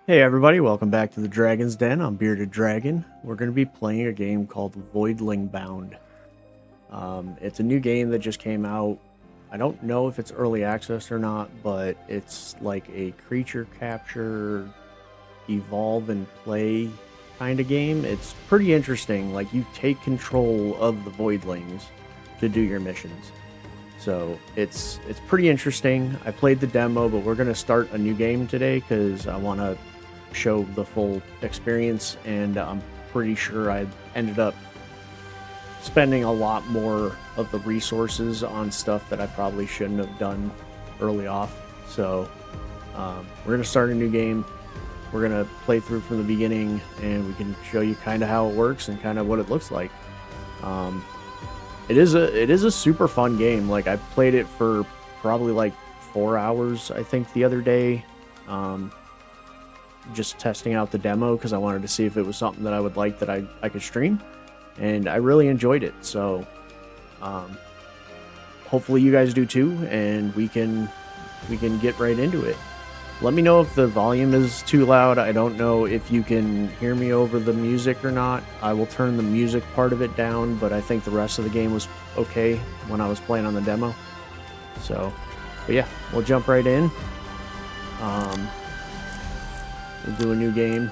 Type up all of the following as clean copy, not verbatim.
Hey everybody, welcome back to the Dragon's Den. I'm Bearded Dragon. We're going to be playing a game called Voidling Bound. It's a new game that just came out. I don't know if it's early access or not, but it's like a creature capture, evolve and play kind of game. It's pretty interesting. Like, you take control of the Voidlings to do your missions. So it's pretty interesting. I played the demo, but we're going to start a new game today because I want to show the full experience, and I'm pretty sure I ended up spending a lot more of the resources on stuff that I probably shouldn't have done early off. So we're going to start a new game. We're going to play through from the beginning, and we can show you kind of how it works and kind of what it looks like. It is a super fun game. Like, I played it for probably like 4 hours, I think, the other day. Just testing out the demo because I wanted to see if it was something that I would like that I could stream, and I really enjoyed it. So hopefully you guys do too, and we can get right into it. Let me know if the volume is too loud. I don't know if you can hear me over the music or not. I will turn the music part of it down, but I think the rest of the game was okay when I was playing on the demo. So, but yeah, we'll jump right in. We'll do a new game.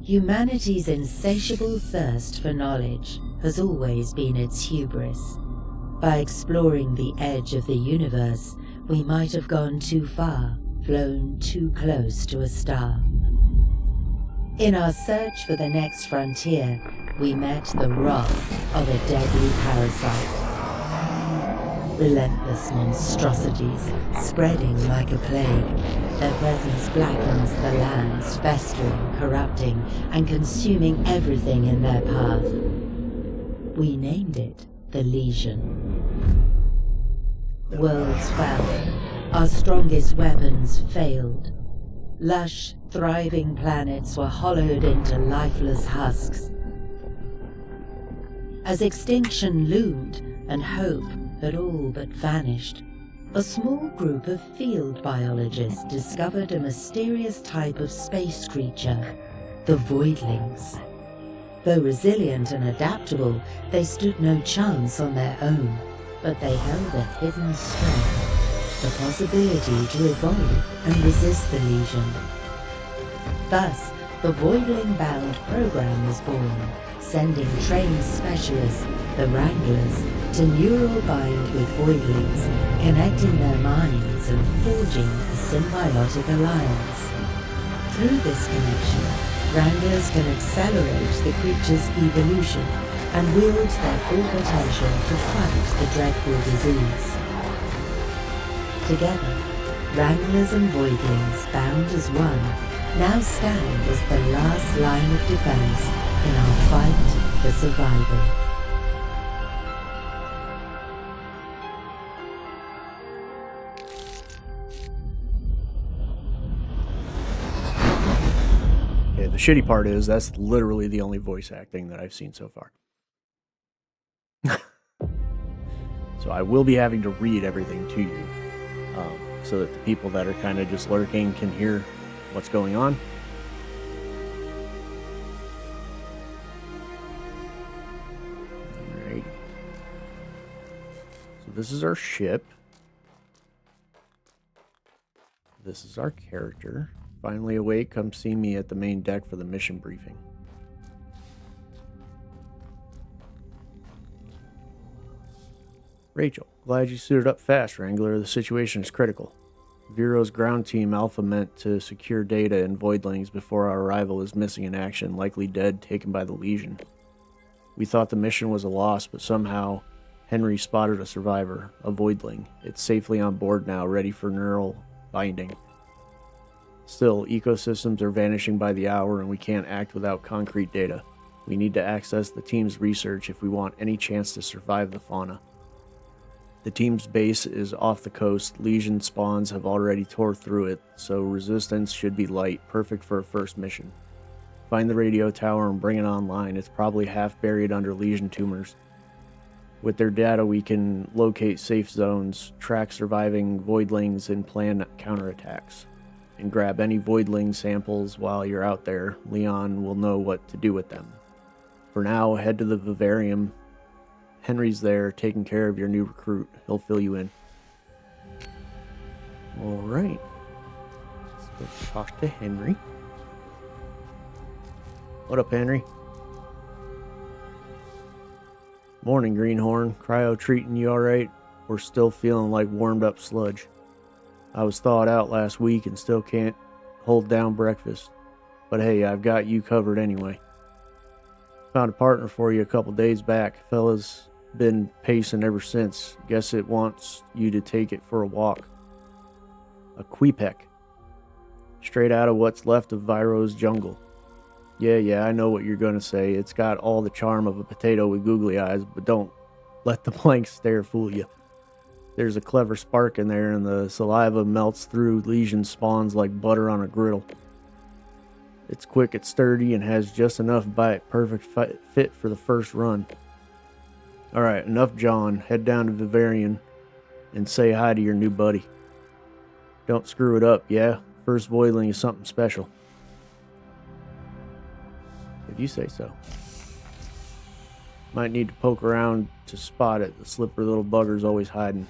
Humanity's insatiable thirst for knowledge has always been its hubris. By exploring the edge of the universe, we might have gone too far, flown too close to a star. In our search for the next frontier, we met the wrath of a deadly parasite. Relentless monstrosities, spreading like a plague. Their presence blackens the lands, festering, corrupting, and consuming everything in their path. We named it the Legion. Worlds fell. Our strongest weapons failed. Lush, thriving planets were hollowed into lifeless husks. As extinction loomed and hope had all but vanished, a small group of field biologists discovered a mysterious type of space creature, the Voidlings. Though resilient and adaptable, they stood no chance on their own, but they held a hidden strength, the possibility to evolve and resist the Legion. Thus, the Voidling Bound program was born, sending trained specialists, the Wranglers, to neural bind with Voidlings, connecting their minds and forging a symbiotic alliance. Through this connection, Wranglers can accelerate the creature's evolution and wield their full potential to fight the dreadful disease. Together, Wranglers and Voidlings, bound as one, now stand as the last line of defense in our fight for survival. Okay, the shitty part is that's literally the only voice acting that I've seen so far. So I will be having to read everything to you, so that the people that are kind of just lurking can hear what's going on. Alright. So this is our ship. This is our character. Finally awake, come see me at the main deck for the mission briefing. Rachel, glad you suited up fast, Wrangler. The situation is critical. Vero's ground team Alpha meant to secure data in Voidlings before our arrival is missing in action, likely dead, taken by the Legion. We thought the mission was a loss, but somehow Henry spotted a survivor, a Voidling. It's safely on board now, ready for neural binding. Still, ecosystems are vanishing by the hour, and we can't act without concrete data. We need to access the team's research if we want any chance to survive the fauna. The team's base is off the coast. Legion spawns have already tore through it, so resistance should be light, perfect for a first mission. Find the radio tower and bring it online. It's probably half buried under Legion tumors. With their data, we can locate safe zones, track surviving voidlings, and plan counterattacks. And grab any voidling samples while you're out there. Leon will know what to do with them. For now, head to the vivarium. Henry's there, taking care of your new recruit. He'll fill you in. Alright. Let's go talk to Henry. What up, Henry? Morning, Greenhorn. Cryo treating you alright? We're still feeling like warmed up sludge. I was thawed out last week and still can't hold down breakfast. But hey, I've got you covered anyway. Found a partner for you a couple days back. Fella's been pacing ever since. Guess it wants you to take it for a walk. A Queepec. Straight out of what's left of Viro's jungle. Yeah, I know what you're gonna say. It's got all the charm of a potato with googly eyes, but don't let the blank stare fool you. There's a clever spark in there, and the saliva melts through lesion spawns like butter on a griddle. It's quick, it's sturdy, and has just enough bite. Perfect fit for the first run. Alright, enough John. Head down to Vivarium and say hi to your new buddy. Don't screw it up, yeah? First Voidling is something special. If you say so. Might need to poke around to spot it. The slippery little bugger's always hiding.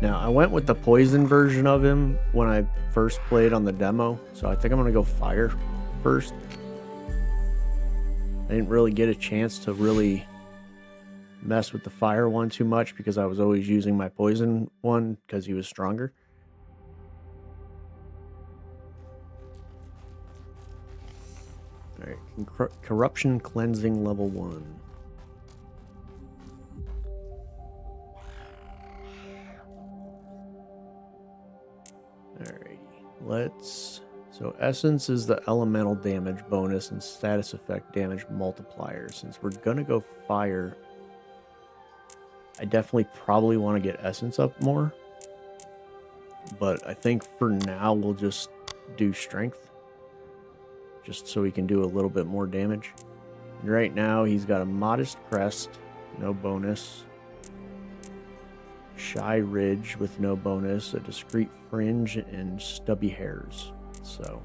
Now, I went with the poison version of him when I first played on the demo, so I think I'm going to go fire first. I didn't really get a chance to really mess with the fire one too much because I was always using my poison one because he was stronger. Alright, corruption cleansing level 1. Alrighty, so Essence is the elemental damage bonus and status effect damage multiplier. Since we're gonna go fire, I definitely probably want to get Essence up more. But I think for now we'll just do Strength. Just so he can do a little bit more damage. And right now he's got a modest crest, no bonus. Shy ridge with no bonus, a discreet fringe, and stubby hairs. So,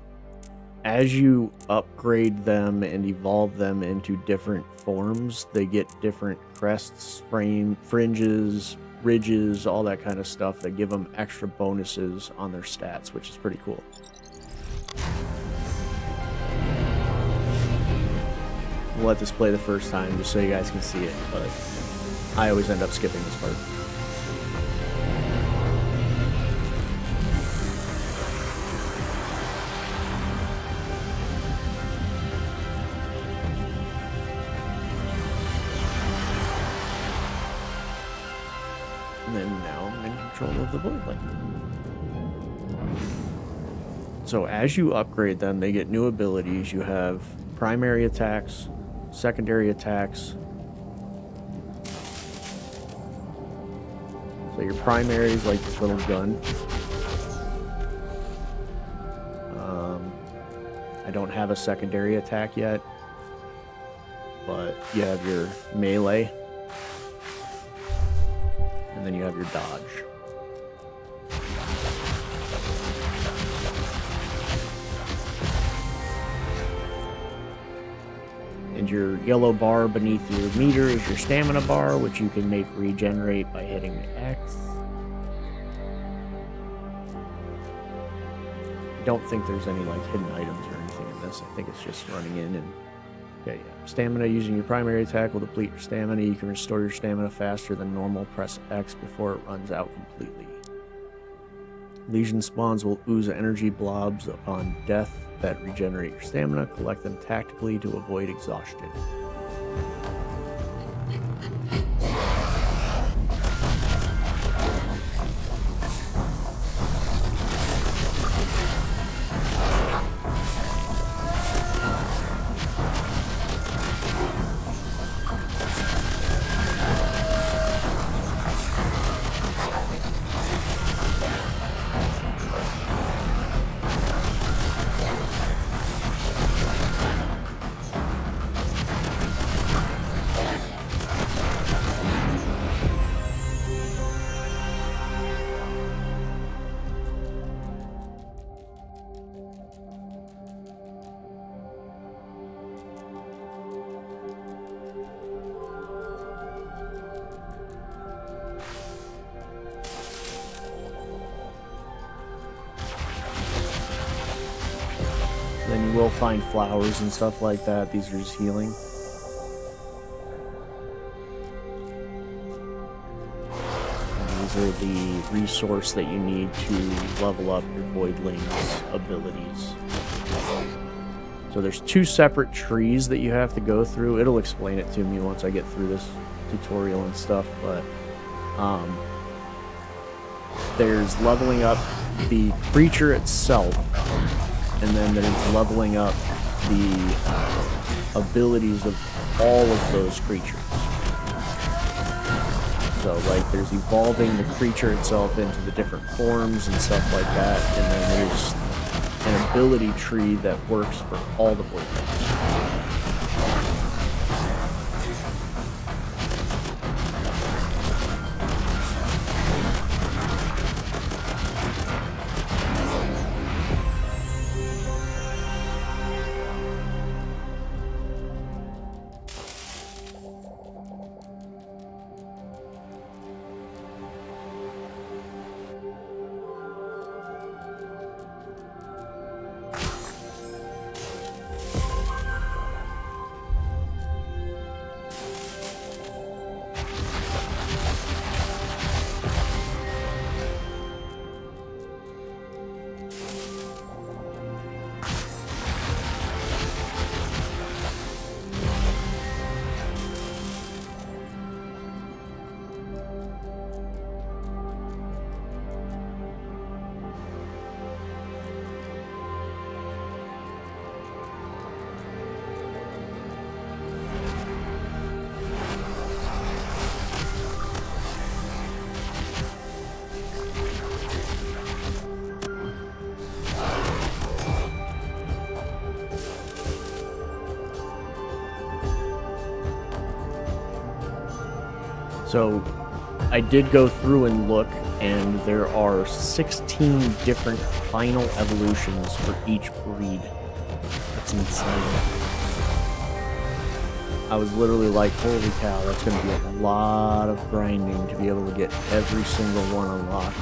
as you upgrade them and evolve them into different forms, they get different crests, fringes, ridges, all that kind of stuff that give them extra bonuses on their stats, which is pretty cool. We'll let this play the first time just so you guys can see it, but I always end up skipping this part. And then now I'm in control of the Voidling. So as you upgrade them, they get new abilities. You have primary attacks, secondary attacks. So your primary is like this little gun. I don't have a secondary attack yet, but you have your melee. And then you have your dodge. And your yellow bar beneath your meter is your stamina bar, which you can make regenerate by hitting X. I don't think there's any like hidden items or anything in this. I think it's just running in and yeah. Stamina using your primary attack will deplete your stamina. You can restore your stamina faster than normal. Press X before it runs out completely. Legion spawns will ooze energy blobs upon death that regenerate your stamina. Collect them tactically to avoid exhaustion. you will find flowers and stuff like that. These are just healing. These are the resource that you need to level up your Voidling's abilities. So there's 2 separate trees that you have to go through. It'll explain it to me once I get through this tutorial and stuff, but there's leveling up the creature itself, and then there's leveling up the abilities of all of those creatures. So, like, there's evolving the creature itself into the different forms and stuff like that, and then there's an ability tree that works for all the Voidlings. So I did go through and look, and there are 16 different final evolutions for each breed. That's insane. I was literally like, holy cow, that's going to be a lot of grinding to be able to get every single one unlocked.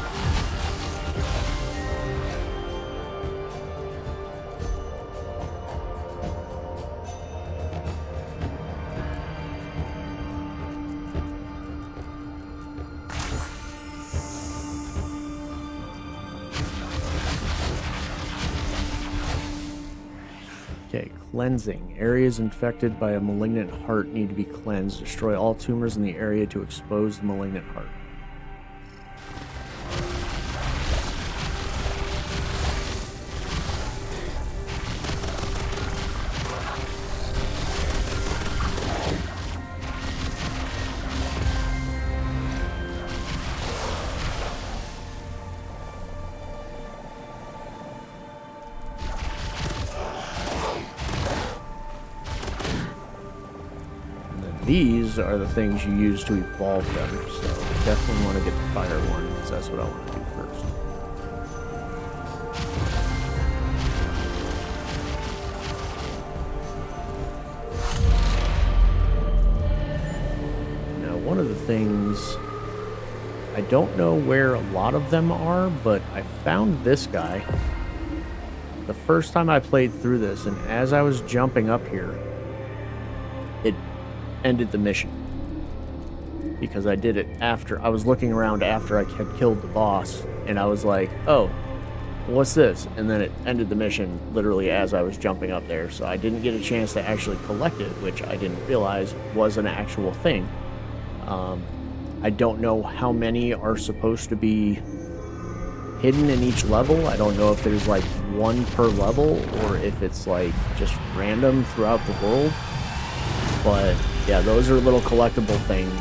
Okay, cleansing. Areas infected by a malignant heart need to be cleansed. Destroy all tumors in the area to expose the malignant heart. These are the things you use to evolve them, so definitely want to get the fire one, because that's what I want to do first. Now, one of the things, I don't know where a lot of them are, but I found this guy the first time I played through this, and as I was jumping up here, it ended the mission, because I did it after I was looking around after I had killed the boss, and I was like, oh, what's this? And then it ended the mission literally as I was jumping up there, so I didn't get a chance to actually collect it, which I didn't realize was an actual thing. I don't know how many are supposed to be hidden in each level. I don't know if there's like one per level or if it's like just random throughout the world. But yeah, those are little collectible things.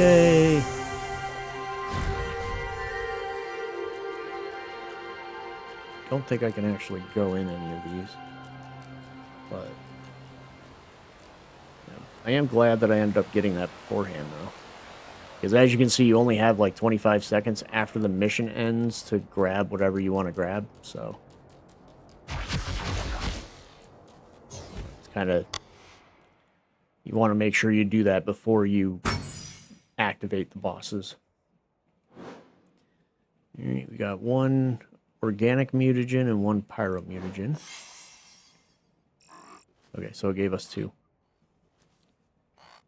Yay! Don't think I can actually go in any of these, but yeah. I am glad that I ended up getting that beforehand, though. Because as you can see, you only have like 25 seconds after the mission ends to grab whatever you want to grab, so it's kind of... You want to make sure you do that before you activate the bosses. All right, we got one organic mutagen and one pyro mutagen. Okay, so it gave us 2.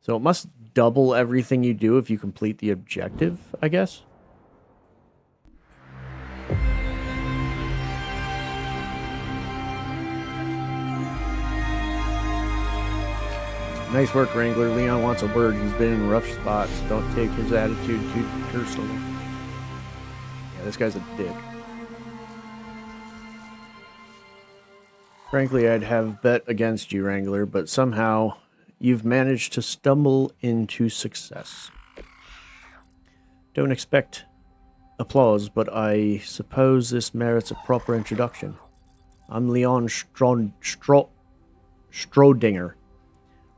So it must double everything you do if you complete the objective, I guess. Nice work, Wrangler. Leon wants a word. He's been in rough spots. Don't take his attitude too personally. Yeah, this guy's a dick. Frankly, I'd have bet against you, Wrangler, but somehow you've managed to stumble into success. Don't expect applause, but I suppose this merits a proper introduction. I'm Leon Strodinger,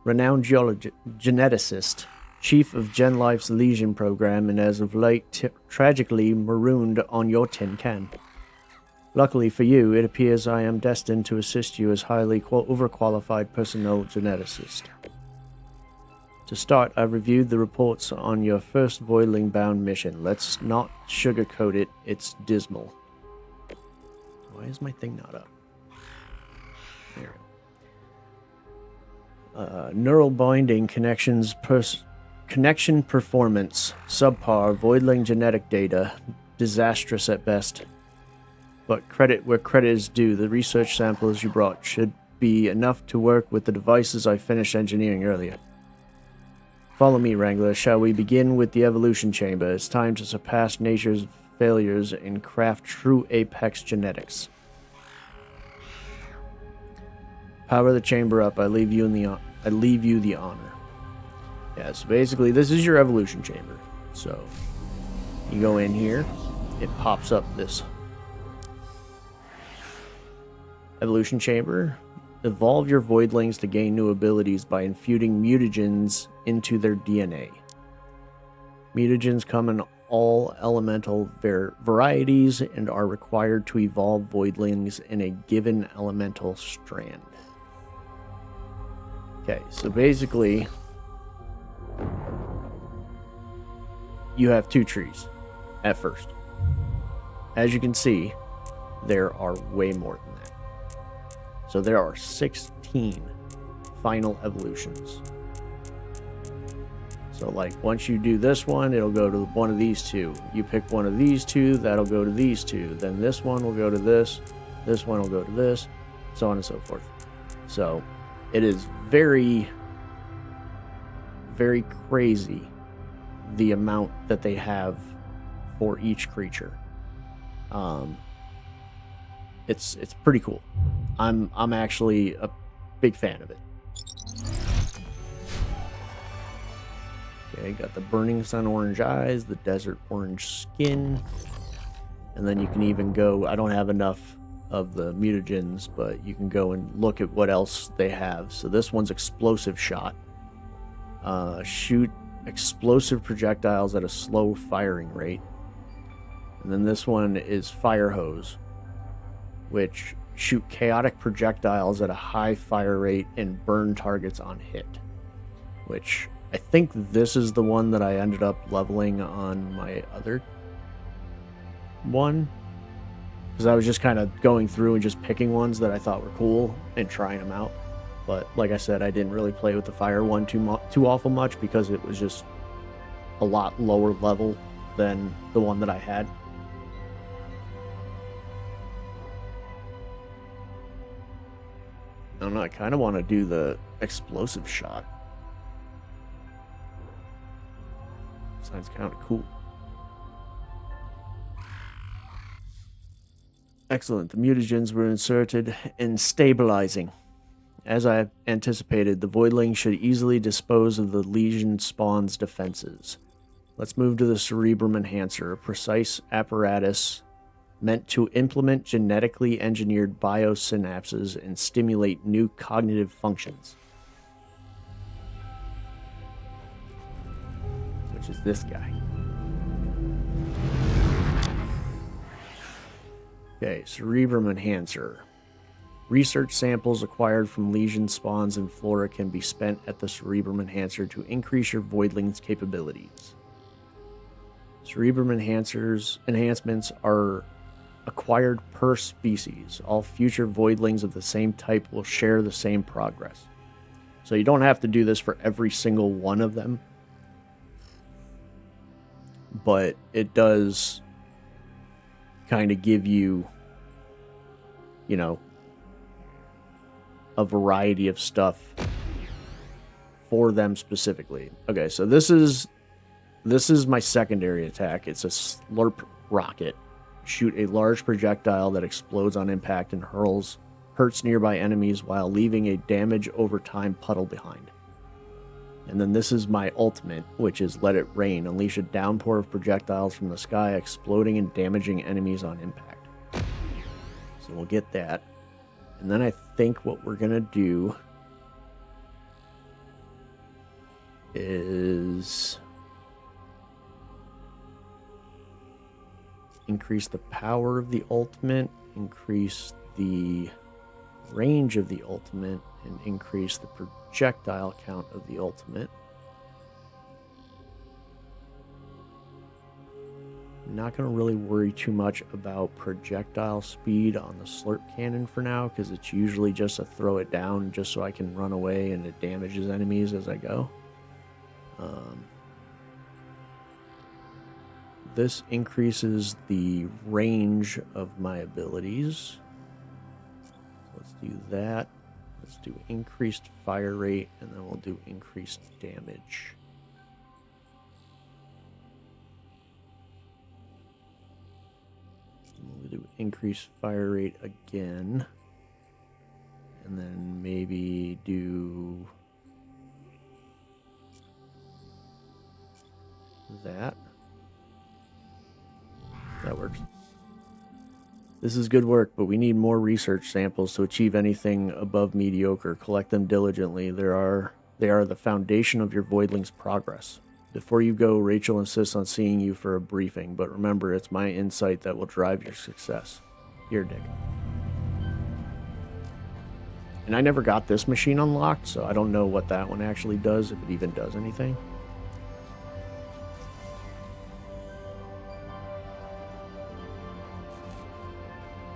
renowned geneticist, chief of Gen Life's Legion program, and as of late tragically marooned on your tin can. Luckily for you, it appears I am destined to assist you as highly overqualified personnel geneticist. To start, I've reviewed the reports on your first Voidling Bound mission. Let's not sugarcoat it, it's dismal. Why is my thing not up? There we go. Neural binding connections, connection performance, subpar, Voidling genetic data, disastrous at best. But credit where credit is due, the research samples you brought should be enough to work with the devices I finished engineering earlier. Follow me, Wrangler. Shall we begin with the evolution chamber? It's time to surpass nature's failures and craft true apex genetics. Power the chamber up. I leave you the honor. Yeah, so basically this is your evolution chamber. So you go in here, it pops up this evolution chamber. Evolve your voidlings to gain new abilities by infusing mutagens into their DNA. Mutagens come in all elemental varieties and are required to evolve voidlings in a given elemental strand. Okay, so basically you have 2 trees at first. As you can see, there are way more than that. So there are 16 final evolutions. So like once you do this one, it'll go to one of these 2. You pick one of these 2, that'll go to these 2. Then this one will go to this one will go to this, so on and so forth. So it is very, very crazy the amount that they have for each creature. It's pretty cool. I'm actually a big fan of it. Okay, got the burning sun orange eyes, the desert orange skin, and then you can even go, I don't have enough of the mutagens, but you can go and look at what else they have. So this one's explosive shot. Shoot explosive projectiles at a slow firing rate. And then this one is fire hose, which shoot chaotic projectiles at a high fire rate and burn targets on hit. Which I think this is the one that I ended up leveling on my other one, because I was just kind of going through and just picking ones that I thought were cool and trying them out. But like I said, I didn't really play with the fire one too awful much because it was just a lot lower level than the one that I had. I don't know, I kind of want to do the explosive shot. Sounds kind of cool. Excellent. The mutagens were inserted and stabilizing. As I anticipated, the Voidling should easily dispose of the Legion spawn's defenses. Let's move to the Cerebrum Enhancer, a precise apparatus meant to implement genetically engineered biosynapses and stimulate new cognitive functions. Which is this guy. Okay, Cerebrum Enhancer. Research samples acquired from lesion spawns and flora can be spent at the Cerebrum Enhancer to increase your Voidling's capabilities. Cerebrum enhancements are acquired per species. All future Voidlings of the same type will share the same progress. So you don't have to do this for every single one of them. But it does kind of give you, you know, a variety of stuff for them specifically. Okay, so this is my secondary attack. It's a slurp rocket. Shoot a large projectile that explodes on impact and hurts nearby enemies while leaving a damage over time puddle behind. And then this is my ultimate, which is Let It Rain. Unleash a downpour of projectiles from the sky, exploding and damaging enemies on impact. So we'll get that. And then I think what we're going to do is increase the power of the ultimate, increase the range of the ultimate, and increase the projectile count of the ultimate. I'm not going to really worry too much about projectile speed on the slurp cannon for now, because it's usually just a throw it down just so I can run away and it damages enemies as I go. This increases the range of my abilities. Let's do that. Let's do increased fire rate, and then we'll do increased damage. We'll do increased fire rate again. And then maybe do that. That works. This is good work, but we need more research samples to achieve anything above mediocre. Collect them diligently. They are the foundation of your Voidling's progress. Before you go, Rachel insists on seeing you for a briefing, but remember, it's my insight that will drive your success. Here, Dick. And I never got this machine unlocked, so I don't know what that one actually does, if it even does anything.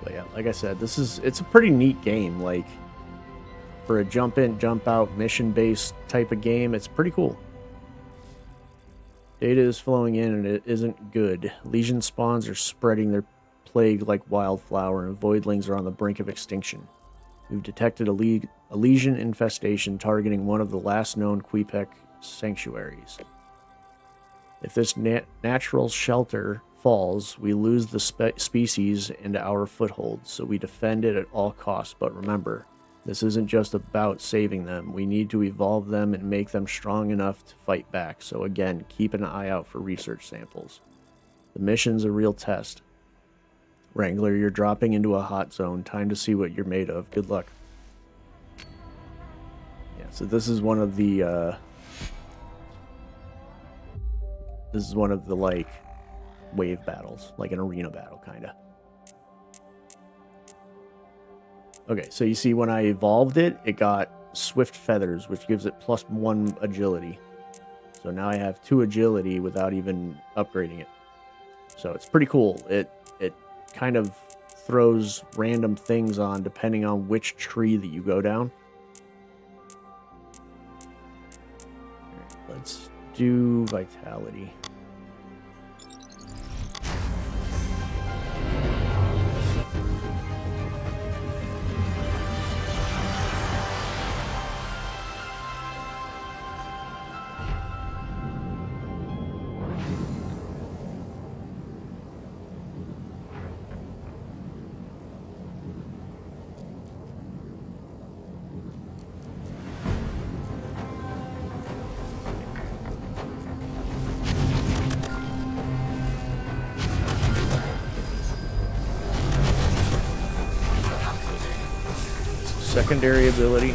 But yeah, like I said, it's a pretty neat game. Like, for a jump in, jump out, mission based type of game, it's pretty cool. Data is flowing in and it isn't good. Legion spawns are spreading their plague like wildflower, and Voidlings are on the brink of extinction. We've detected a legion infestation targeting one of the last known Quepec sanctuaries. If this natural shelter falls, we lose the species and our foothold, so we defend it at all costs. But remember, this isn't just about saving them. We need to evolve them and make them strong enough to fight back. So again, keep an eye out for research samples. The mission's a real test. Wrangler, you're dropping into a hot zone. Time to see what you're made of. Good luck. Yeah, so this is one of the like wave battles, like an arena battle kind of. Okay, so you see when I evolved it, it got swift feathers, which gives it +1 agility. So now I have 2 agility without even upgrading it. So it's pretty cool. It kind of throws random things on depending on which tree that you go down. All right, let's do vitality. secondary ability.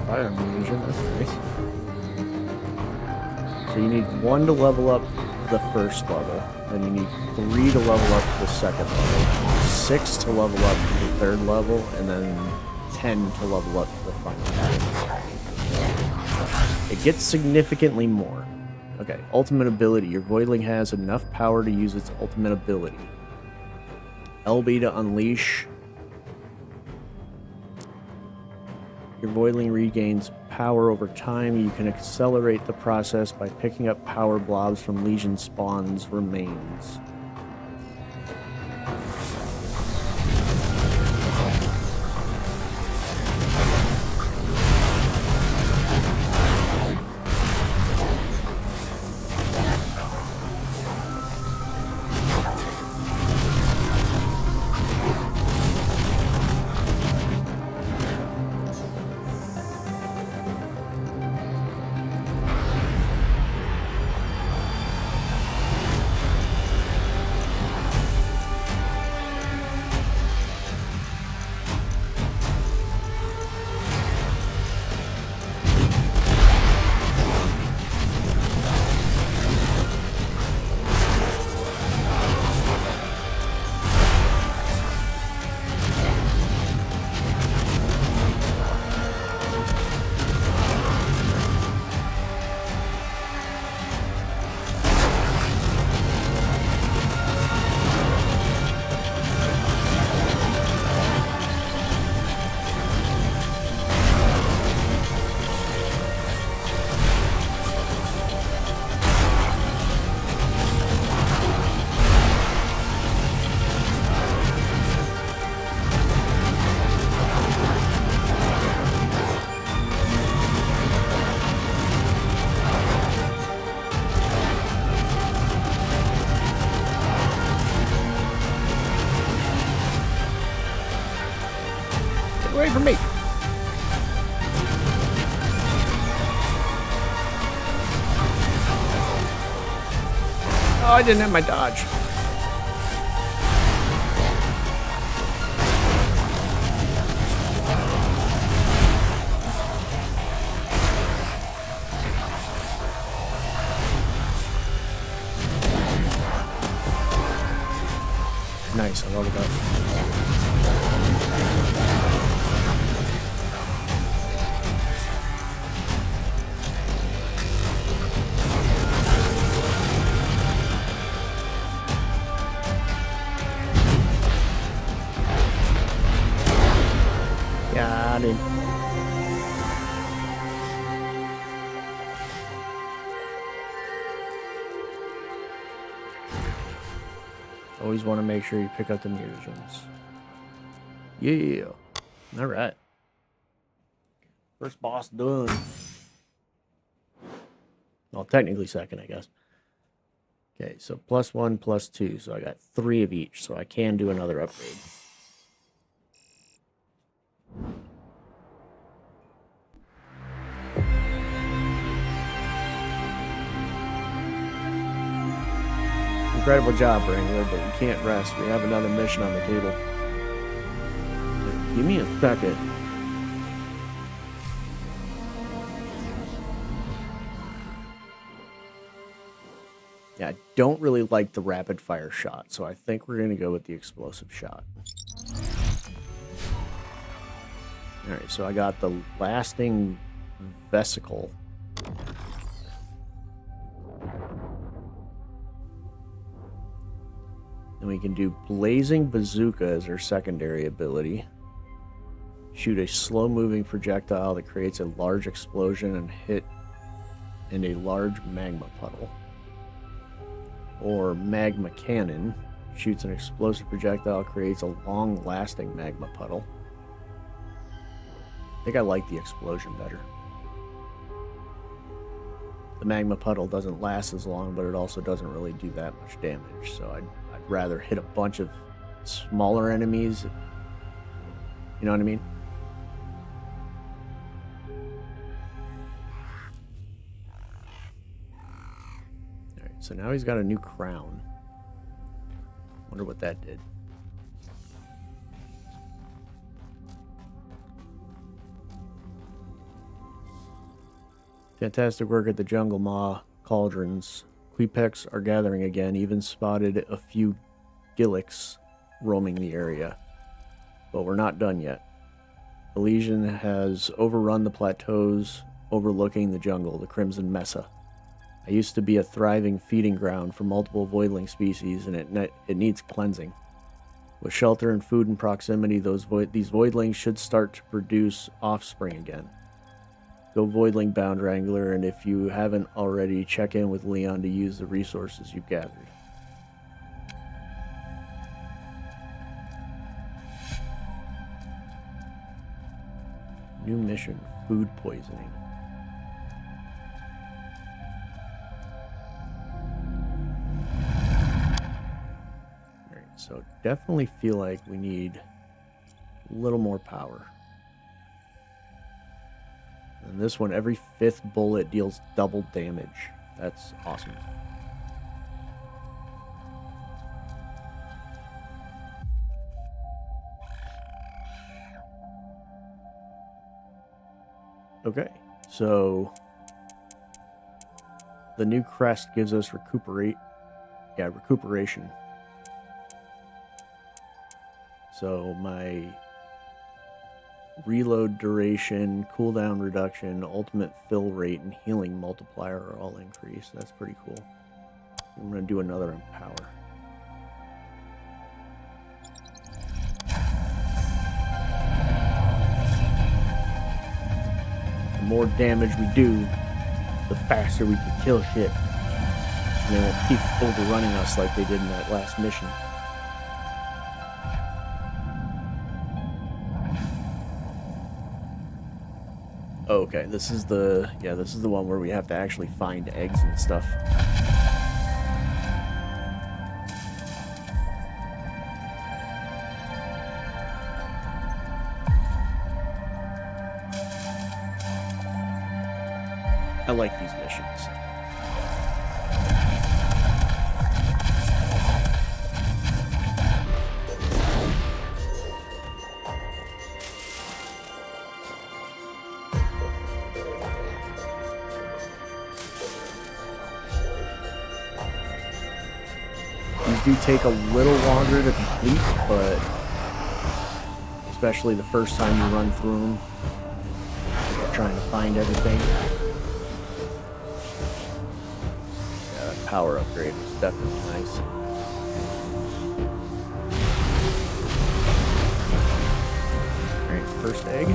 Fire illusion, that's nice. So you need 1 to level up the first level, then you need 3 to level up the second level, 6 to level up the third level, and then 10 to level up the final level. It gets significantly more. Okay, ultimate ability. Your Voidling has enough power to use its ultimate ability. LB to unleash. Your Voidling regains power over time. You can accelerate the process by picking up power blobs from Legion Spawn's remains. Away from me! Oh, I didn't have my dodge. Nice, I leveled up. Got him. Always want to make sure you pick up the mutagens. Yeah. Alright. First boss done. Well, technically second, I guess. Okay, so +1, +2. So I got 3 of each, so I can do another upgrade. Incredible job, Wrangler, but we can't rest. We have another mission on the table. Give me a second. Yeah, I don't really like the rapid fire shot, so I think we're going to go with the explosive shot. Alright, so I got the lasting vesicle. And we can do Blazing Bazooka as our secondary ability. Shoot a slow-moving projectile that creates a large explosion and hit in a large magma puddle. Or Magma Cannon. Shoots an explosive projectile, creates a long-lasting magma puddle. I think I like the explosion better. The magma puddle doesn't last as long, but it also doesn't really do that much damage. So I'd rather hit a bunch of smaller enemies. You know what I mean? Alright, so now he's got a new crown. Wonder what that did. Fantastic work at the Jungle Maw cauldrons. Queepecs are gathering again, even spotted a few Gilliks roaming the area. But we're not done yet. The Legion has overrun the plateaus overlooking the jungle, the Crimson Mesa. I used to be a thriving feeding ground for multiple voidling species, and it needs cleansing. With shelter and food in proximity, these voidlings should start to produce offspring again. Go Voidling Bound, Wrangler, and if you haven't already, check in with Leon to use the resources you've gathered. New mission, food poisoning. Alright, so definitely feel like we need a little more power. And this one, every 5th bullet deals double damage. That's awesome. Okay, so the new crest gives us recuperation. So my reload duration, cooldown reduction, ultimate fill rate, and healing multiplier are all increased. That's pretty cool. I'm going to do another on power. The more damage we do, the faster we can kill shit. And they won't keep overrunning us like they did in that last mission. Oh, okay, this is the one where we have to actually find eggs and stuff. I like these missions. Do take a little longer to complete, but especially the first time you run through them, you're trying to find everything. Yeah, that power upgrade was definitely nice. Alright, first egg.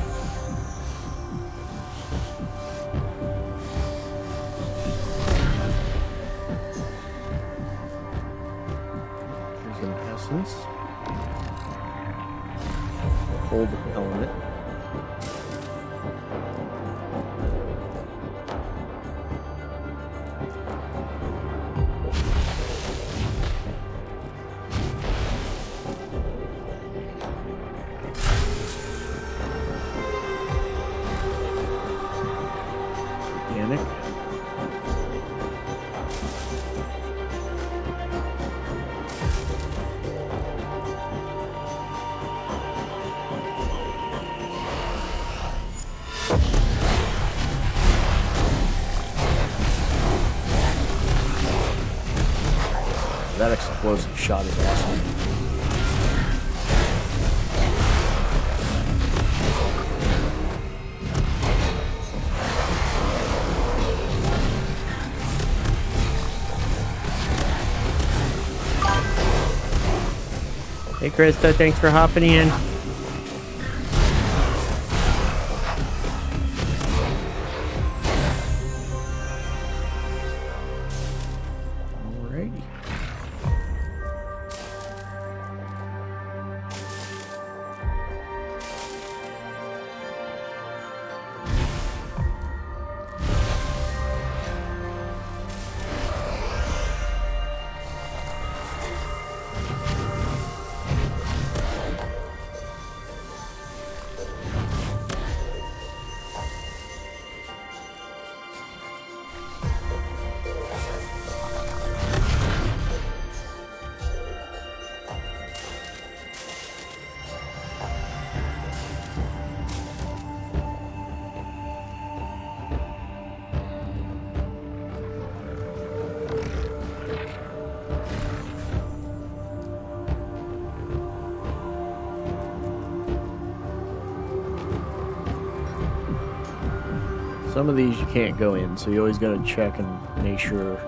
Hold element. Organic. That explosive shot is awesome. Hey, Krista, thanks for hopping in. Alrighty. Some of these you can't go in, so you always gotta check and make sure.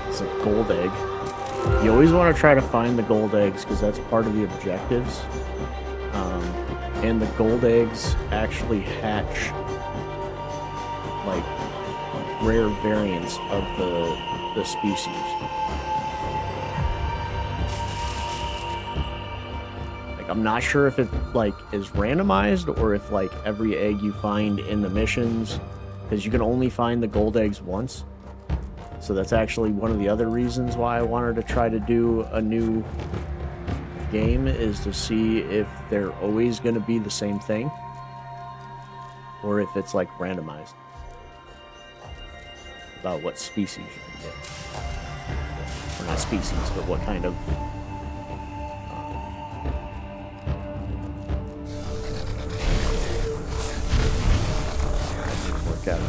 It's a gold egg. You always want to try to find the gold eggs because that's part of the objectives. And the gold eggs actually hatch like rare variants of the species. Like I'm not sure if it like is randomized or if like every egg you find in the missions, because you can only find the gold eggs once. So that's actually one of the other reasons why I wanted to try to do a new game, is to see if they're always going to be the same thing or if it's like randomized about what species you can get. Or not species, but what kind of work out.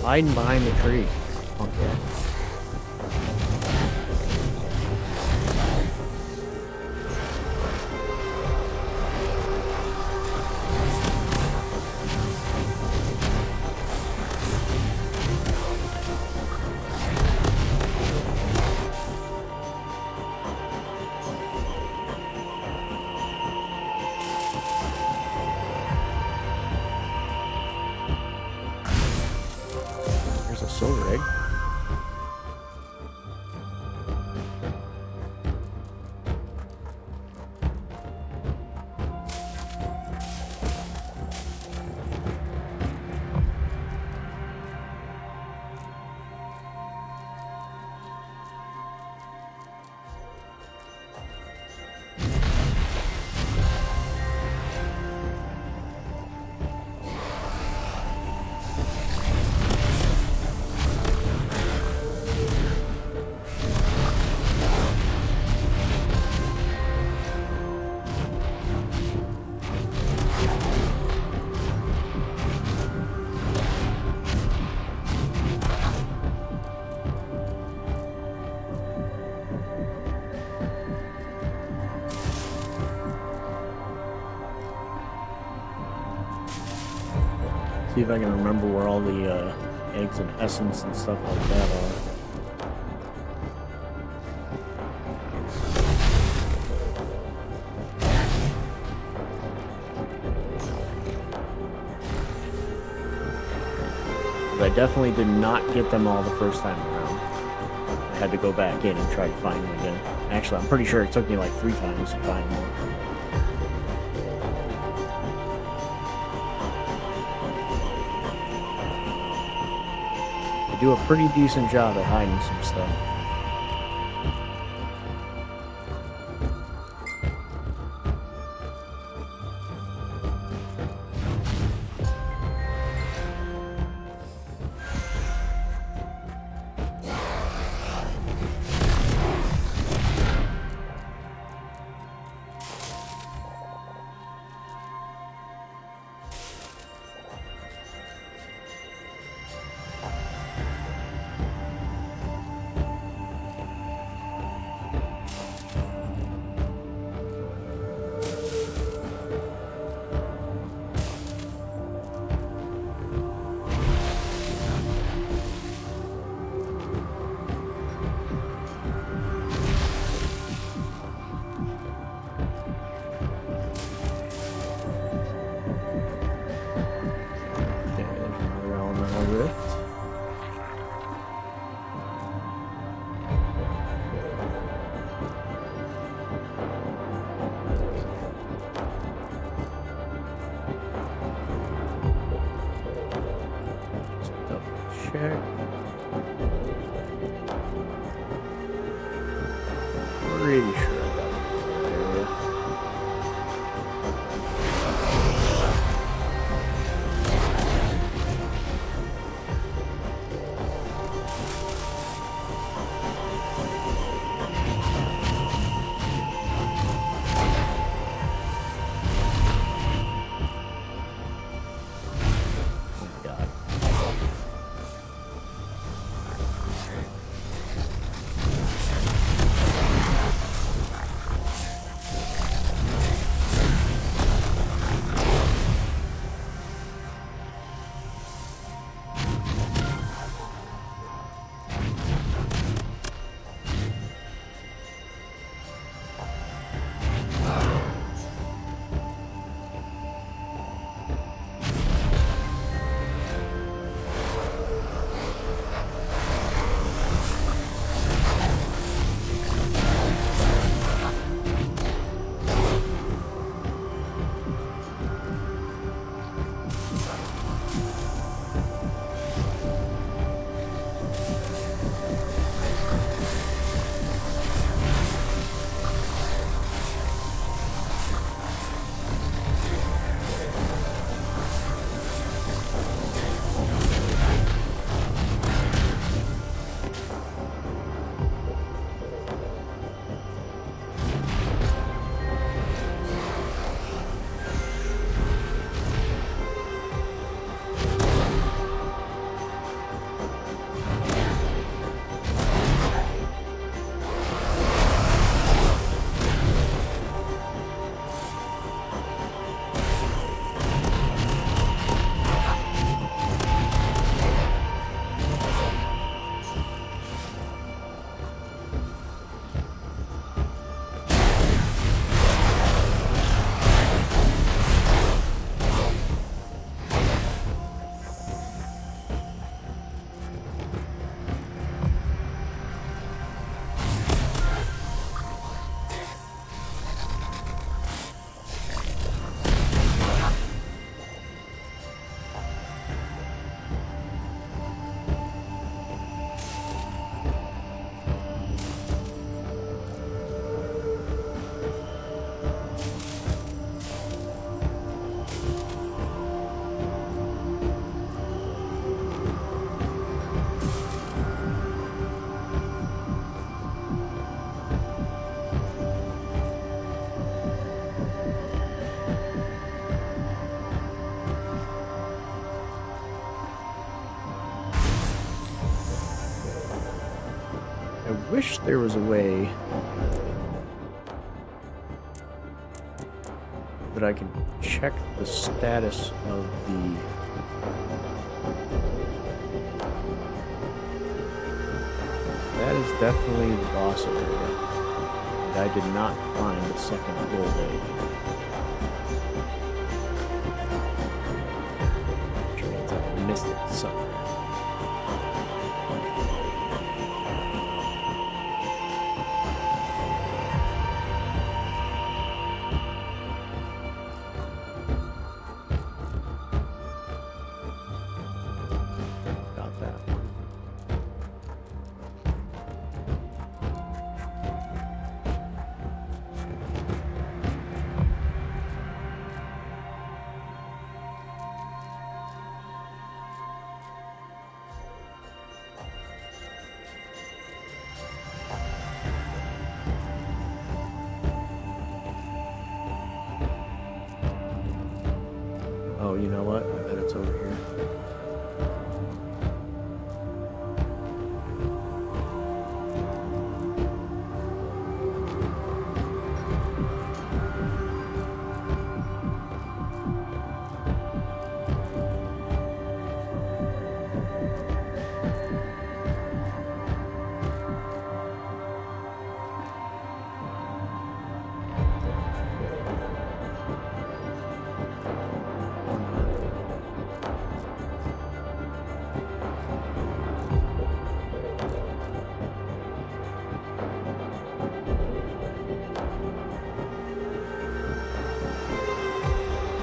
Hiding behind the tree. Okay. Silver egg. See if I can remember where all the eggs and essence and stuff like that are. I definitely did not get them all the first time around. I had to go back in and try to find them again. Actually, I'm pretty sure it took me like 3 times to find them. do a pretty decent job at hiding some stuff. Check. Pretty sure I got it area. Oh God. I wish there was a way that I could check the status of the that is definitely the boss area. And I did not find the second gold egg. Which means I missed it somewhere. Got that one. You know what? I bet it's over here.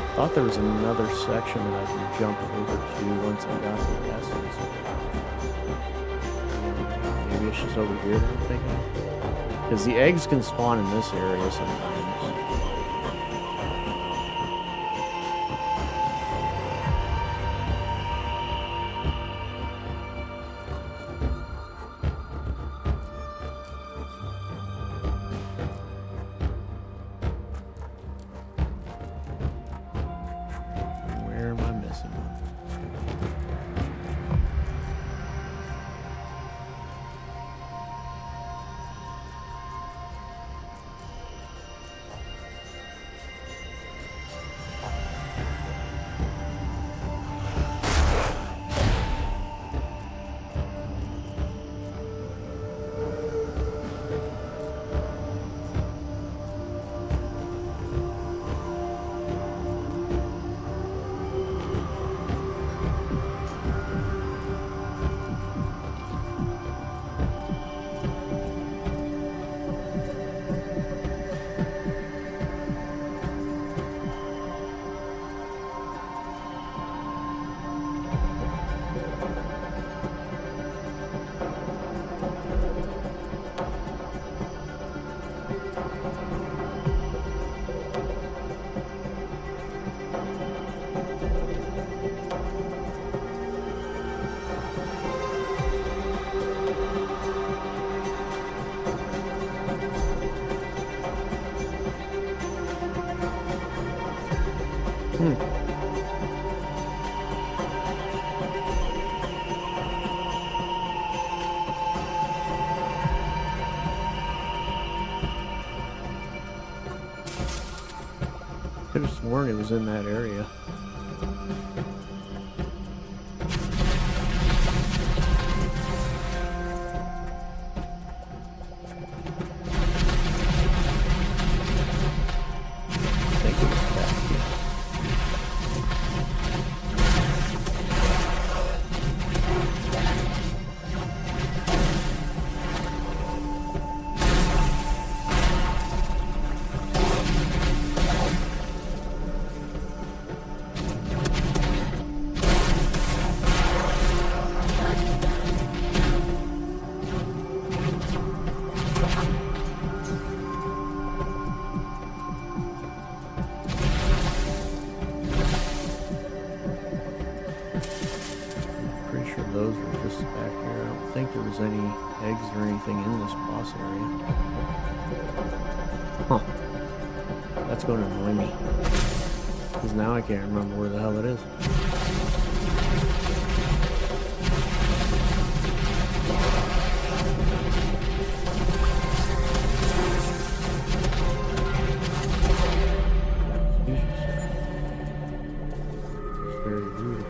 I thought there was another section that I could jump over to once I got the essence. Maybe it's just over here that I'm thinking. Because the eggs can spawn in this area sometimes. Where am I missing one? Could have sworn it was in that area. I think it was back here. Those were just back here. I don't think there was any eggs or anything in this boss area. Huh. That's going to annoy me. Because now I can't remember where the hell it is. Excuse me, sir. It's very rude.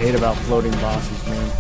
hate about floating bosses, man.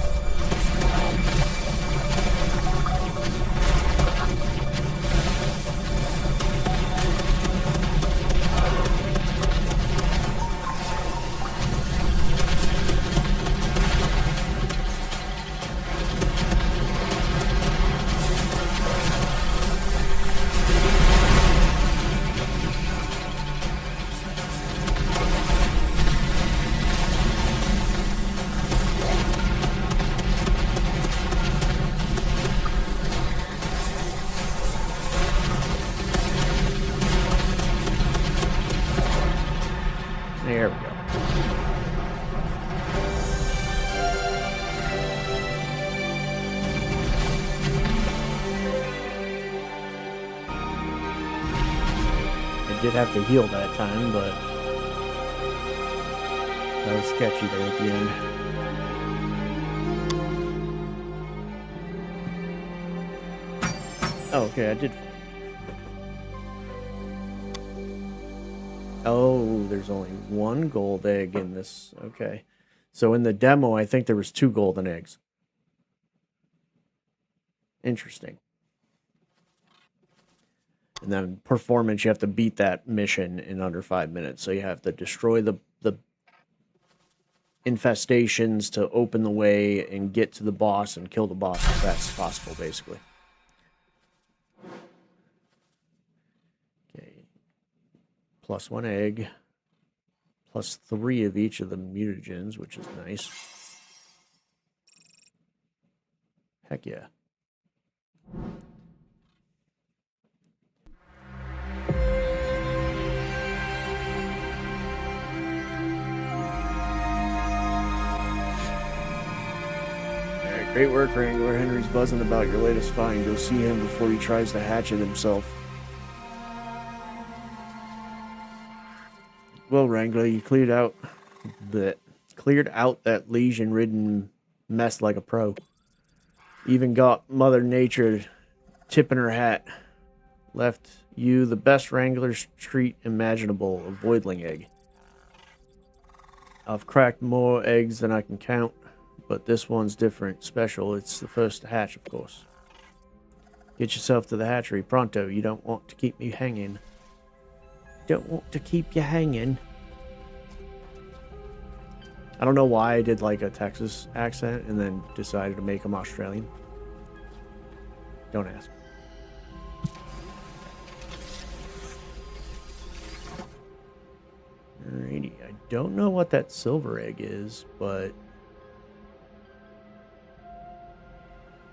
There we go. I did have to heal that time, but that was sketchy there at the end. Oh, okay, I did. Oh, there's only one gold egg in this. Okay. So in the demo, I think there was 2 golden eggs. Interesting. And then performance, you have to beat that mission in under 5 minutes. So you have to destroy the infestations to open the way and get to the boss and kill the boss as fast as possible, basically. Okay. +1 egg. +3 of each of the mutagens, which is nice. Heck yeah. Alright, great work, Wrangler. Henry's buzzing about your latest find. Go see him before he tries to hatch it himself. Well, Wrangler, you cleared out that lesion-ridden mess like a pro. Even got Mother Nature tipping her hat. Left you the best Wrangler's treat imaginable, a voidling egg. I've cracked more eggs than I can count, but this one's different, special. It's the first to hatch, of course. Get yourself to the hatchery pronto. You don't want to keep me hanging. Don't want to keep you hanging. I don't know why I did like a Texas accent and then decided to make him Australian. Don't ask. Alrighty, I don't know what that silver egg is, but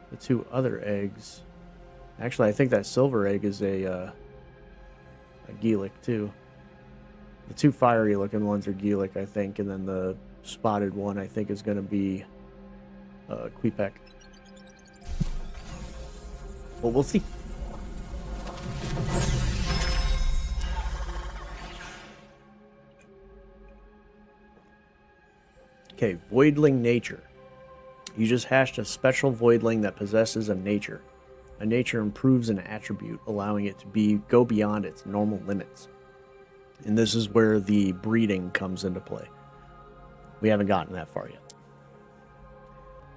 the 2 other eggs. Actually, I think that silver egg is a Geelic too. The 2 fiery looking ones are Geelic, I think, and then the spotted one I think is going to be Queepec. Well, we'll see. Okay, Voidling Nature. You just hashed a special Voidling that possesses a nature. A nature improves an attribute, allowing it to go beyond its normal limits. And this is where the breeding comes into play. We haven't gotten that far yet.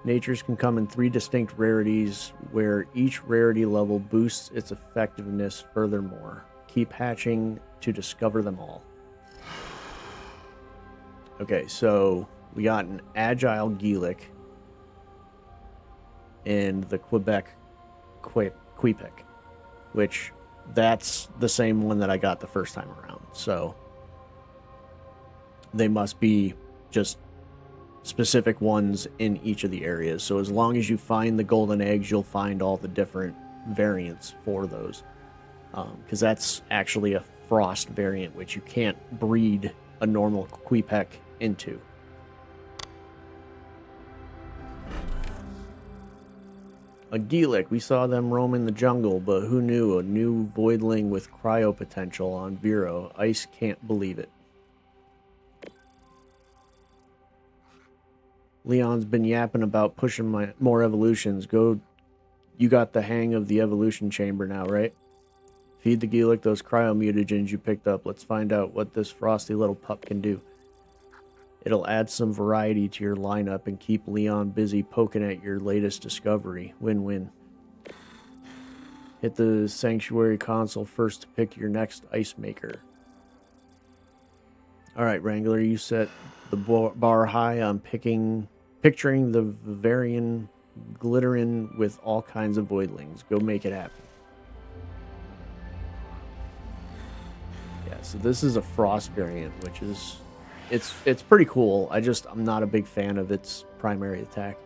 Natures can come in 3 distinct rarities, where each rarity level boosts its effectiveness furthermore. Keep hatching to discover them all. Okay, so we got an Agile Geelic and the Queepec, which that's the same one that I got the first time around. So they must be just specific ones in each of the areas. So as long as you find the golden eggs, you'll find all the different variants for those. Because that's actually a frost variant, which you can't breed a normal Queepec into. A Geelic, we saw them roam in the jungle, but who knew? A new Voidling with cryo potential on Vero. Ice can't believe it. Leon's been yapping about pushing more evolutions. You got the hang of the evolution chamber now, right? Feed the Geelic those cryo mutagens you picked up. Let's find out what this frosty little pup can do. It'll add some variety to your lineup and keep Leon busy poking at your latest discovery. Win-win. Hit the Sanctuary console first to pick your next ice maker. Alright, Wrangler, you set the bar high on picturing the Vivarium glittering with all kinds of voidlings. Go make it happen. Yeah, so this is a frost variant, which is it's pretty cool. I'm not a big fan of its primary attack.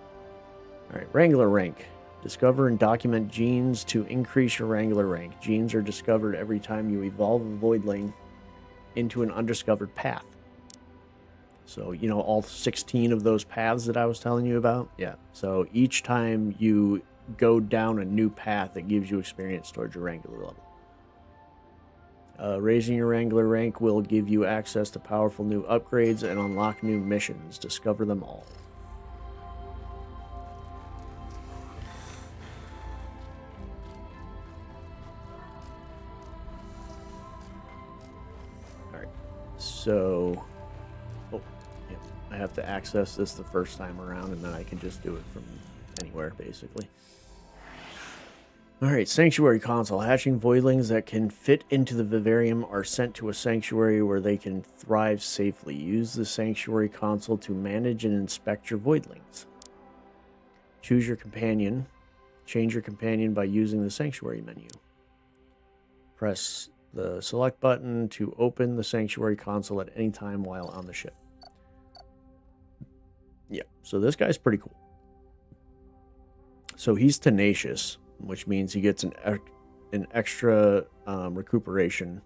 Alright, Wrangler rank. Discover and document genes to increase your Wrangler rank. Genes are discovered every time you evolve a voidling into an undiscovered path. So, you know, all 16 of those paths that I was telling you about? Yeah. So each time you go down a new path, it gives you experience towards your Wrangler level. Raising your Wrangler rank will give you access to powerful new upgrades and unlock new missions. Discover them all. Alright. So... I have to access this the first time around, and then I can just do it from anywhere, basically. Alright, Sanctuary console. Hatching voidlings that can fit into the vivarium are sent to a sanctuary where they can thrive safely. Use the Sanctuary console to manage and inspect your voidlings. Choose your companion. Change your companion by using the Sanctuary menu. Press the select button to open the Sanctuary console at any time while on the ship. Yeah, so this guy's pretty cool. So he's tenacious, which means he gets an extra recuperation.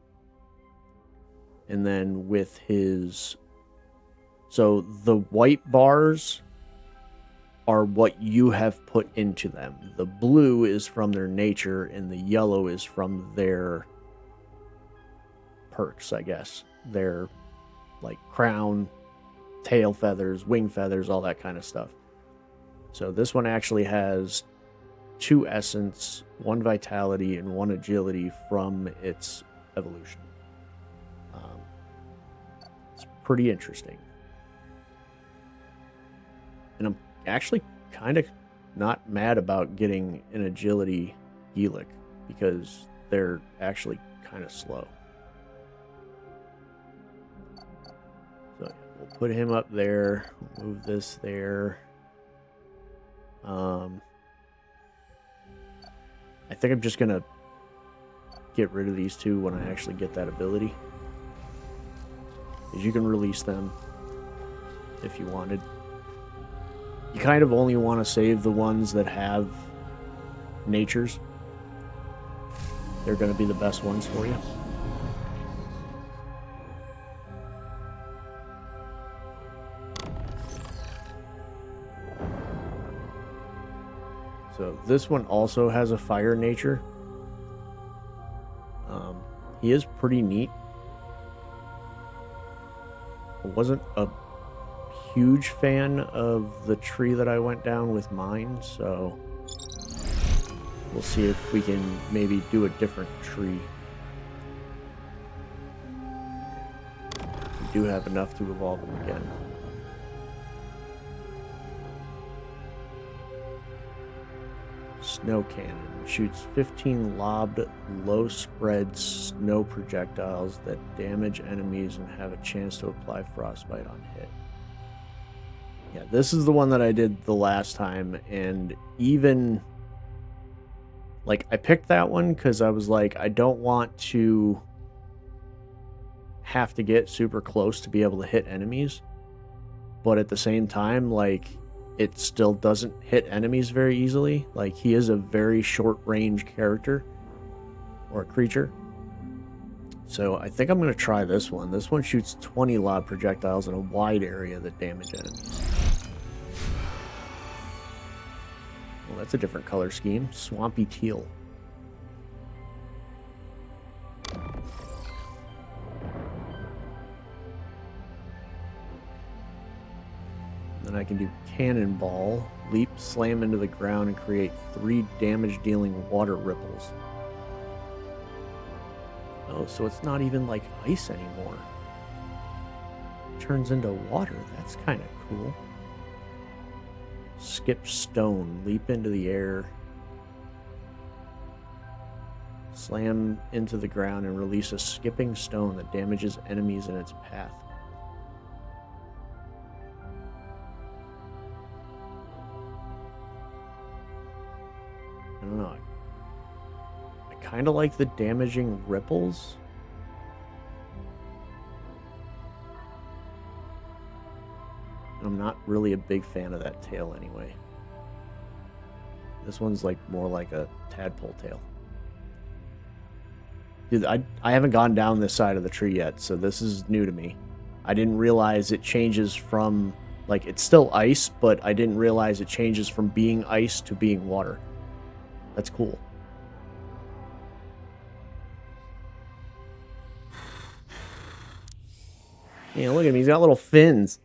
And then with his... So the white bars are what you have put into them. The blue is from their nature, and the yellow is from their perks, I guess. Their, like, crown, tail feathers, wing feathers, all that kind of stuff. So this one actually has 2 essence, 1 vitality, and 1 agility from its evolution. It's pretty interesting. And I'm actually kind of not mad about getting an agility Helix, because they're actually kind of slow. So we'll put him up there, move this there. I think I'm just gonna get rid of these 2 when I actually get that ability, because you can release them if you wanted. You kind of only want to save the ones that have natures. They're going to be the best ones for you. So this one also has a fire nature. He is pretty neat. I wasn't a huge fan of the tree that I went down with mine, so we'll see if we can maybe do a different tree. We do have enough to evolve him again. Snow cannon shoots 15 lobbed, low spread snow projectiles that damage enemies and have a chance to apply frostbite on hit. Yeah, this is the one that I did the last time, and even like I picked that one because I was like, I don't want to have to get super close to be able to hit enemies, but at the same time, like, it still doesn't hit enemies very easily. Like, he is a very short range character or creature. So I think I'm going to try this one. This one shoots 20 lob projectiles in a wide area that damage enemies. Well, that's a different color scheme. Swampy teal. Then I can do cannonball, leap, slam into the ground, and create 3 damage-dealing water ripples. Oh, so it's not even like ice anymore. turns into water. That's kind of cool. Skip stone. Leap into the air. Slam into the ground and release a skipping stone that damages enemies in its path. I don't know. I kind of like the damaging ripples. I'm not really a big fan of that tail anyway. This one's like more like a tadpole tail. Dude, I haven't gone down this side of the tree yet, so this is new to me. I didn't realize it changes from, like, it's still ice, but I didn't realize it changes from being ice to being water. That's cool. Yeah, look at him. He's got little fins.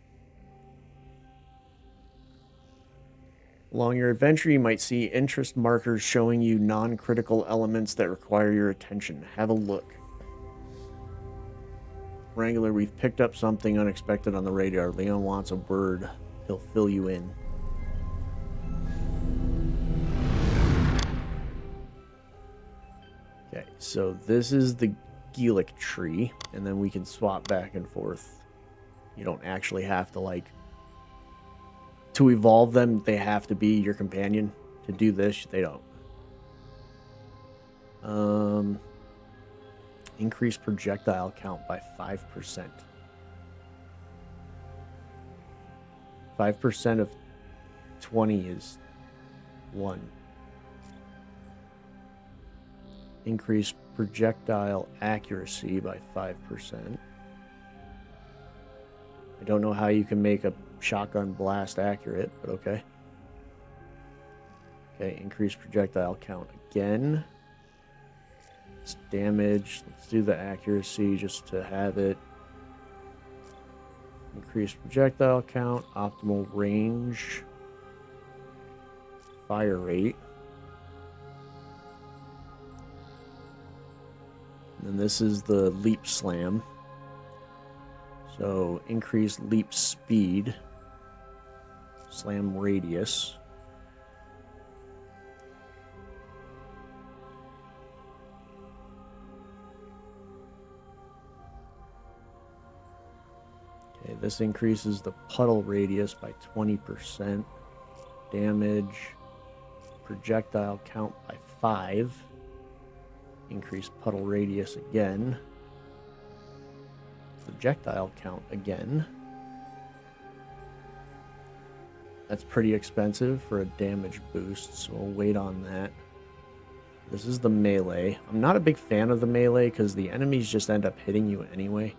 Along your adventure, you might see interest markers showing you non-critical elements that require your attention. Have a look. Wrangler, we've picked up something unexpected on the radar. Leon wants a word. He'll fill you in. Okay, so this is the Geelic tree, and then we can swap back and forth. You don't actually have to, like... To evolve them, they have to be your companion. To do this, they don't. Increase projectile count by 5%. 5% of 20 is 1. Increase projectile accuracy by 5%. I don't know how you can make a shotgun blast accurate, but okay. Okay, increase projectile count again. It's damage. Let's do the accuracy just to have it. Increase projectile count, optimal range, fire rate. And then this is the leap slam. So increase leap speed, slam radius. Okay, this increases the puddle radius by 20%. Damage, projectile count by 5. Increase puddle radius again. Projectile count again. That's pretty expensive for a damage boost, so we'll wait on that. This is the melee. I'm not a big fan of the melee because the enemies just end up hitting you anyway.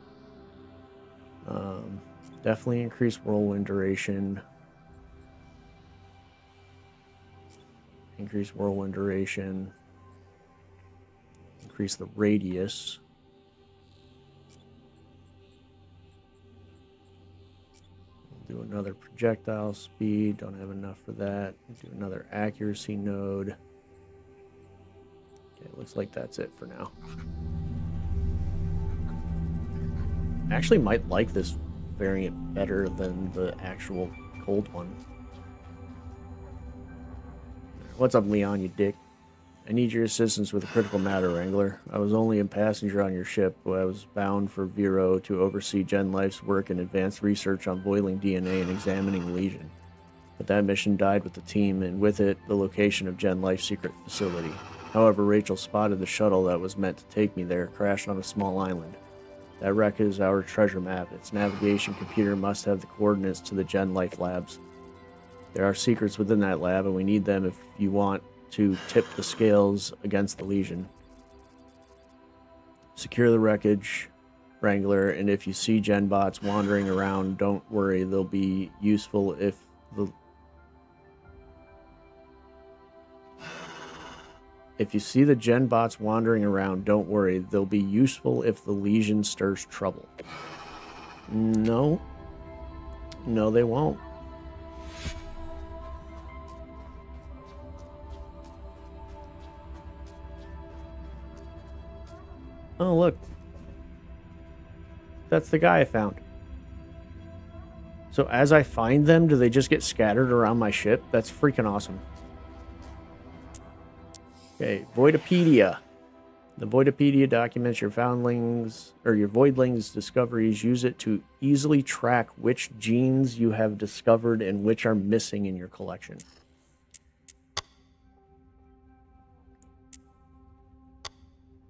Definitely increase whirlwind duration. Increase whirlwind duration. Increase the radius. Do another projectile speed. Don't have enough for that. Do another accuracy node. Okay, looks like that's it for now. I actually might like this variant better than the actual cold one. What's up, Leon, you dick? I need your assistance with a critical matter, Wrangler. I was only a passenger on your ship, but I was bound for Vero to oversee Gen Life's work in advanced research on Voidling DNA and examining Legion. But that mission died with the team, and with it, the location of Gen Life's secret facility. However, Rachel spotted the shuttle that was meant to take me there crash on a small island. That wreck is our treasure map. Its navigation computer must have the coordinates to the Gen Life labs. There are secrets within that lab, and we need them if you want to tip the scales against the Legion. Secure the wreckage, Wrangler, and if you see Gen bots wandering around, don't worry, they'll be useful if the... If you see the Gen bots wandering around, don't worry, they'll be useful if the Legion stirs trouble. No. No, they won't. Oh, look. That's the guy I found. So as I find them, do they just get scattered around my ship? That's freaking awesome. Okay, Voidopedia. The Voidopedia documents your foundlings or your voidlings' discoveries. Use it to easily track which genes you have discovered and which are missing in your collection.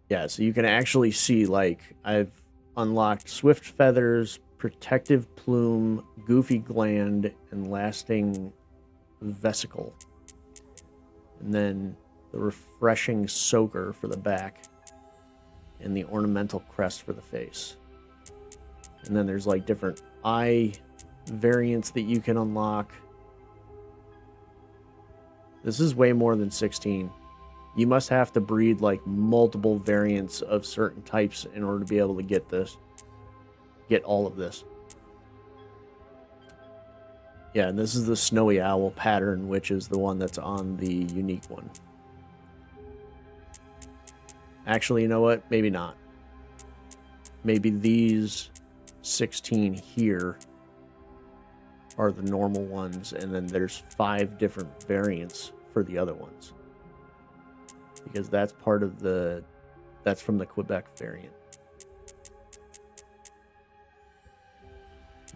Yeah, so you can actually see, like, I've unlocked Swift Feathers, Protective Plume, Goofy Gland, and Lasting Vesicle. And then the Refreshing Soaker for the back, and the Ornamental Crest for the face. And then there's, like, different eye variants that you can unlock. This is way more than 16. You must have to breed, like, multiple variants of certain types in order to be able to get this. Get all of this. Yeah, and this is the Snowy Owl pattern, which is the one that's on the unique one. Actually, you know what? Maybe not. Maybe these 16 here are the normal ones, and then there's 5 different variants for the other ones. Because that's part of the... That's from the Quebec variant.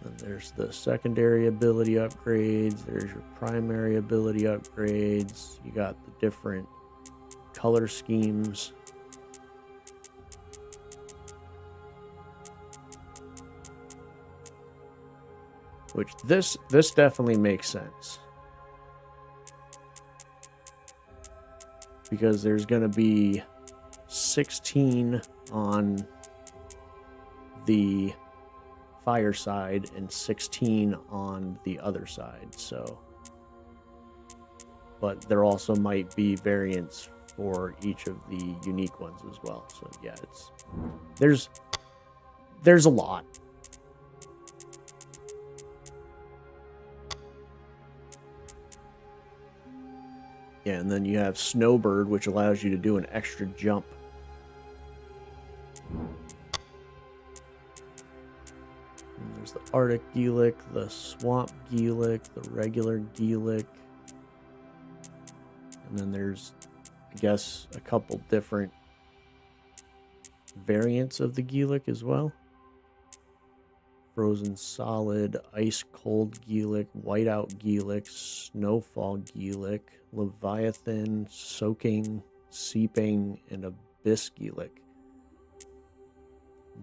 And there's the secondary ability upgrades. There's your primary ability upgrades. You got the different color schemes. Which this definitely makes sense. Because there's going to be 16 on the fire side and 16 on the other side, so. But there also might be variants for each of the unique ones as well. So yeah, there's a lot. Yeah, and then you have Snowbird, which allows you to do an extra jump. And there's the Arctic Geelic, the Swamp Geelic, the regular Geelic. And then there's, I guess, a couple different variants of the Geelic as well. Frozen Solid, Ice Cold Geelic, Whiteout Geelic, Snowfall Geelic, Leviathan, Soaking, Seeping, and Abyss Geelic.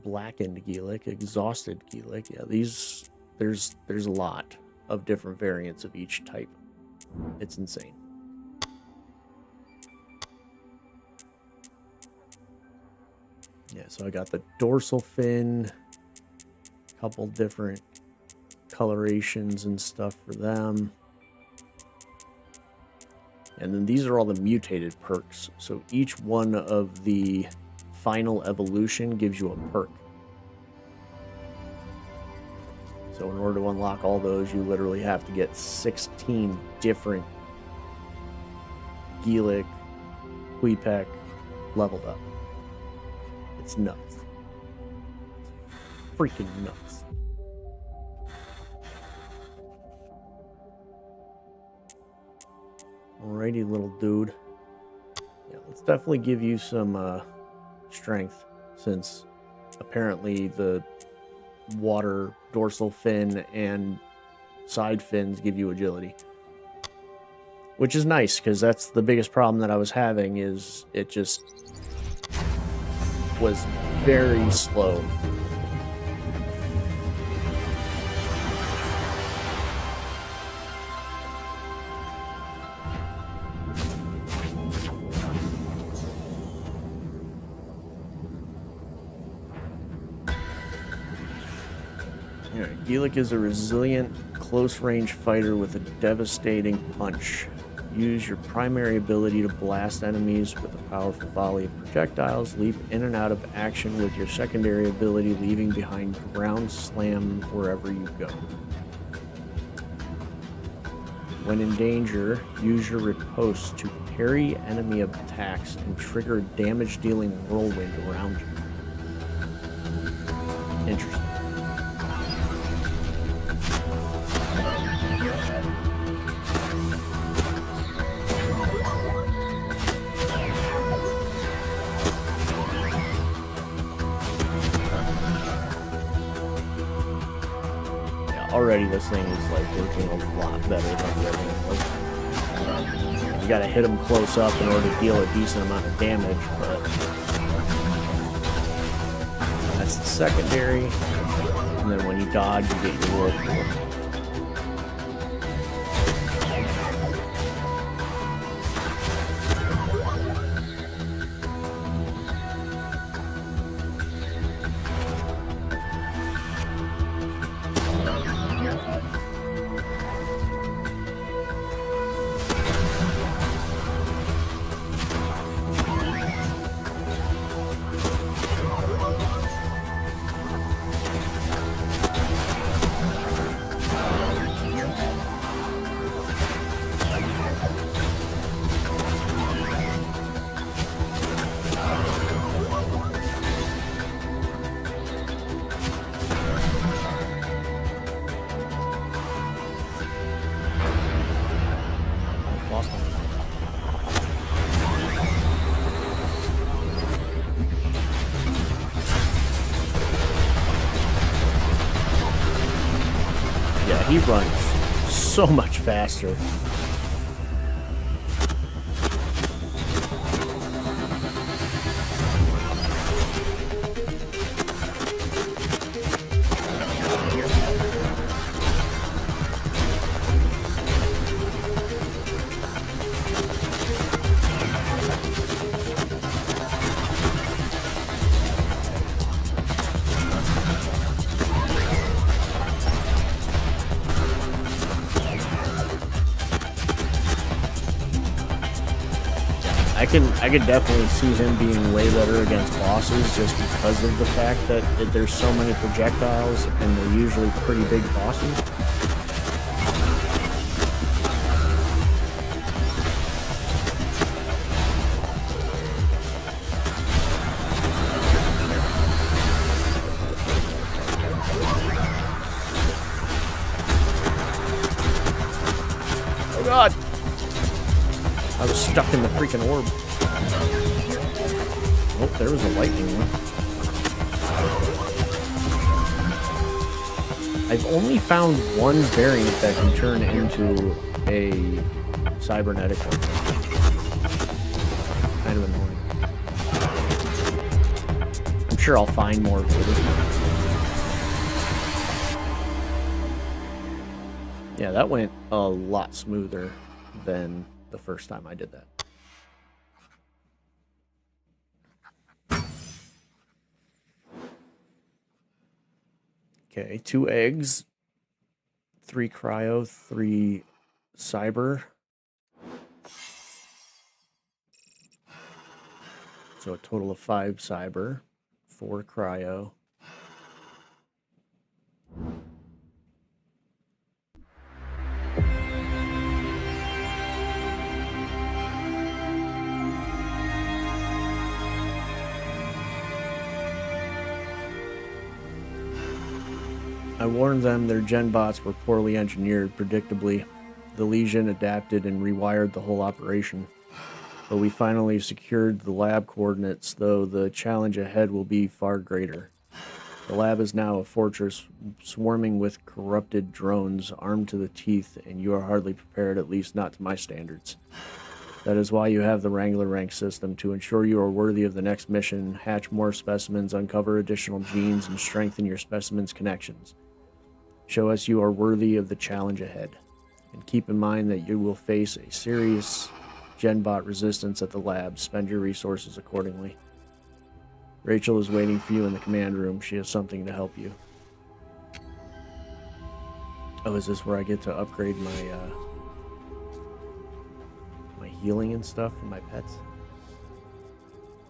Blackened Geelic, Exhausted Geelic. Yeah, there's a lot of different variants of each type. It's insane. Yeah, so I got the dorsal fin, couple different colorations and stuff for them. And then these are all the mutated perks. So each one of the final evolution gives you a perk. So in order to unlock all those, you literally have to get 16 different Geelic, Queepec leveled up. It's nuts. It's freaking nuts. Alrighty, little dude. Yeah, let's definitely give you some strength, since apparently the water dorsal fin and side fins give you agility. Which is nice, because that's the biggest problem that I was having, is it just was very slow. Geelic is a resilient, close-range fighter with a devastating punch. Use your primary ability to blast enemies with a powerful volley of projectiles. Leap in and out of action with your secondary ability, leaving behind ground slam wherever you go. When in danger, use your riposte to parry enemy attacks and trigger a damage-dealing whirlwind around you. Interesting. already this thing is like working a lot better than the other one. You gotta hit them close up in order to deal a decent amount of damage, but that's the secondary. And then when you dodge, you get your whirlpool. Yeah, he runs so much faster. I could definitely see him being way better against bosses just because of the fact that there's so many projectiles and they're usually pretty big bosses. Oh god! I was stuck in the freaking orb. Oh, there was a lightning one. I've only found one variant that can turn into a cybernetic one. Kind of annoying. I'm sure I'll find more later. Yeah, that went a lot smoother than the first time I did that. Okay, 2 eggs, 3 cryo, 3 cyber. So a total of 5 cyber, 4 cryo. I warned them their gen bots were poorly engineered. Predictably, the Legion adapted and rewired the whole operation. But we finally secured the lab coordinates, though the challenge ahead will be far greater. The lab is now a fortress swarming with corrupted drones armed to the teeth, and you are hardly prepared, at least not to my standards. That is why you have the Wrangler rank system, to ensure you are worthy of the next mission, hatch more specimens, uncover additional genes, and strengthen your specimens' connections. Show us you are worthy of the challenge ahead. And keep in mind that you will face a serious Genbot resistance at the lab. Spend your resources accordingly. Rachel is waiting for you in the command room. She has something to help you. Oh, is this where I get to upgrade my my healing and stuff for my pets?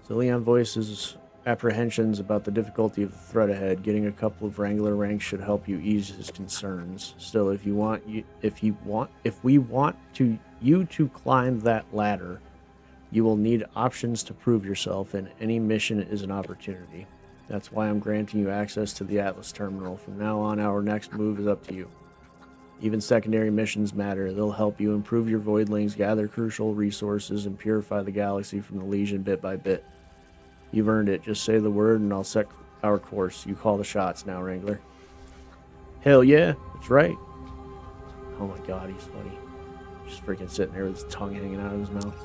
So Leon voices apprehensions about the difficulty of the threat ahead. Getting a couple of Wrangler ranks should help you ease his concerns. Still, if we want you to climb that ladder, you will need options to prove yourself, and any mission is an opportunity. That's why I'm granting you access to the Atlas terminal. From now on, our next move is up to you. Even secondary missions matter. They'll help you improve your voidlings, gather crucial resources, and purify the galaxy from the Legion bit by bit. You've earned it. Just say the word and I'll set our course. You call the shots now, Wrangler. Hell yeah, that's right. Oh my god, he's funny. Just freaking sitting there with his tongue hanging out of his mouth.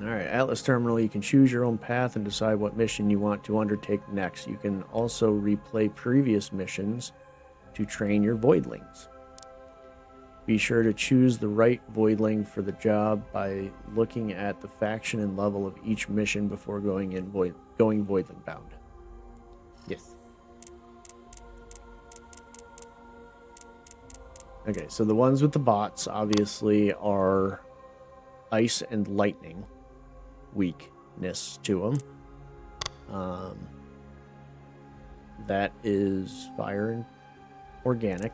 Alright, Atlas Terminal, you can choose your own path and decide what mission you want to undertake next. You can also replay previous missions to train your Voidlings. Be sure to choose the right Voidling for the job by looking at the faction and level of each mission before going Voidling Bound. Yes. Okay, so the ones with the bots obviously are ice and lightning weakness to them. That is fire and organic.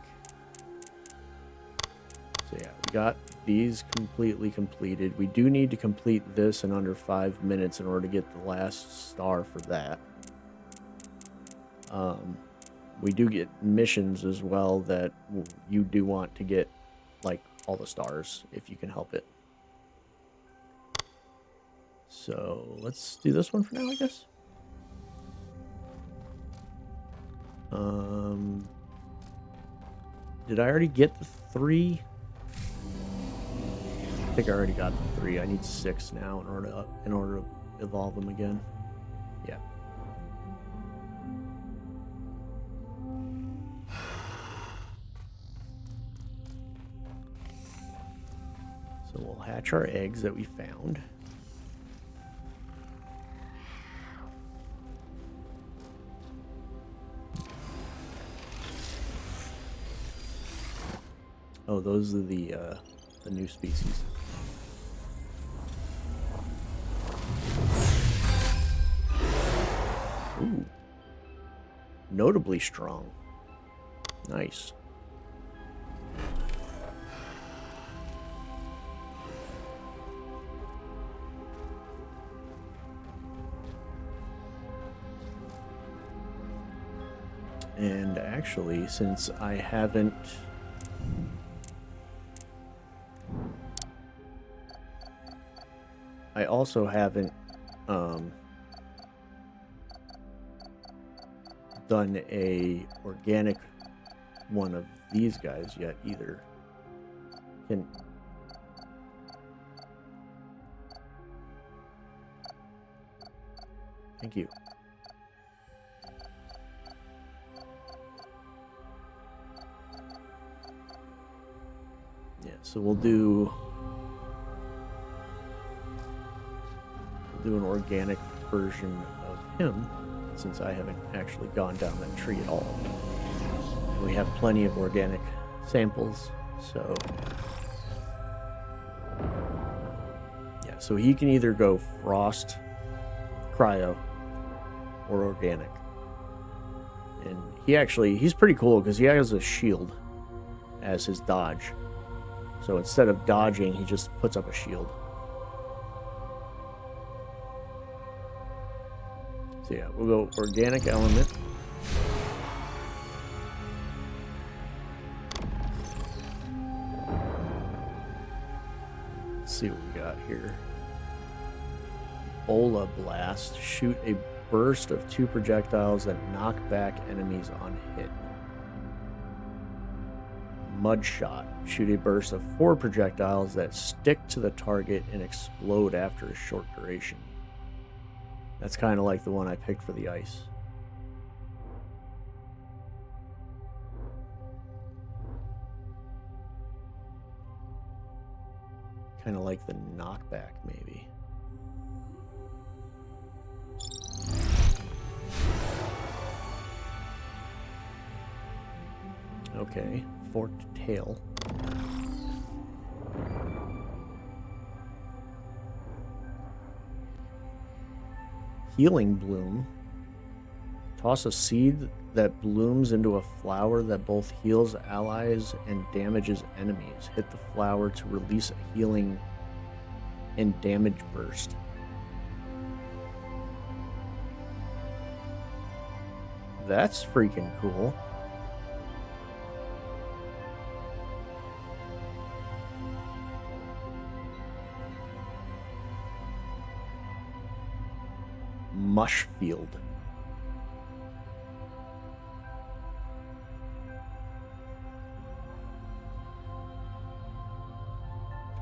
So yeah, we got these completely completed. We do need to complete this in under 5 minutes in order to get the last star for that. We do get missions as well that you do want to get, like, all the stars if you can help it. So let's do this one for now, I guess. Did I already get the 3? I think I already got the 3. I need 6 now in order to evolve them again. Yeah. So we'll hatch our eggs that we found. Oh, those are the new species. Ooh. Notably strong. Nice. And actually, since I haven't... I also haven't done a organic one of these guys yet either. Thank you. Yeah, so we'll do an organic version of him, since I haven't actually gone down that tree at all. And we have plenty of organic samples, so yeah, so he can either go frost, cryo, or organic. And he's pretty cool because he has a shield as his dodge. So instead of dodging, he just puts up a shield. So yeah, we'll go organic element. Let's see what we got here. Bola Blast. Shoot a burst of 2 projectiles that knock back enemies on hit. Mud Shot. Shoot a burst of 4 projectiles that stick to the target and explode after a short duration. That's kind of like the one I picked for the ice. Kind of like the knockback, maybe. Okay, forked tail. Healing Bloom. Toss a seed that blooms into a flower that both heals allies and damages enemies. Hit the flower to release a healing and damage burst. That's freaking cool. Mush Field.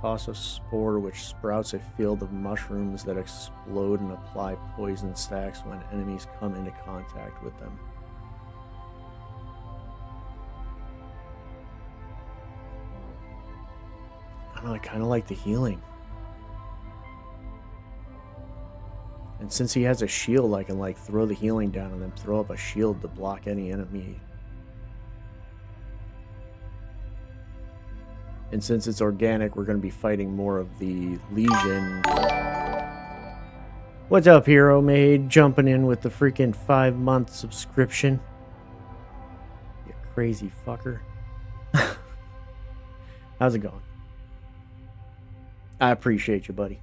toss a spore which sprouts a field of mushrooms that explode and apply poison stacks when enemies come into contact with them. I don't know, I kind of like the healing. And since he has a shield, I can like throw the healing down and then throw up a shield to block any enemy. And since it's organic, we're going to be fighting more of the Legion. What's up, Hero Maid? Jumping in with the freaking 5-month subscription. You crazy fucker. How's it going? I appreciate you, buddy.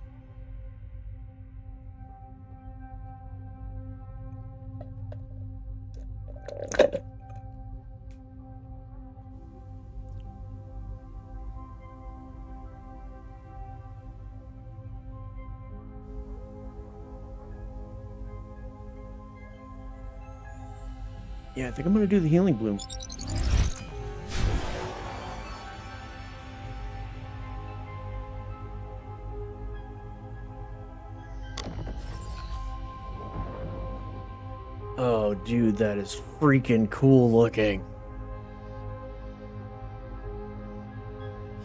Yeah, I think I'm going to do the Healing Bloom. Oh, dude, that is freaking cool looking.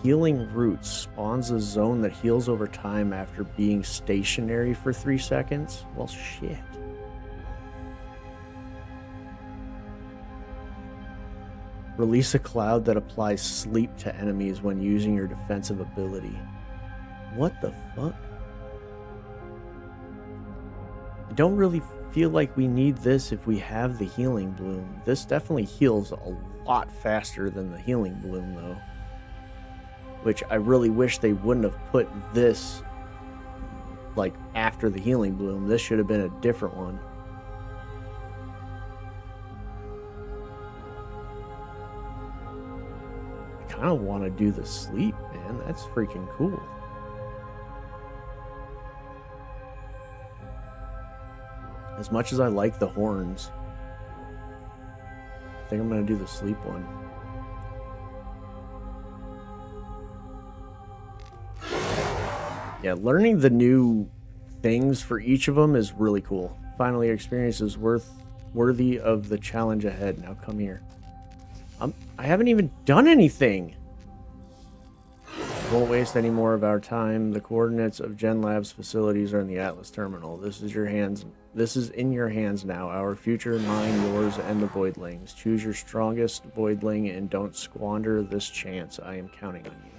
Healing Roots spawns a zone that heals over time after being stationary for 3 seconds. Well, shit. Release a cloud that applies sleep to enemies when using your defensive ability. What the fuck? I don't really feel like we need this if we have the Healing Bloom. This definitely heals a lot faster than the Healing Bloom, though. Which I really wish they wouldn't have put this, like, after the Healing Bloom. This should have been a different one. I kind of want to do the sleep, man. That's freaking cool. As much as I like the horns, I think I'm going to do the sleep one. Yeah, learning the new things for each of them is really cool. Finally, your experience is worthy of the challenge ahead. Now come here. I haven't even done anything. Won't waste any more of our time. The coordinates of Gen Lab's facilities are in the Atlas terminal. This is in your hands now. Our future, mine, yours, and the Voidlings. Choose your strongest Voidling and don't squander this chance. I am counting on you.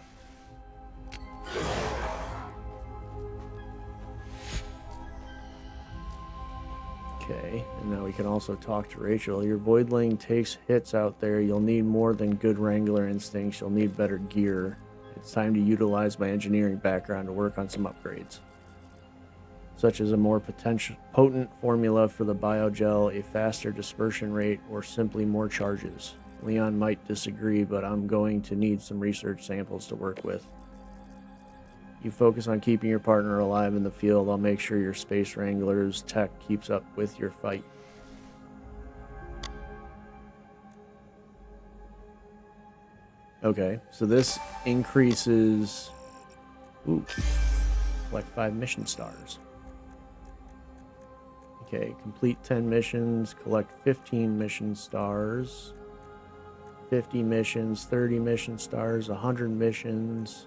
Okay, and now we can also talk to Rachel. Your Voidling takes hits out there. You'll need more than good Wrangler instincts. You'll need better gear. It's time to utilize my engineering background to work on some upgrades, such as a more potent formula for the biogel, a faster dispersion rate, or simply more charges. Leon might disagree, but I'm going to need some research samples to work with. You focus on keeping your partner alive in the field. I'll make sure your Space Wrangler's tech keeps up with your fight. Okay, so this increases... Ooh, collect 5 mission stars. Okay, complete 10 missions, collect 15 mission stars. 50 missions, 30 mission stars, 100 missions.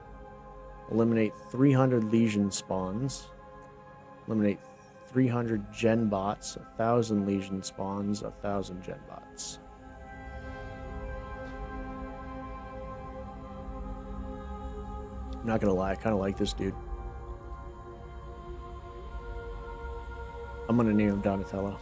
Eliminate 300 Legion spawns. Eliminate 300 Gen bots, 1,000 Legion spawns, 1,000 Gen bots. I'm not gonna lie, I kind of like this dude. I'm gonna name him Donatello.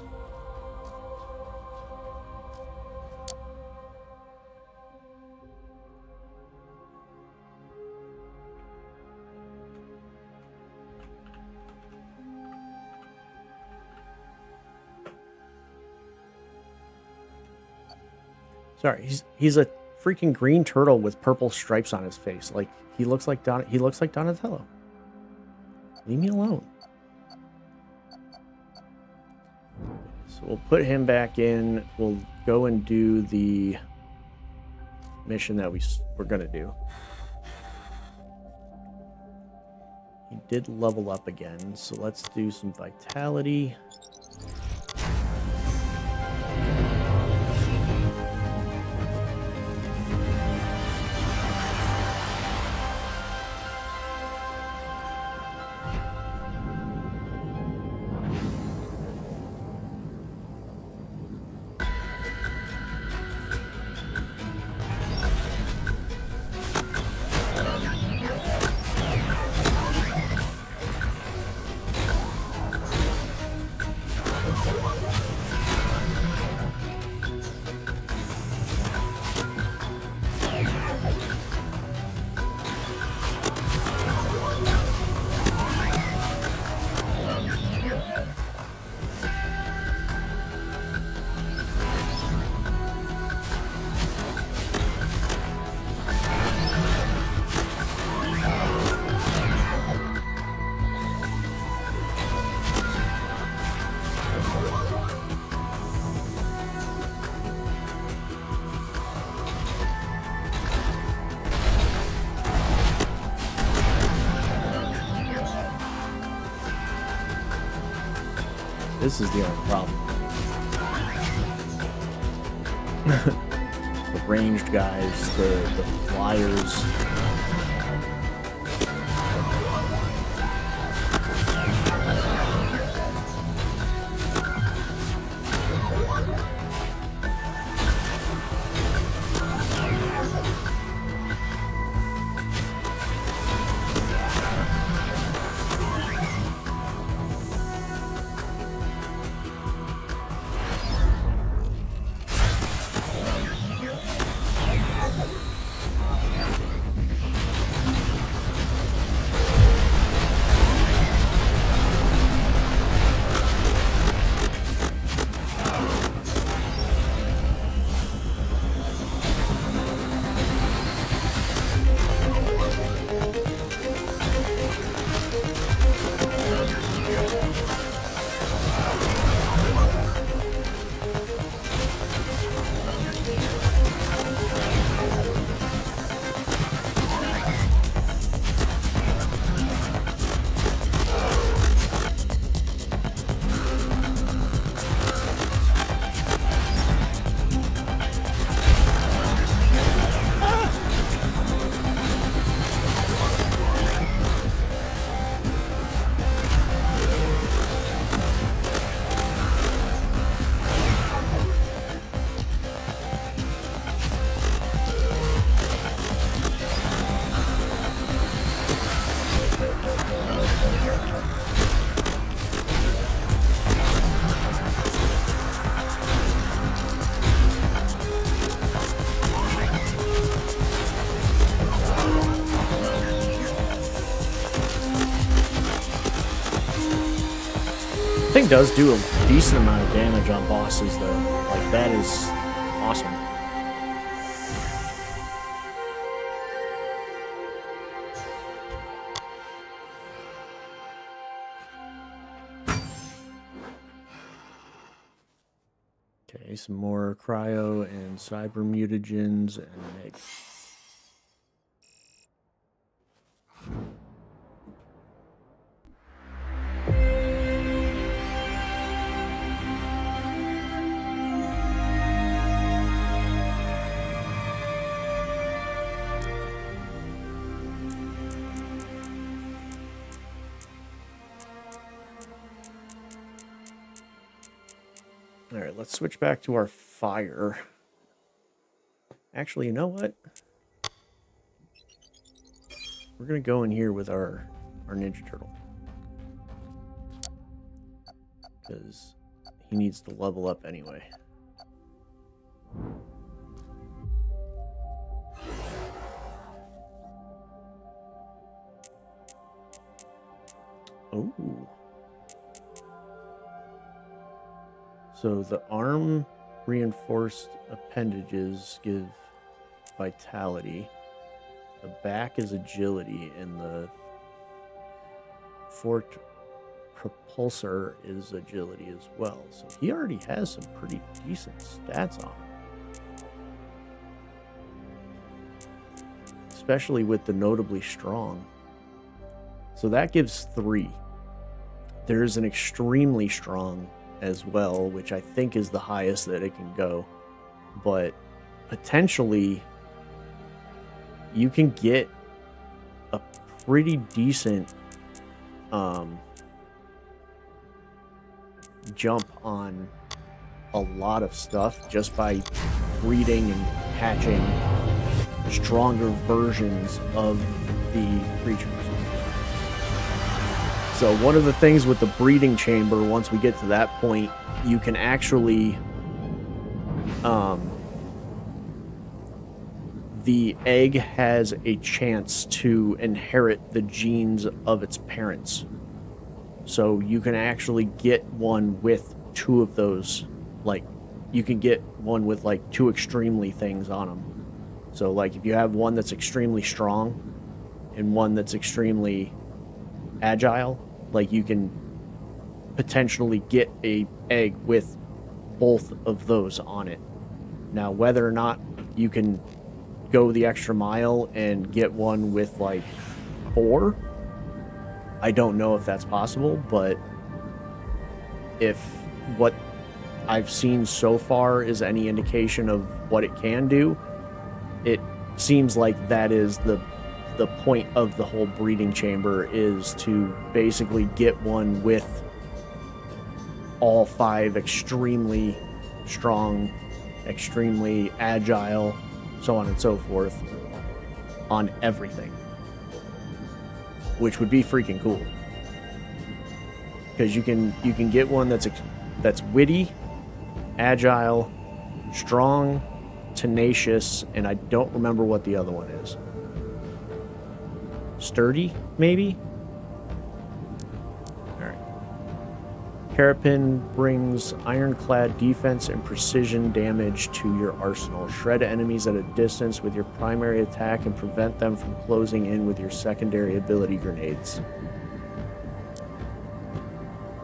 Sorry, he's a freaking green turtle with purple stripes on his face. Like he looks like Donatello. Leave me alone. So we'll put him back in. We'll go and do the mission that we're gonna do. He did level up again, so let's do some vitality. This is the only problem. The ranged guys, the flyers. Thing does do a decent amount of damage on bosses though. Like, that is awesome. Okay, some more cryo and cyber mutagens and meg. All right, let's switch back to our fire. Actually, you know what? We're gonna go in here with our Ninja Turtle, because he needs to level up anyway. Oh. So the arm reinforced appendages give vitality. The back is agility, and the fort propulsor is agility as well. So he already has some pretty decent stats on him. Especially with the notably strong. So that gives 3. There's an extremely strong as well, which I think is the highest that it can go. But potentially, you can get a pretty decent jump on a lot of stuff just by breeding and hatching stronger versions of the creatures. So one of the things with the breeding chamber, once we get to that point, you can actually the egg has a chance to inherit the genes of its parents. So you can actually get one with 2 of those. Like, you can get one with like 2 extremely things on them. So like if you have one that's extremely strong and one that's extremely agile, like you can potentially get a egg with both of those on it. Now, whether or not you can go the extra mile and get one with like 4, I don't know if that's possible, but if what I've seen so far is any indication of what it can do, it seems like that is the point of the whole breeding chamber, is to basically get one with all 5 extremely strong, extremely agile, so on and so forth, on everything, which would be freaking cool. Because you can get one that's witty, agile, strong, tenacious, and I don't remember what the other one is. Sturdy, maybe? Alright. Carapin brings ironclad defense and precision damage to your arsenal. Shred enemies at a distance with your primary attack and prevent them from closing in with your secondary ability grenades.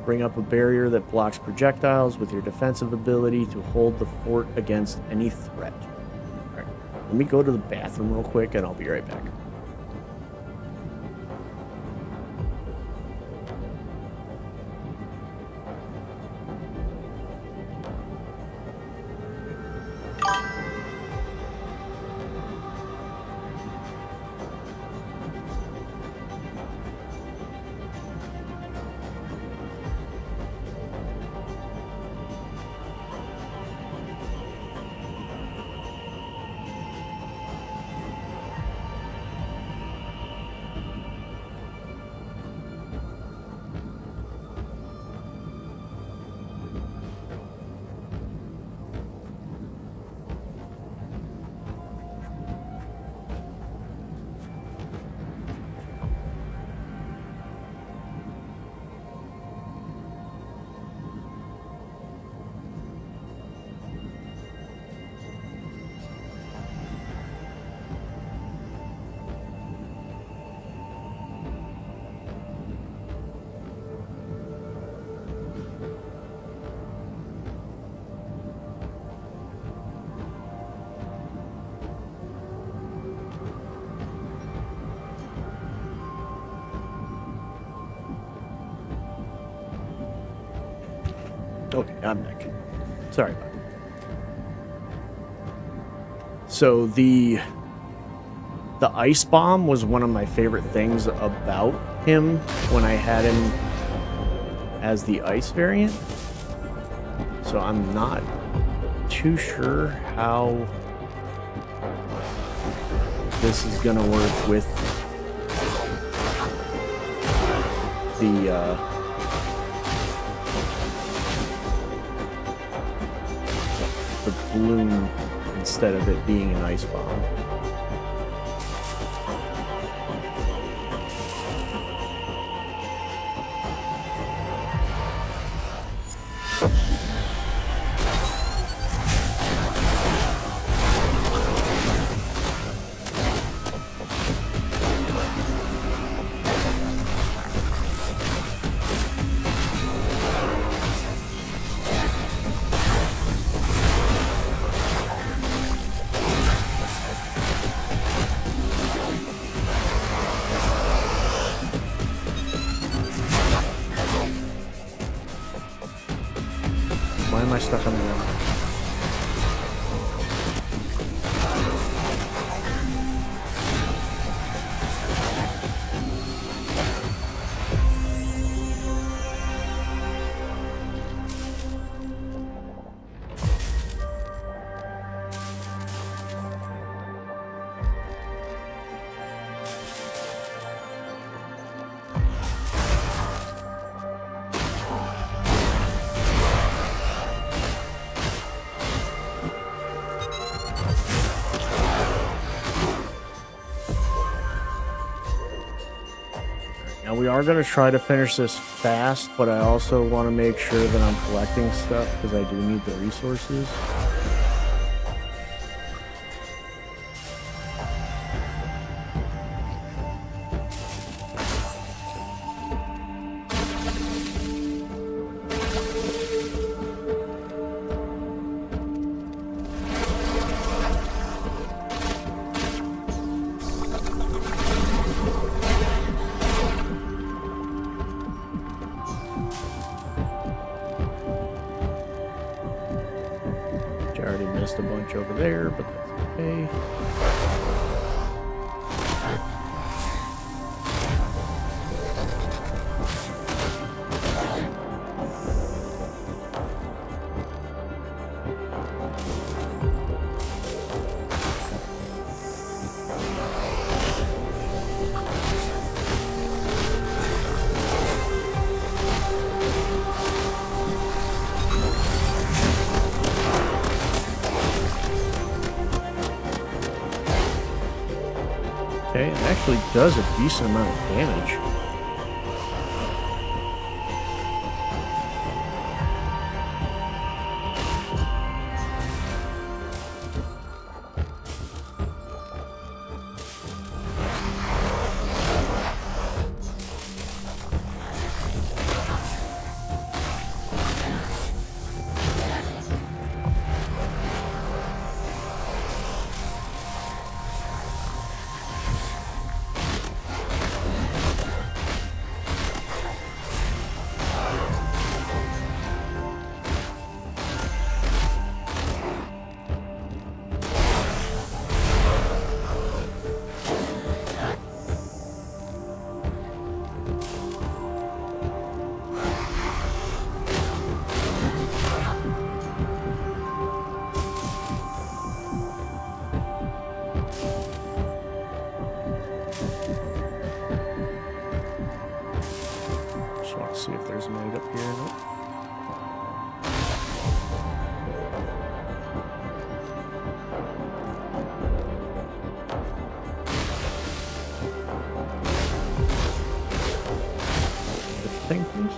Bring up a barrier that blocks projectiles with your defensive ability to hold the fort against any threat. Alright, let me go to the bathroom real quick and I'll be right back. Okay, I'm back. Sorry about that. So the ice bomb was one of my favorite things about him when I had him as the ice variant. So I'm not too sure how this is gonna work with the bloom instead of it being an ice bomb. Why am I stuck on the ground? Now we are going to try to finish this fast, but I also want to make sure that I'm collecting stuff because I do need the resources. I already missed a bunch over there, but that's okay. Okay, it actually does a decent amount of damage. Just want to see if there's a nade up here. Nope. Thing, please.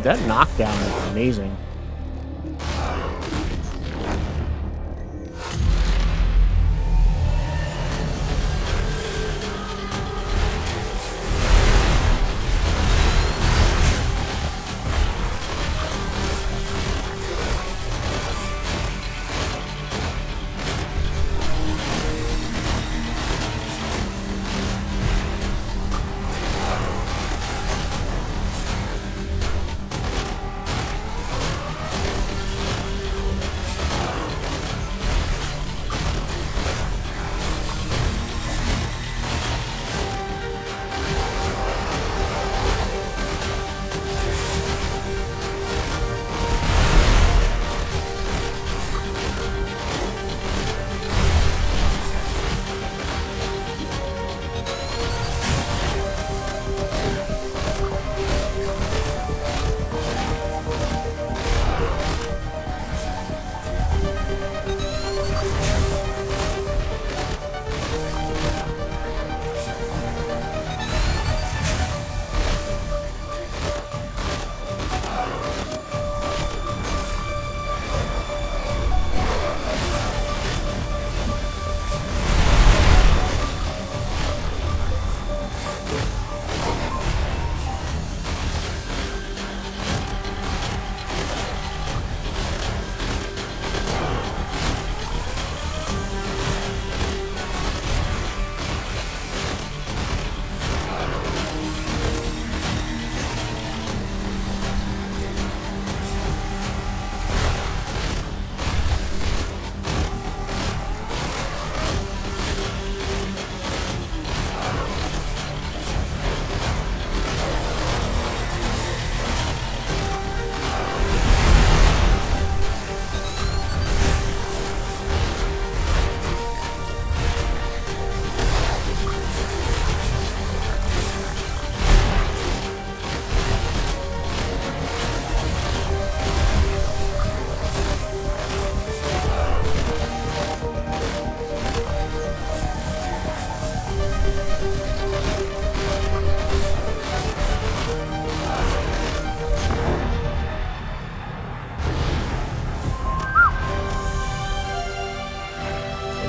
Dude, that knockdown is amazing.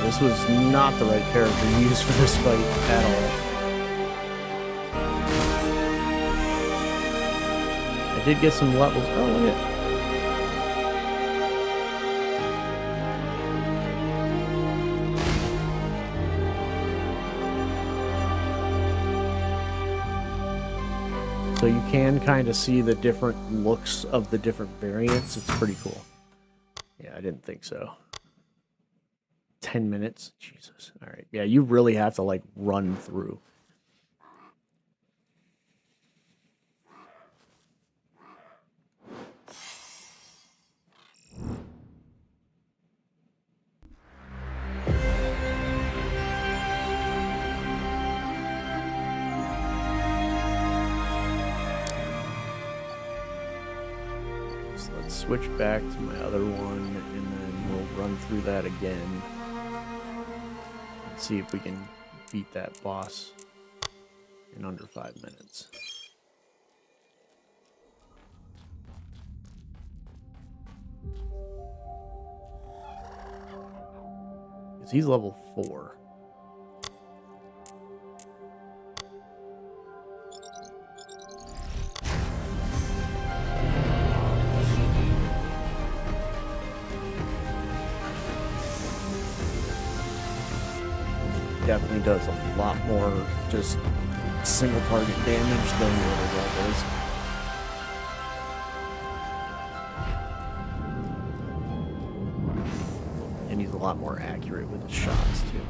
This was not the right character to use for this fight at all. I did get some levels. Oh, look at it. So you can kind of see the different looks of the different variants. It's pretty cool. Yeah, I didn't think so. 10 minutes? Jesus. All right. Yeah, you really have to, like, run through. So let's switch back to my other one, and then we'll run through that again. See if we can beat that boss in under 5 minutes. Because he's level 4. Definitely does a lot more just single target damage than the other guy does. And he's a lot more accurate with his shots too.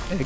Egg.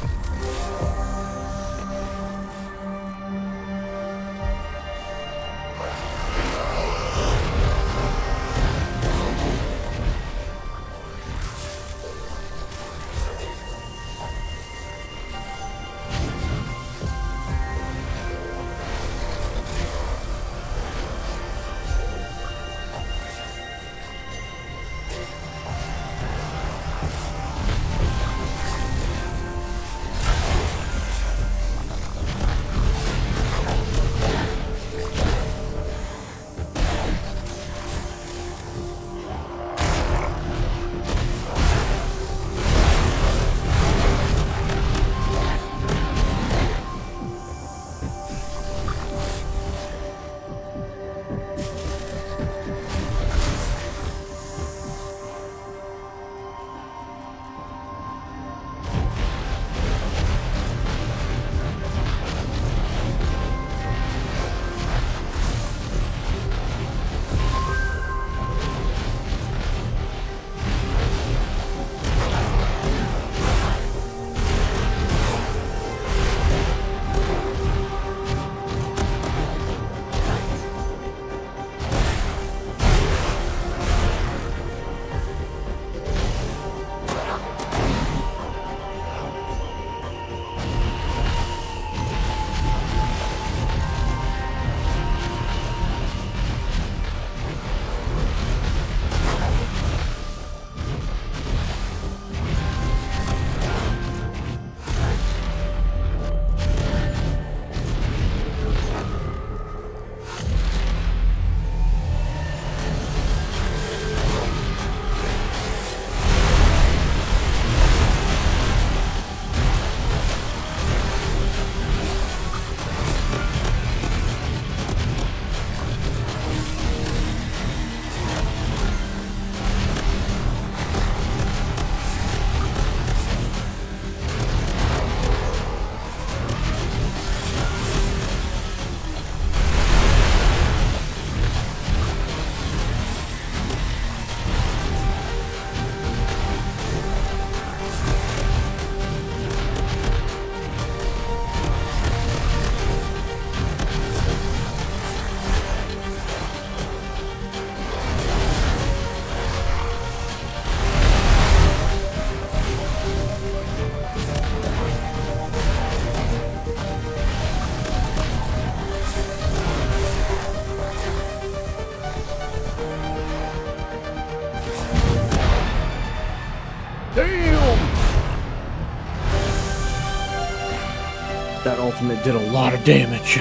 That ultimate did a lot of damage.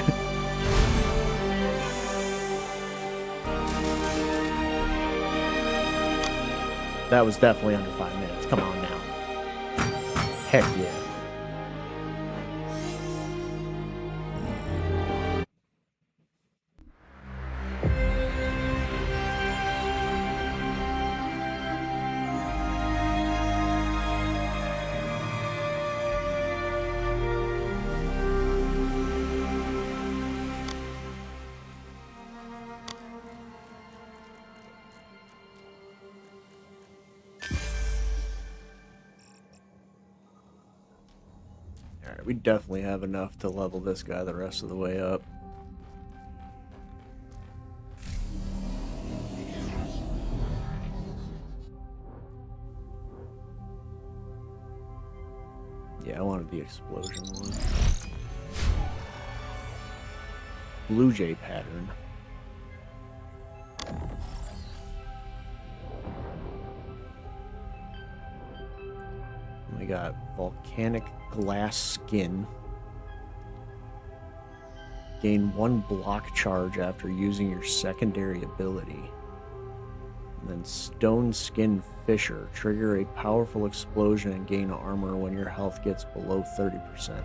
That was definitely under 5 minutes. Come on now. Heck yeah. Alright, we definitely have enough to level this guy the rest of the way up. Yeah, I wanted the explosion one. Blue Jay pattern. We got volcanic glass skin. Gain 1 block charge after using your secondary ability. And then stone skin fissure. Trigger a powerful explosion and gain armor when your health gets below 30%.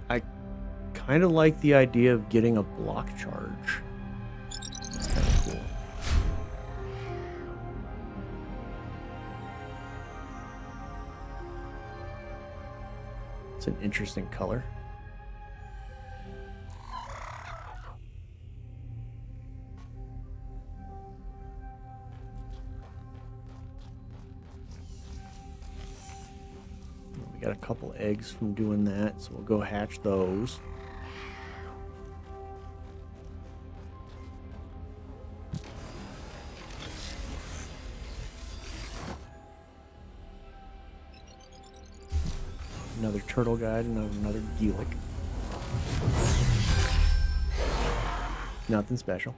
I kind of like the idea of getting a block charge. That's kind of cool. It's an interesting color. We got a couple eggs from doing that, so we'll go hatch those. Another turtle guide, another Geelic. Nothing special.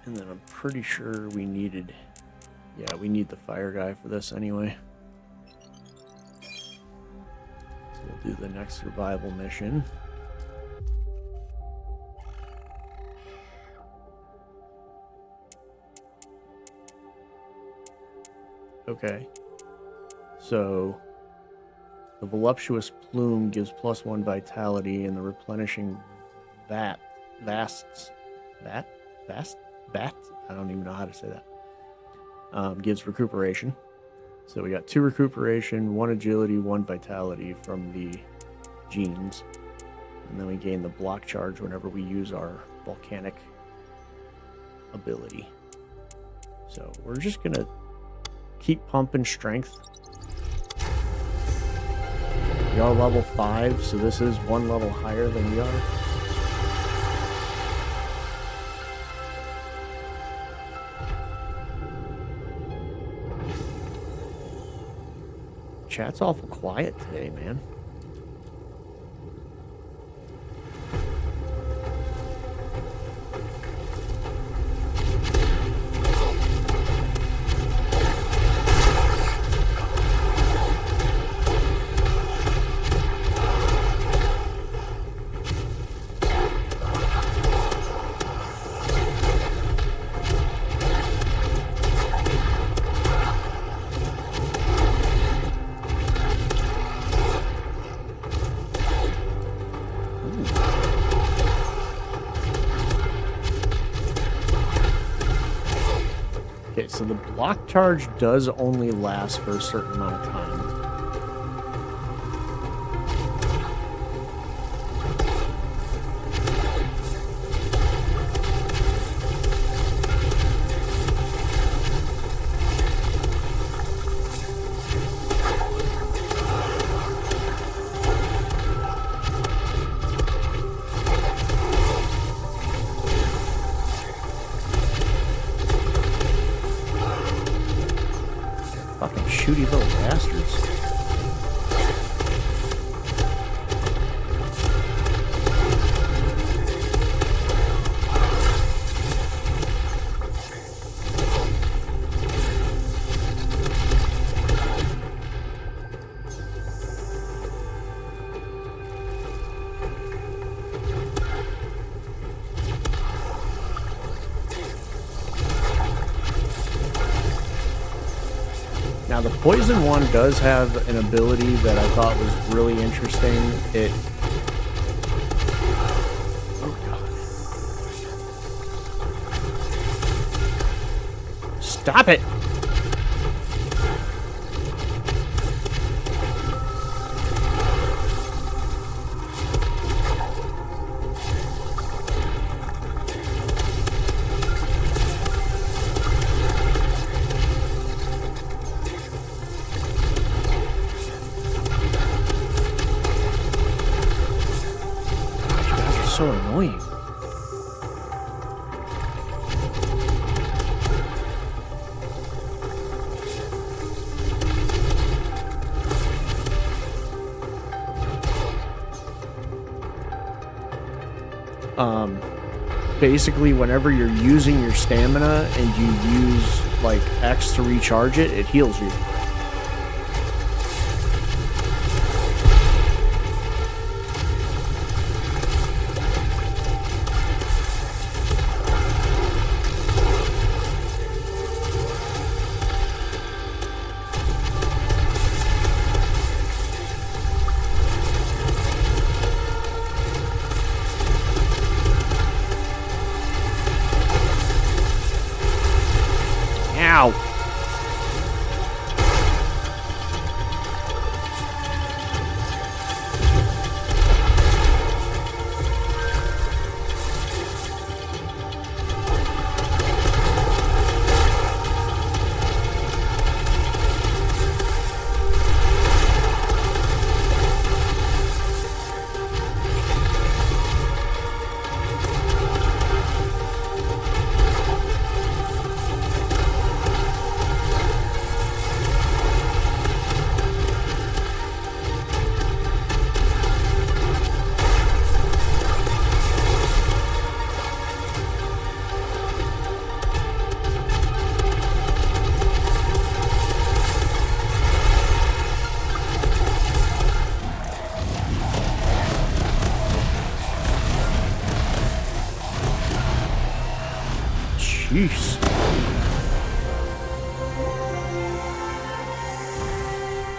And then I'm pretty sure we needed... Yeah, we need the fire guy for this anyway. So we'll do the next survival mission. Okay. So the voluptuous plume gives +1 vitality, and the replenishing bat? I don't even know how to say that. Gives recuperation. So we got 2 recuperation, 1 agility, 1 vitality from the genes. And then we gain the block charge whenever we use our volcanic ability. So we're just going to keep pumping strength. We are level 5, so this is 1 level higher than we are. Chat's awful quiet today, man. Okay, so the block charge does only last for a certain amount of time. Fucking shooty little bastards. Now the poison one does have an ability that I thought was really interesting. It... Oh god. Stop it! So annoying. Basically, whenever you're using your stamina and you use like X to recharge it, it heals you. Ow!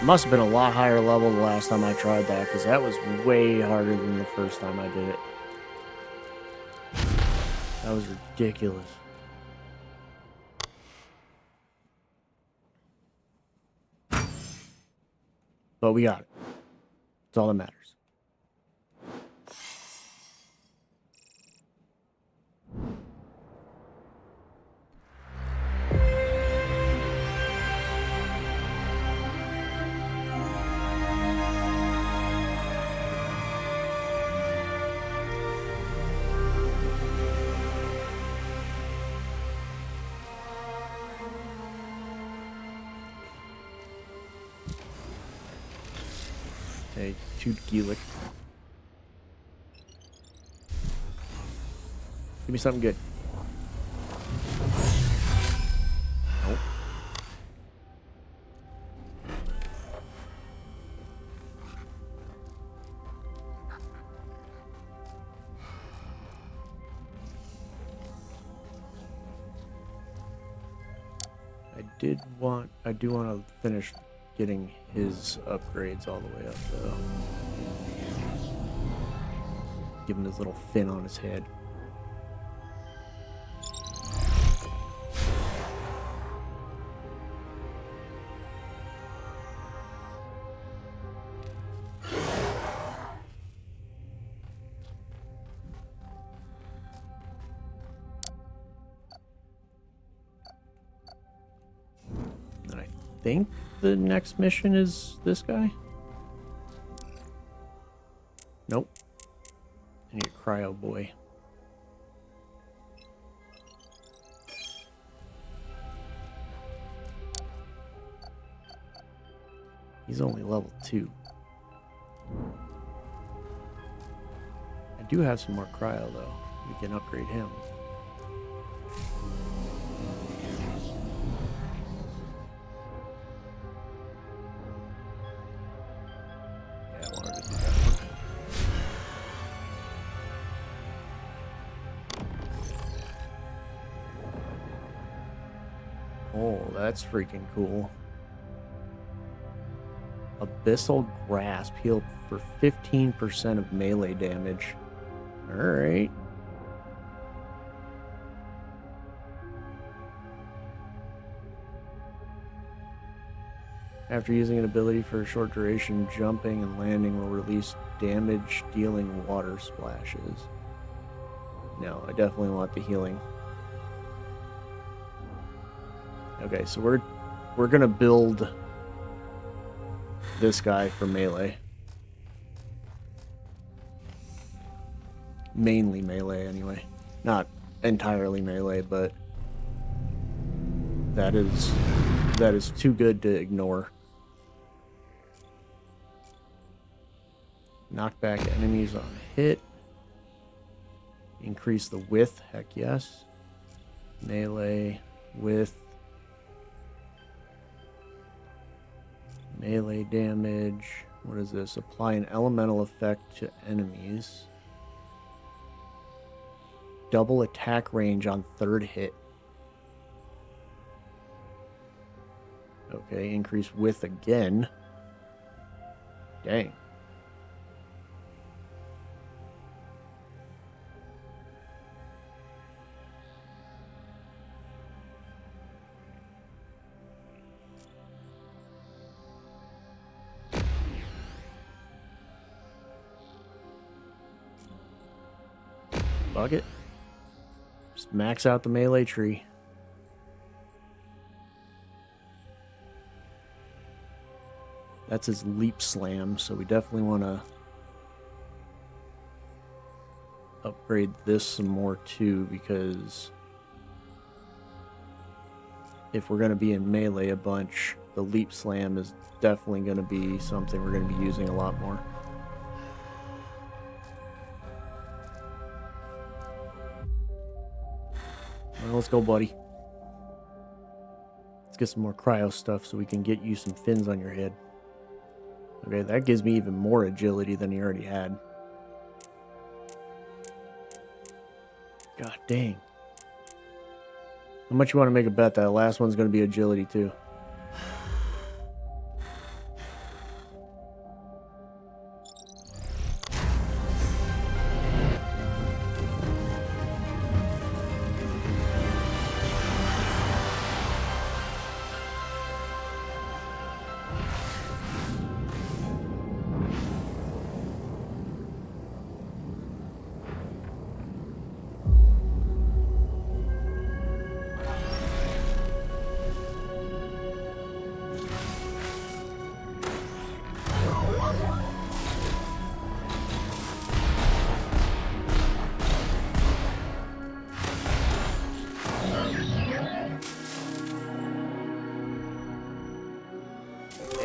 Must have been a lot higher level the last time I tried that, because that was way harder than the first time I did it. That was ridiculous. But we got it. That's all that matters. Hey, shoot Geelic. Give me something good. Nope. I do want to finish getting his upgrades all the way up, though. Give him his little fin on his head. And I think the next mission is this guy. Nope. I need a cryo boy. He's only level 2. I do have some more cryo though. We can upgrade him. Yeah, I wanted to do that one. Oh, that's freaking cool. Abyssal Grasp, healed for 15% of melee damage. Alright. After using an ability for a short duration, jumping and landing will release damage-dealing water splashes. No, I definitely want the healing. Okay, so we're gonna build this guy for melee. Mainly melee, anyway. Not entirely melee, but that is too good to ignore. Knock back enemies on hit. Increase the width, heck yes. Melee, width. Melee damage. What is this? Apply an elemental effect to enemies. Double attack range on third hit. Okay, increase width again. Dang. Bucket. Just max out the melee tree. That's his leap slam, so we definitely want to upgrade this some more too, because if we're going to be in melee a bunch, the leap slam is definitely going to be something we're going to be using a lot more. Well, let's go, buddy. Let's get some more cryo stuff so we can get you some fins on your head. Okay, that gives me even more agility than he already had. God dang. How much you want to make a bet that last one's going to be agility too?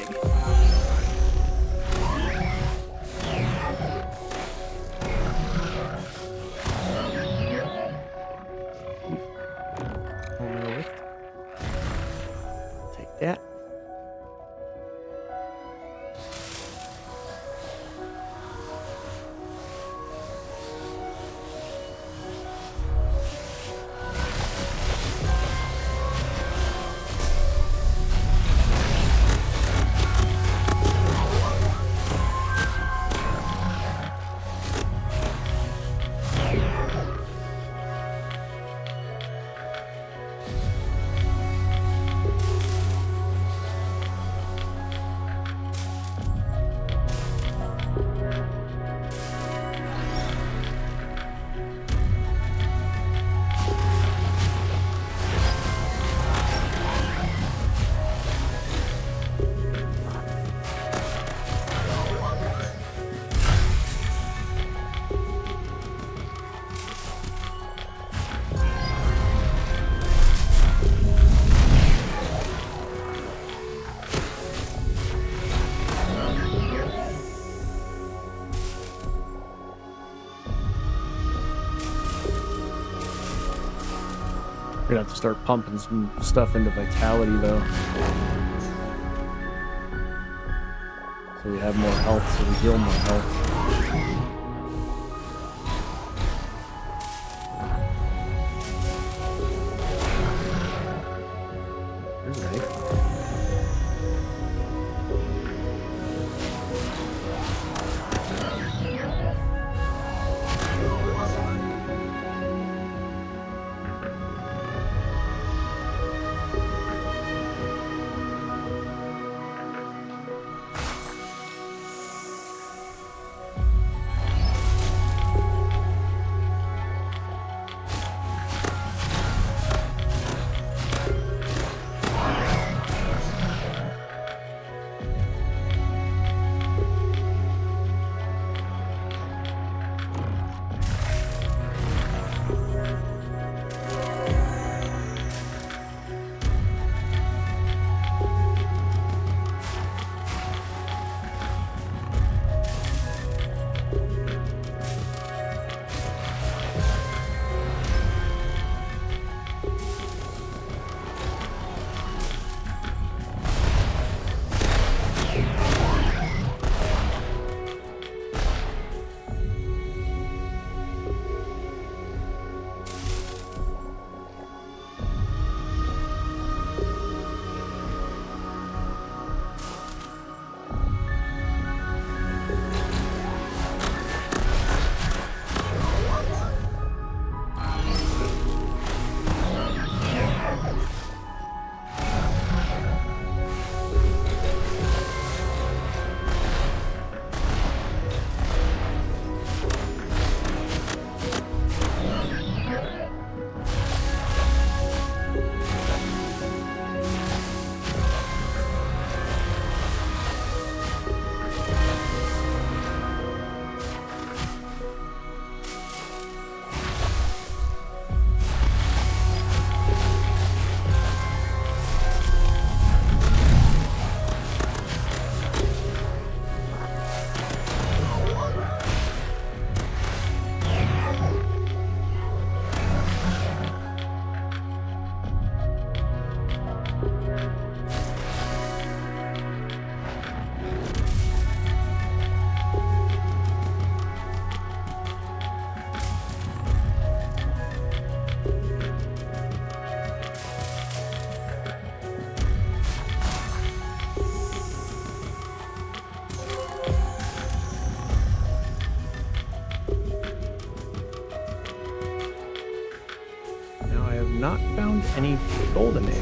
Take that. We're gonna have to start pumping some stuff into vitality though. So we have more health, so we heal more health. Not found any golden age.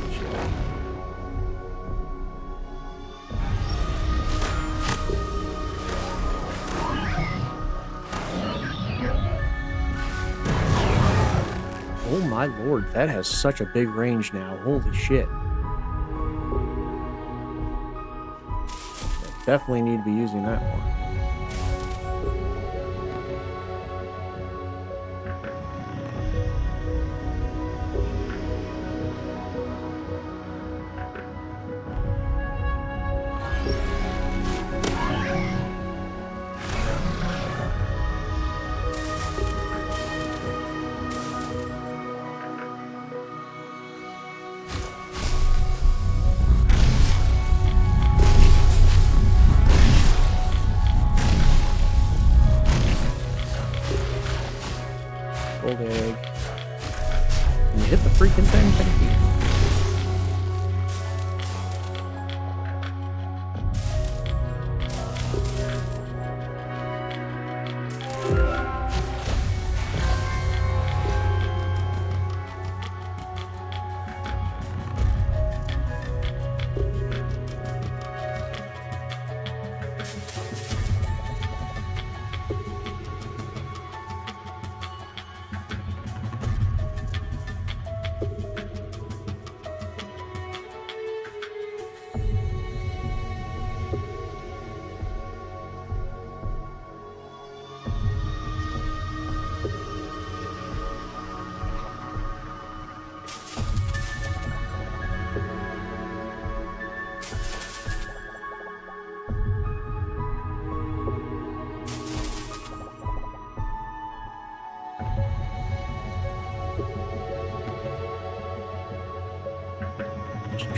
Oh my lord, that has such a big range now. Holy shit. Definitely need to be using that more.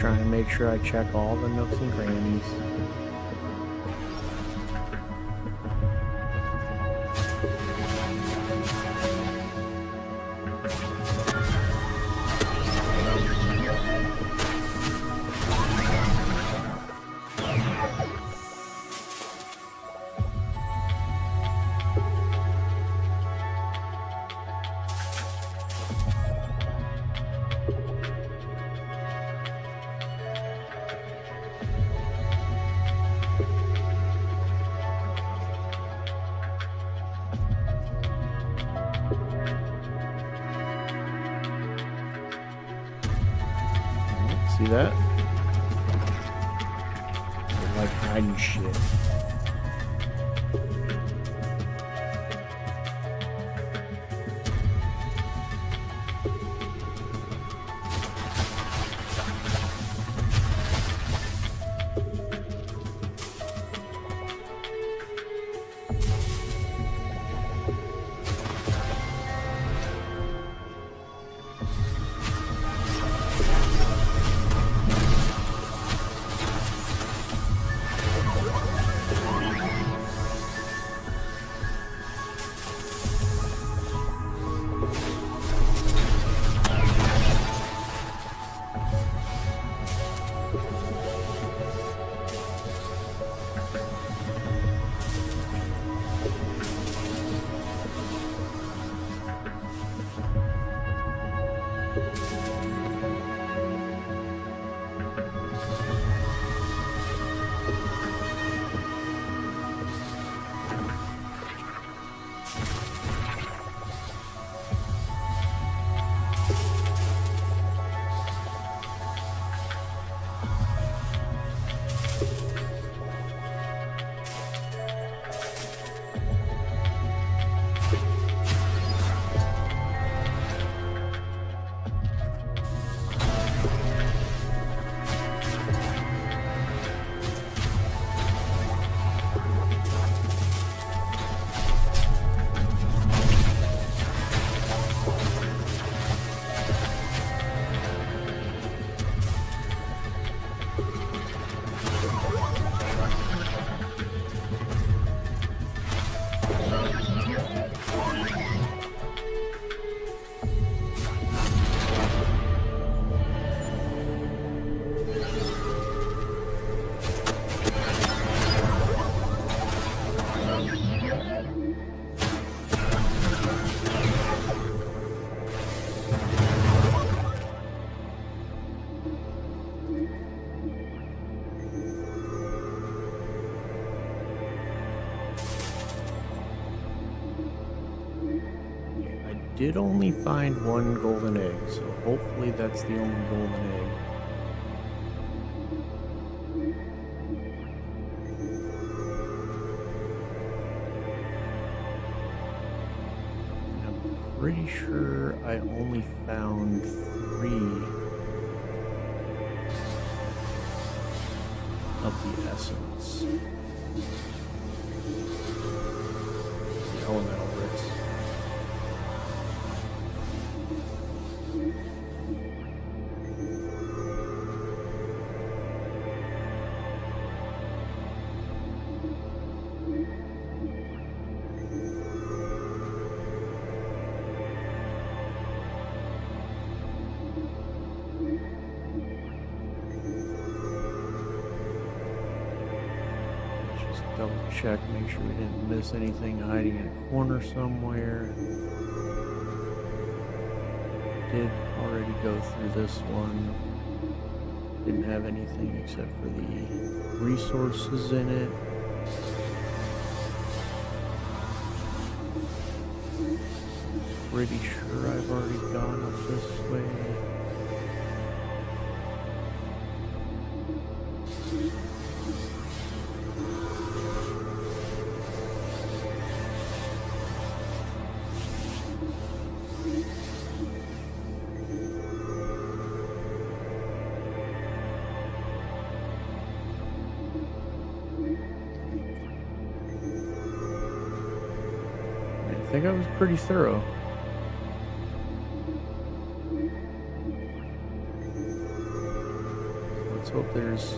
trying to make sure I check all the nooks and crannies. See that? They're like hiding shit. Did only find one golden egg, so hopefully that's the only golden egg. And I'm pretty sure I only found 3 of the essence. The elemental bricks. Double check, make sure we didn't miss anything hiding in a corner somewhere. Did already go through this one. Didn't have anything except for the resources in it. Pretty sure I've already gone up this way. I think I was pretty thorough. Hope there's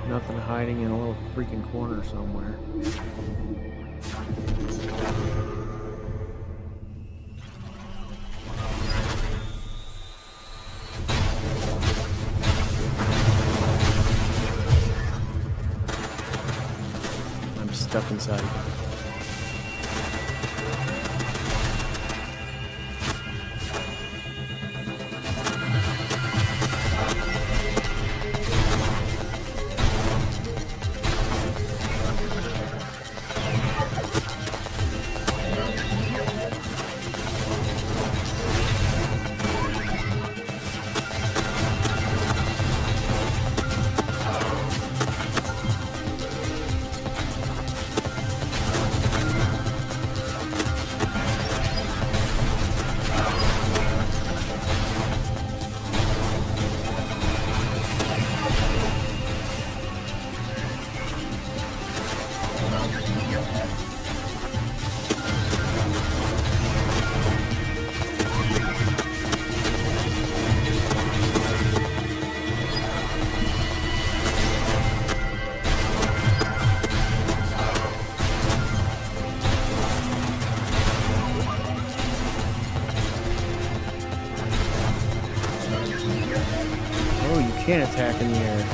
nothing hiding in a little freaking corner somewhere. I'm stuck inside. Oh, you can't attack in the air.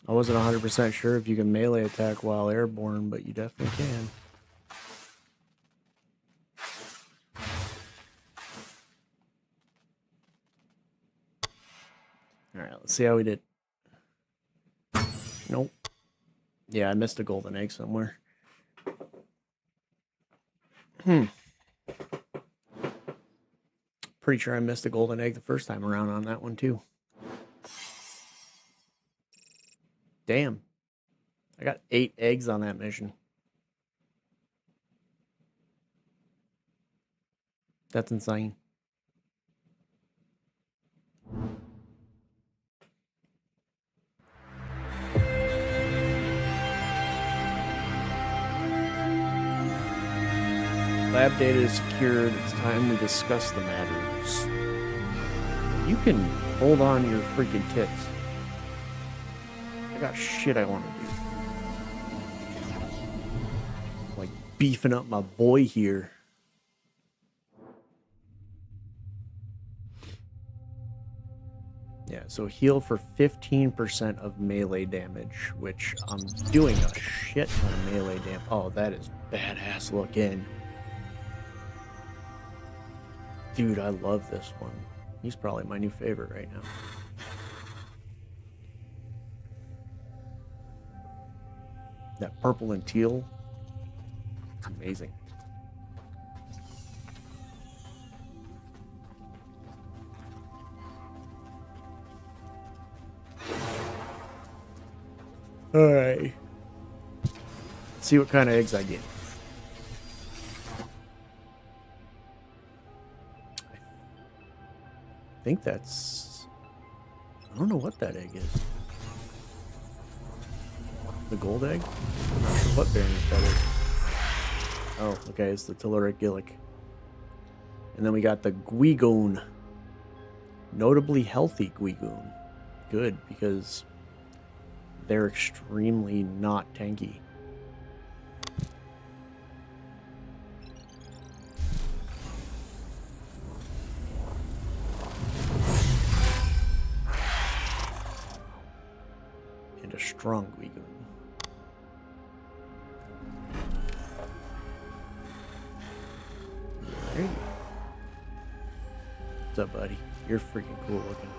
I wasn't 100% sure if you can melee attack while airborne, but you definitely can. Alright, let's see how we did. Nope. Yeah, I missed a golden egg somewhere. Pretty sure I missed a golden egg the first time around on that one, too. Damn. I got 8 eggs on that mission. That's insane. Lab data is secured. It's time we discuss the matters. You can hold on to your freaking tits. I got shit I want to do. Like beefing up my boy here. Yeah, so heal for 15% of melee damage, which I'm doing a shit ton of melee damage. Oh, that is badass looking. Dude, I love this one. He's probably my new favorite right now. That purple and teal. It's amazing. Alright. Let's see what kind of eggs I get. I think that's... I don't know what that egg is. The gold egg? I'm not sure what variant that is. Oh, okay, it's the Telluric Gillick. And then we got the Guigoon. Notably healthy Guigoon. Good, because they're extremely not tanky. And a strong Guigoon. There you go. What's up, buddy? You're freaking cool looking.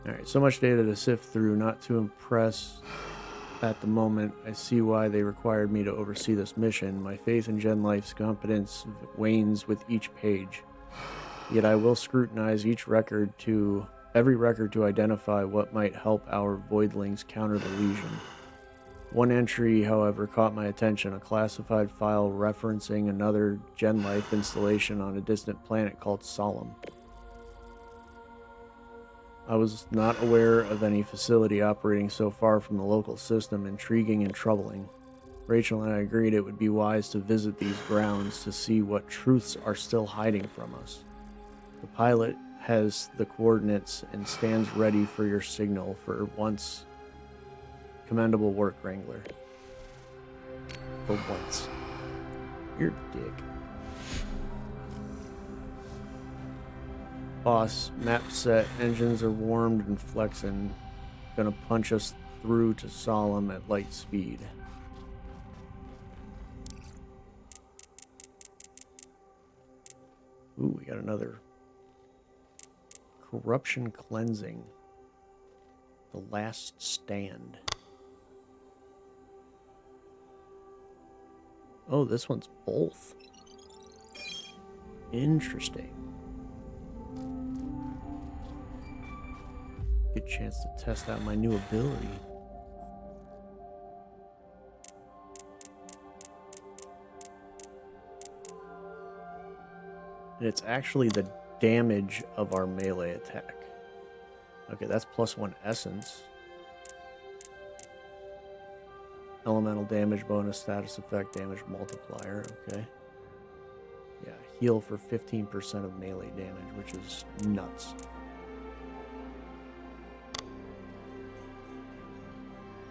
Alright, so much data to sift through, not too impressed at the moment. I see why they required me to oversee this mission. My faith in Gen Life's competence wanes with each page. Yet I will scrutinize every record to identify what might help our voidlings counter the lesion. One entry, however, caught my attention, a classified file referencing another Gen Life installation on a distant planet called Solemn. I was not aware of any facility operating so far from the local system, intriguing and troubling. Rachel and I agreed it would be wise to visit these grounds to see what truths are still hiding from us. The pilot has the coordinates and stands ready for your signal. For once, commendable work, Wrangler. For once. You're a dick. Boss, map set, engines are warmed and flexing. Gonna punch us through to Solemn at light speed. Ooh, we got another corruption cleansing. The last stand. Oh, this one's both. Interesting. Good chance to test out my new ability. And it's actually the damage of our melee attack. Okay, that's +1 essence. Elemental damage bonus, status effect, damage multiplier. Okay. Yeah, heal for 15% of melee damage, which is nuts.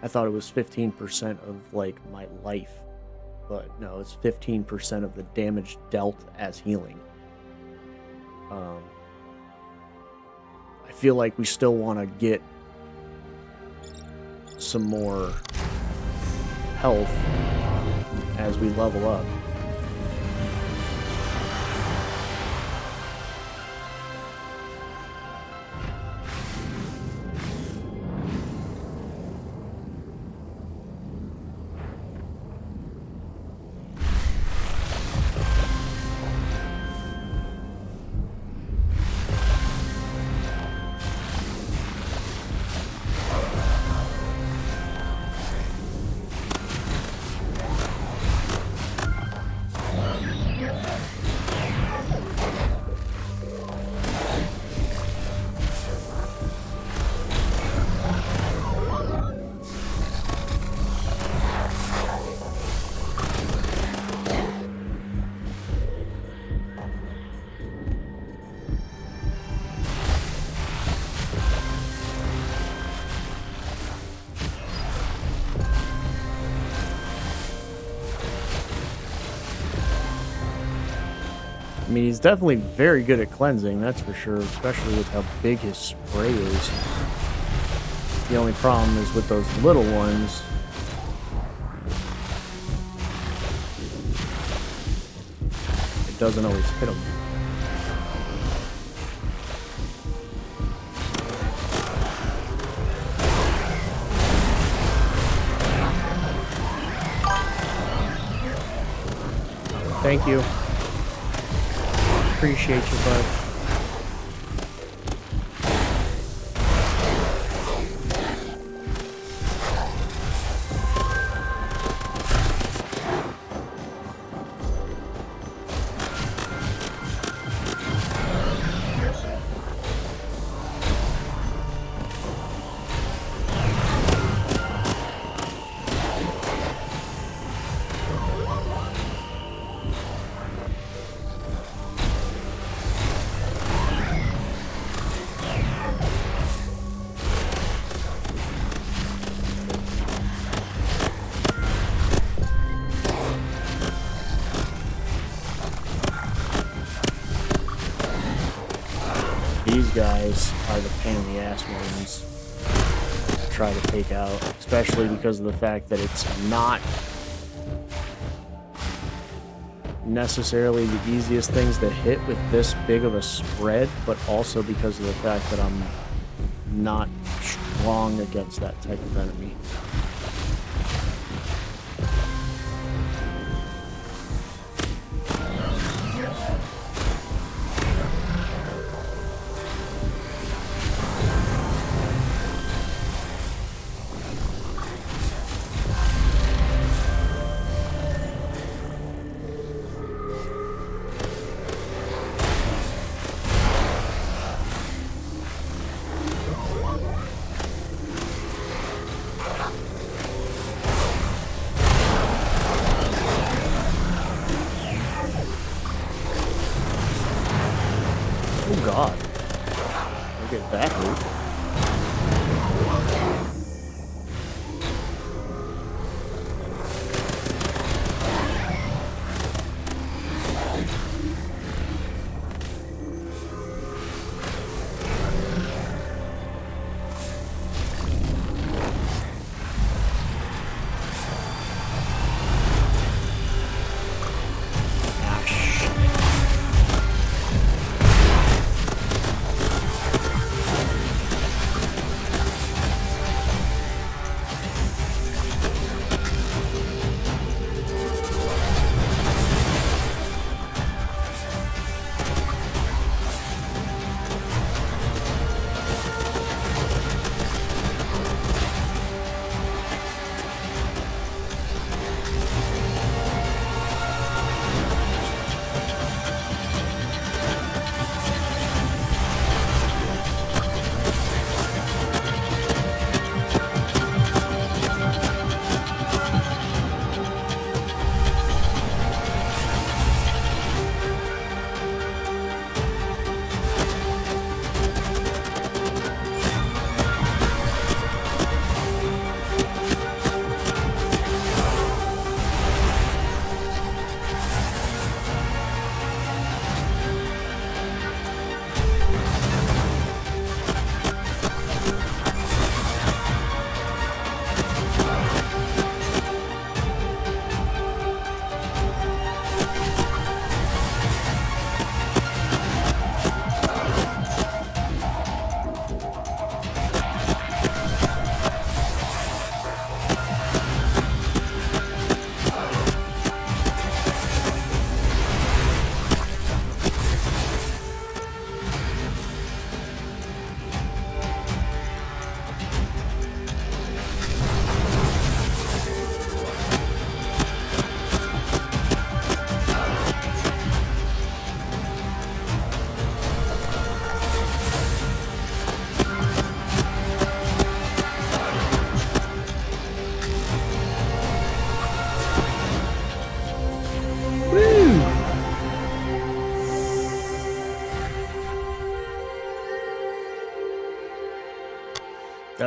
I thought it was 15% of, like, my life. But no, it's 15% of the damage dealt as healing. I feel like we still want to get some more health as we level up. I mean, he's definitely very good at cleansing, that's for sure, especially with how big his spray is. The only problem is with those little ones. It doesn't always hit them. Thank you. Appreciate you, bud. These guys are the pain in the ass ones to try to take out, especially because of the fact that it's not necessarily the easiest things to hit with this big of a spread, but also because of the fact that I'm not strong against that type of enemy.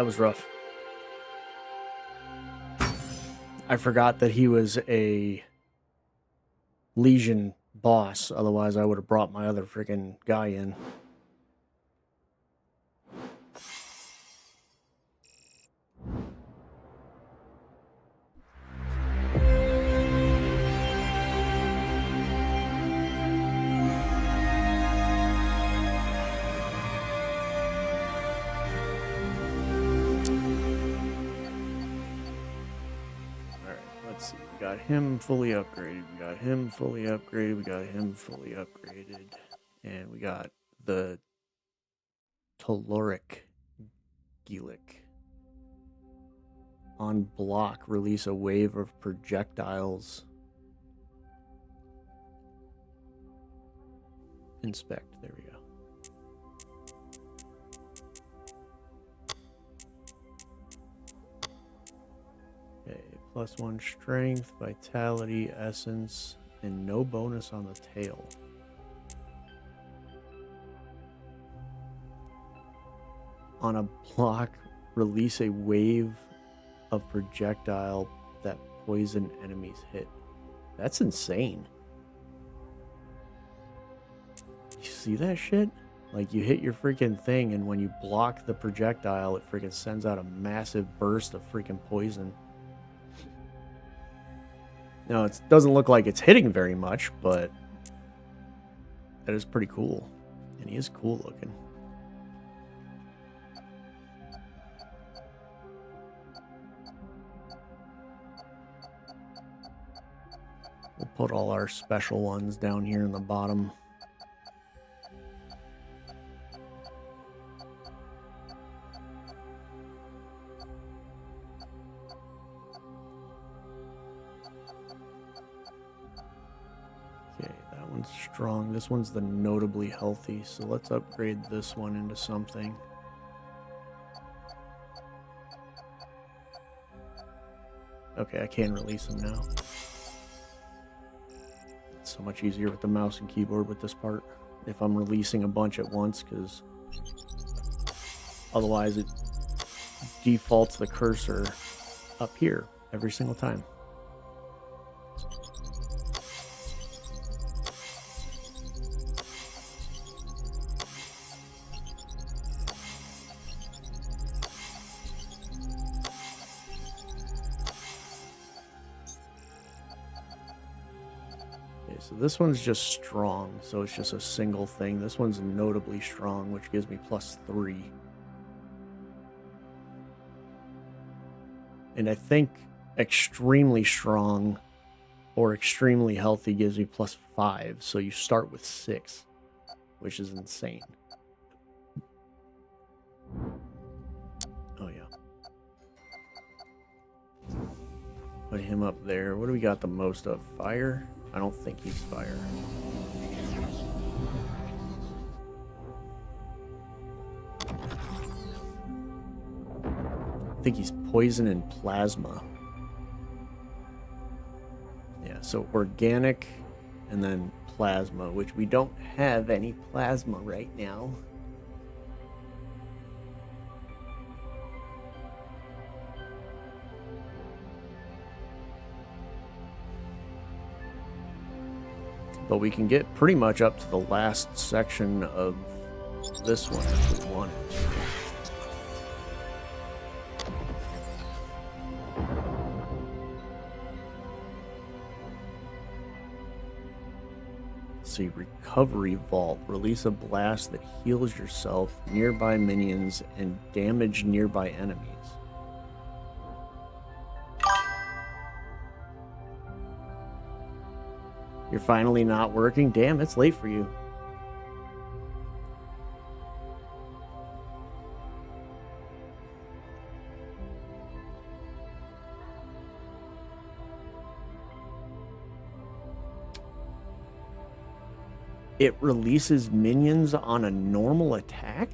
that was rough. I forgot that he was a Legion boss. Otherwise, I would have brought my other freaking guy in. Let's see, we got him fully upgraded, we got him fully upgraded, we got him fully upgraded, and we got the Teluric Gelic. On block, release a wave of projectiles. Inspect, there we go. +1 strength, vitality, essence, and no bonus on the tail. On a block, release a wave of projectile that poison enemies hit. That's insane. You see that shit? Like, you hit your freaking thing, and when you block the projectile, it freaking sends out a massive burst of freaking poison. Now, it doesn't look like it's hitting very much, but that is pretty cool. And he is cool looking. We'll put all our special ones down here in the bottom. Strong. This one's the notably healthy, so let's upgrade this one into something. Okay, I can release them now. It's so much easier with the mouse and keyboard with this part, if I'm releasing a bunch at once, because otherwise it defaults the cursor up here every single time. So this one's just strong, so it's just a single thing. This one's notably strong, which gives me +3. And I think extremely strong or extremely healthy gives me +5. So you start with 6, which is insane. Oh, yeah. Put him up there. What do we got the most of? Fire? I don't think he's fire. I think he's poison and plasma. Yeah, so organic and then plasma, which we don't have any plasma right now. But we can get pretty much up to the last section of this one if we want it. Let's see, Recovery Vault. Release a blast that heals yourself, nearby minions, and damage nearby enemies. You're finally not working? Damn, it's late for you. It releases minions on a normal attack?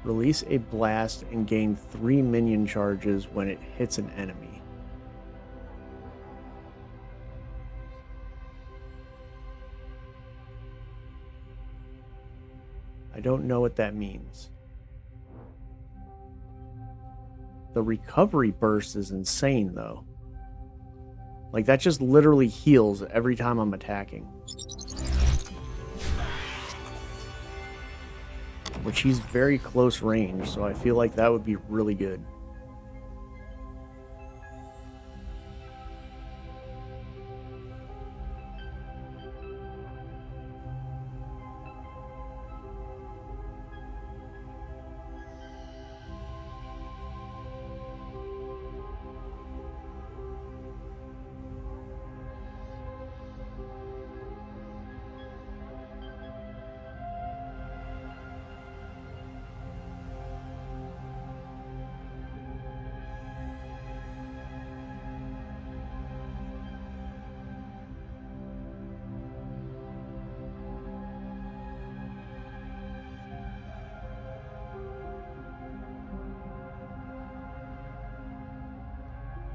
Release a blast and gain 3 minion charges when it hits an enemy. I don't know what that means. The recovery burst is insane, though. Like, that just literally heals every time I'm attacking. Which he's very close range, so I feel like that would be really good.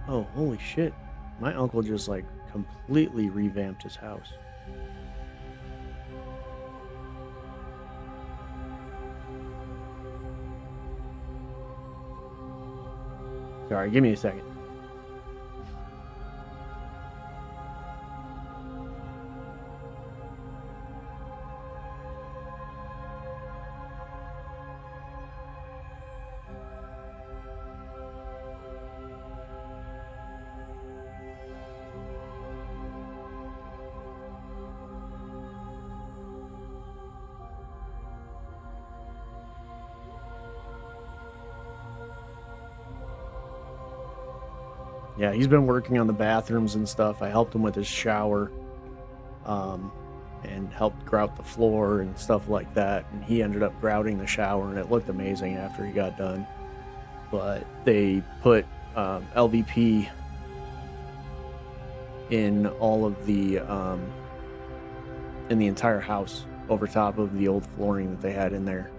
Oh, holy shit. My uncle just, like, completely revamped his house. Sorry, give me a second. Yeah, he's been working on the bathrooms and stuff. I helped him with his shower, and helped grout the floor and stuff like that. And he ended up grouting the shower, and it looked amazing after he got done. But they put LVP in all of the in the entire house over top of the old flooring that they had in there,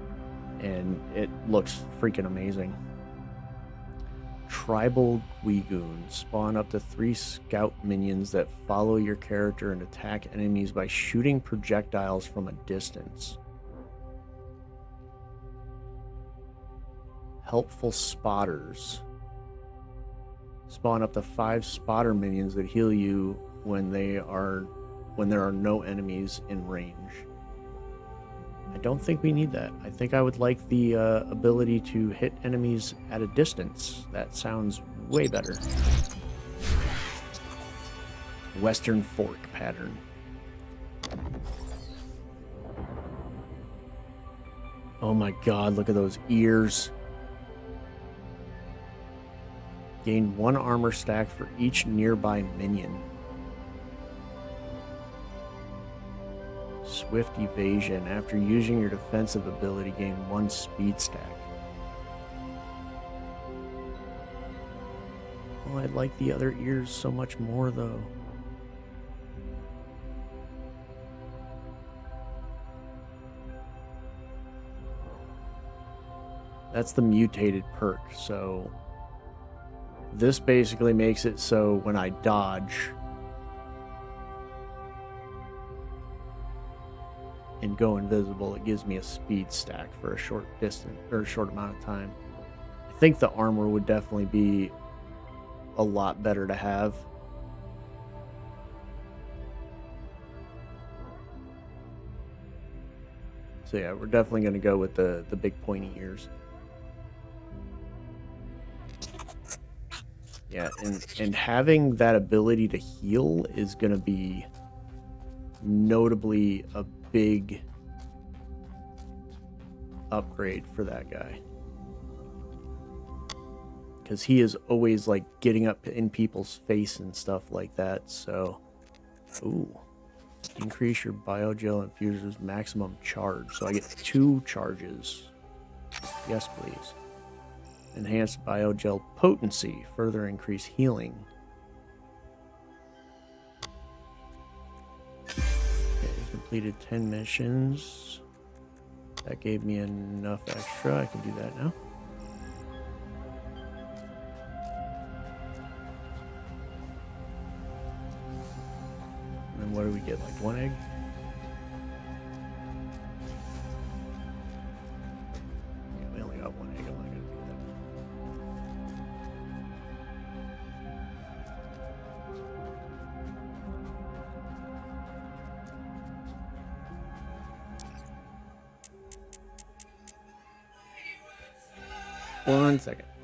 and it looks freaking amazing. Tribal Guigoons spawn up to 3 scout minions that follow your character and attack enemies by shooting projectiles from a distance. Helpful Spotters spawn up to 5 spotter minions that heal you when there are no enemies in range. I don't think we need that. I think I would like the ability to hit enemies at a distance. That sounds way better. Western Fork pattern. Oh my god, look at those ears. Gain 1 armor stack for each nearby minion. Swift evasion. After using your defensive ability, gain 1 speed stack. Oh, I like the other ears so much more, though. That's the mutated perk, so this basically makes it so when I dodge and go invisible, it gives me a speed stack for a short distance or a short amount of time. I think the armor would definitely be a lot better to have. So yeah, we're definitely going to go with the big pointy ears. Yeah, and having that ability to heal is going to be notably a big upgrade for that guy. Because he is always, like, getting up in people's face and stuff like that, so... Ooh. Increase your biogel infuser's maximum charge, so I get 2 charges. Yes, please. Enhanced biogel potency, further increase healing. Okay, completed 10 missions. That gave me enough extra. I can do that now. And what do we get? Like 1 egg? 1 second.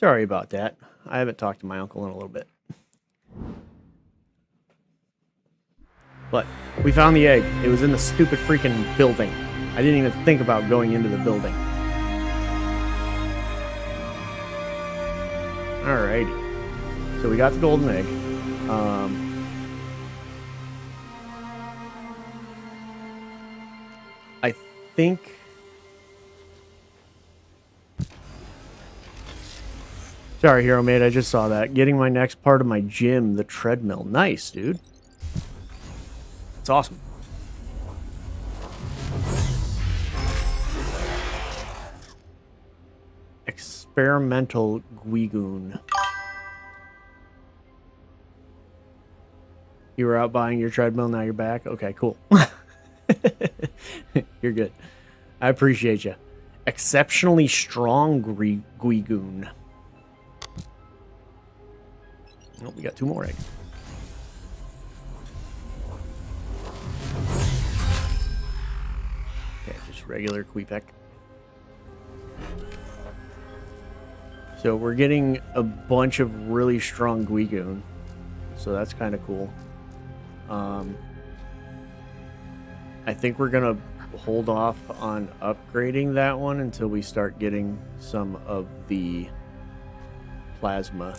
Sorry about that. I haven't talked to my uncle in a little bit. But we found the egg. It was in the stupid freaking building. I didn't even think about going into the building. Alrighty. So we got the golden egg. I think... Sorry, Hero Mate, I just saw that. Getting my next part of my gym, the treadmill. Nice, dude. It's awesome. Experimental Guigoon. You were out buying your treadmill, now you're back? Okay, cool. You're good. I appreciate you. Exceptionally strong Guigoon. Oh, we got 2 more eggs. Okay, just regular Queepec. So we're getting a bunch of really strong Guigoon. So that's kind of cool. I think we're going to hold off on upgrading that one until we start getting some of the plasma.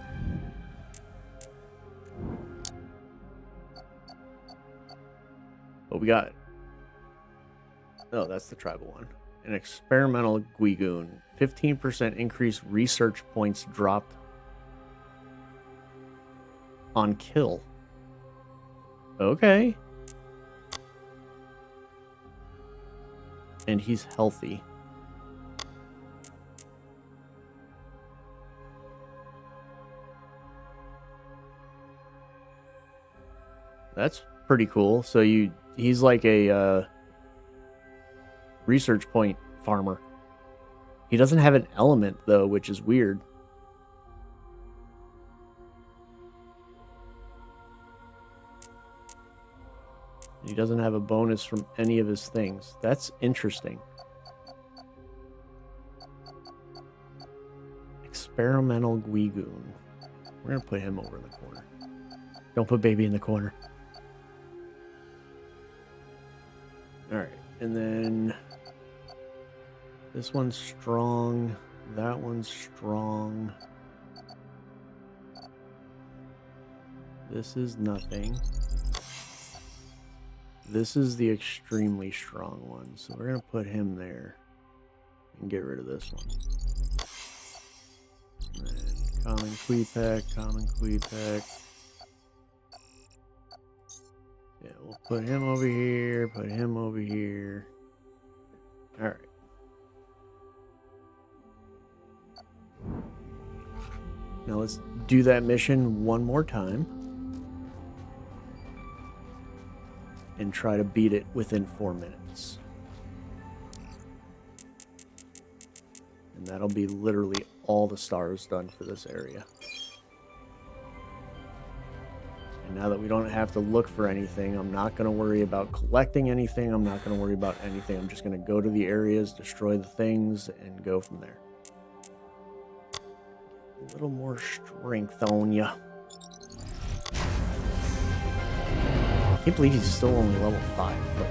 But we got... Oh, that's the tribal one. An experimental Guigoon. 15% increased research points dropped on kill. Okay. And he's healthy. That's pretty cool. So he's like a research point farmer. He doesn't have an element though, which is weird. He doesn't have a bonus from any of his things. That's interesting. Experimental Guigoon. We're going to put him over in the corner. Don't put baby in the corner. Alright, and then this one's strong. That one's strong. This is nothing. This is the extremely strong one, so we're going to put him there and get rid of this one. And then common Queepec, common Queepec. Yeah, we'll put him over here, put him over here. Alright. Now let's do that mission one more time. And try to beat it within 4 minutes. And that'll be literally all the stars done for this area. And now that we don't have to look for anything, I'm not going to worry about collecting anything. I'm not going to worry about anything. I'm just going to go to the areas, destroy the things, and go from there. A little more strength on ya. I can't believe he's still only level 5, but...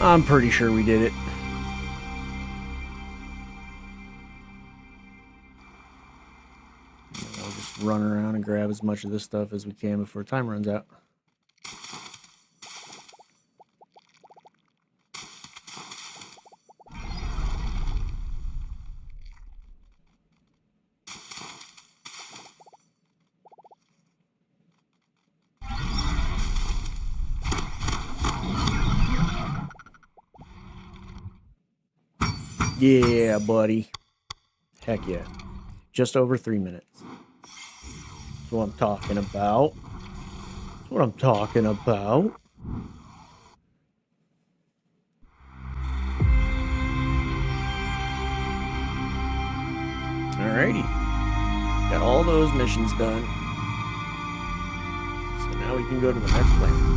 I'm pretty sure we did it. We'll just run around and grab as much of this stuff as we can before time runs out. Yeah, buddy. Heck yeah. Just over 3 minutes. That's what I'm talking about. That's what I'm talking about. Alrighty. Got all those missions done. So now we can go to the next planet.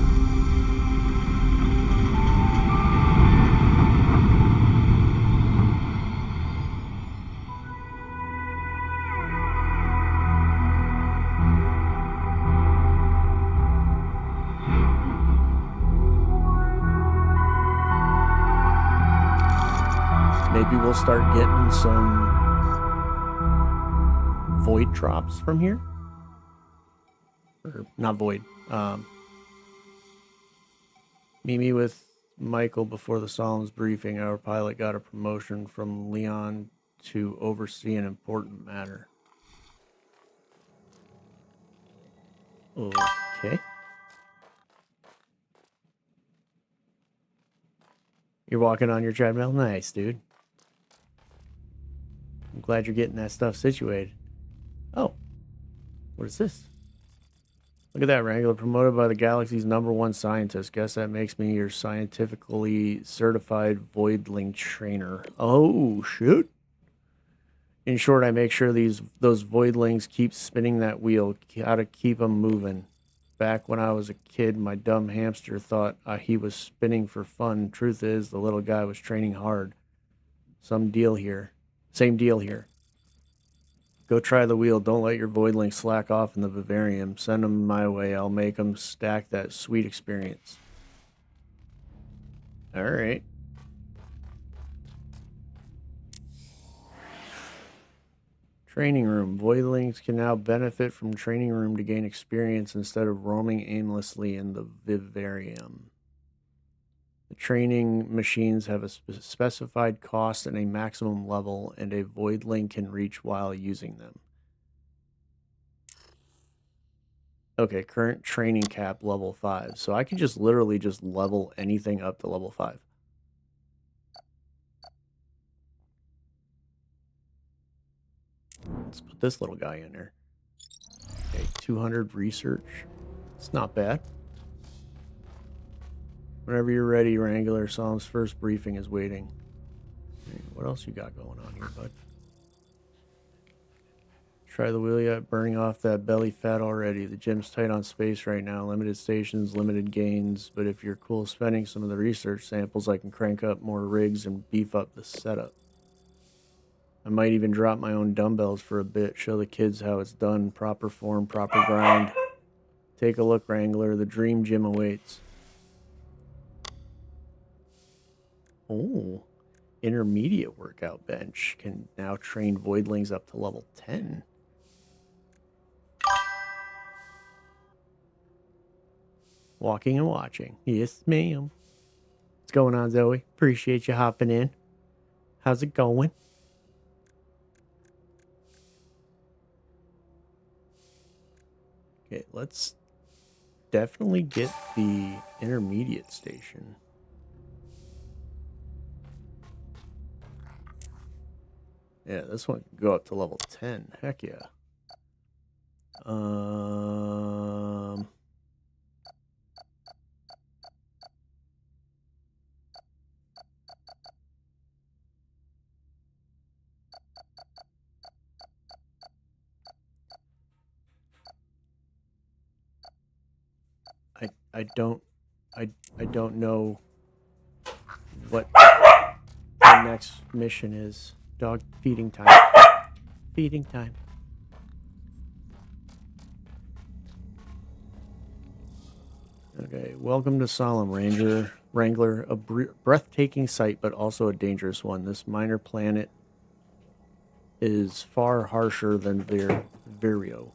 Maybe we'll start getting some void drops from here. Or not void. Meet me with Michael before the Solemn's briefing. Our pilot got a promotion from Leon to oversee an important matter. Okay. You're walking on your treadmill? Nice, dude. I'm glad you're getting that stuff situated. Oh. What is this? Look at that, Wrangler. Promoted by the galaxy's #1 scientist. Guess that makes me your scientifically certified voidling trainer. Oh, shit. In short, I make sure those voidlings keep spinning that wheel. How to keep them moving. Back when I was a kid, my dumb hamster thought he was spinning for fun. Truth is, the little guy was training hard. Same deal here. Go try the wheel. Don't let your voidling slack off in the vivarium. Send them my way. I'll make them stack that sweet experience. All right. Training room. Voidlings can now benefit from training room to gain experience instead of roaming aimlessly in the vivarium. The training machines have a specified cost and a maximum level, and a voidling can reach while using them. Okay, current training cap level 5. So I can just literally just level anything up to level 5. Let's put this little guy in there. Okay, 200 research. It's not bad. Whenever you're ready, Wrangler, Solemn's first briefing is waiting. Hey, what else you got going on here, bud? Try the wheel yet? Burning off that belly fat already. The gym's tight on space right now. Limited stations, limited gains. But if you're cool spending some of the research samples, I can crank up more rigs and beef up the setup. I might even drop my own dumbbells for a bit. Show the kids how it's done. Proper form, proper grind. Take a look, Wrangler. The dream gym awaits. Oh, intermediate workout bench can now train voidlings up to level 10. Walking and watching. Yes, ma'am. What's going on, Zoe? Appreciate you hopping in. How's it going? Okay, let's definitely get the intermediate station. Yeah, this one can go up to level 10. Heck yeah. I don't know what the next mission is. Dog feeding time. Feeding time. Okay, welcome to Solemn, Ranger. Wrangler, a breathtaking sight, but also a dangerous one. This minor planet is far harsher than Virio.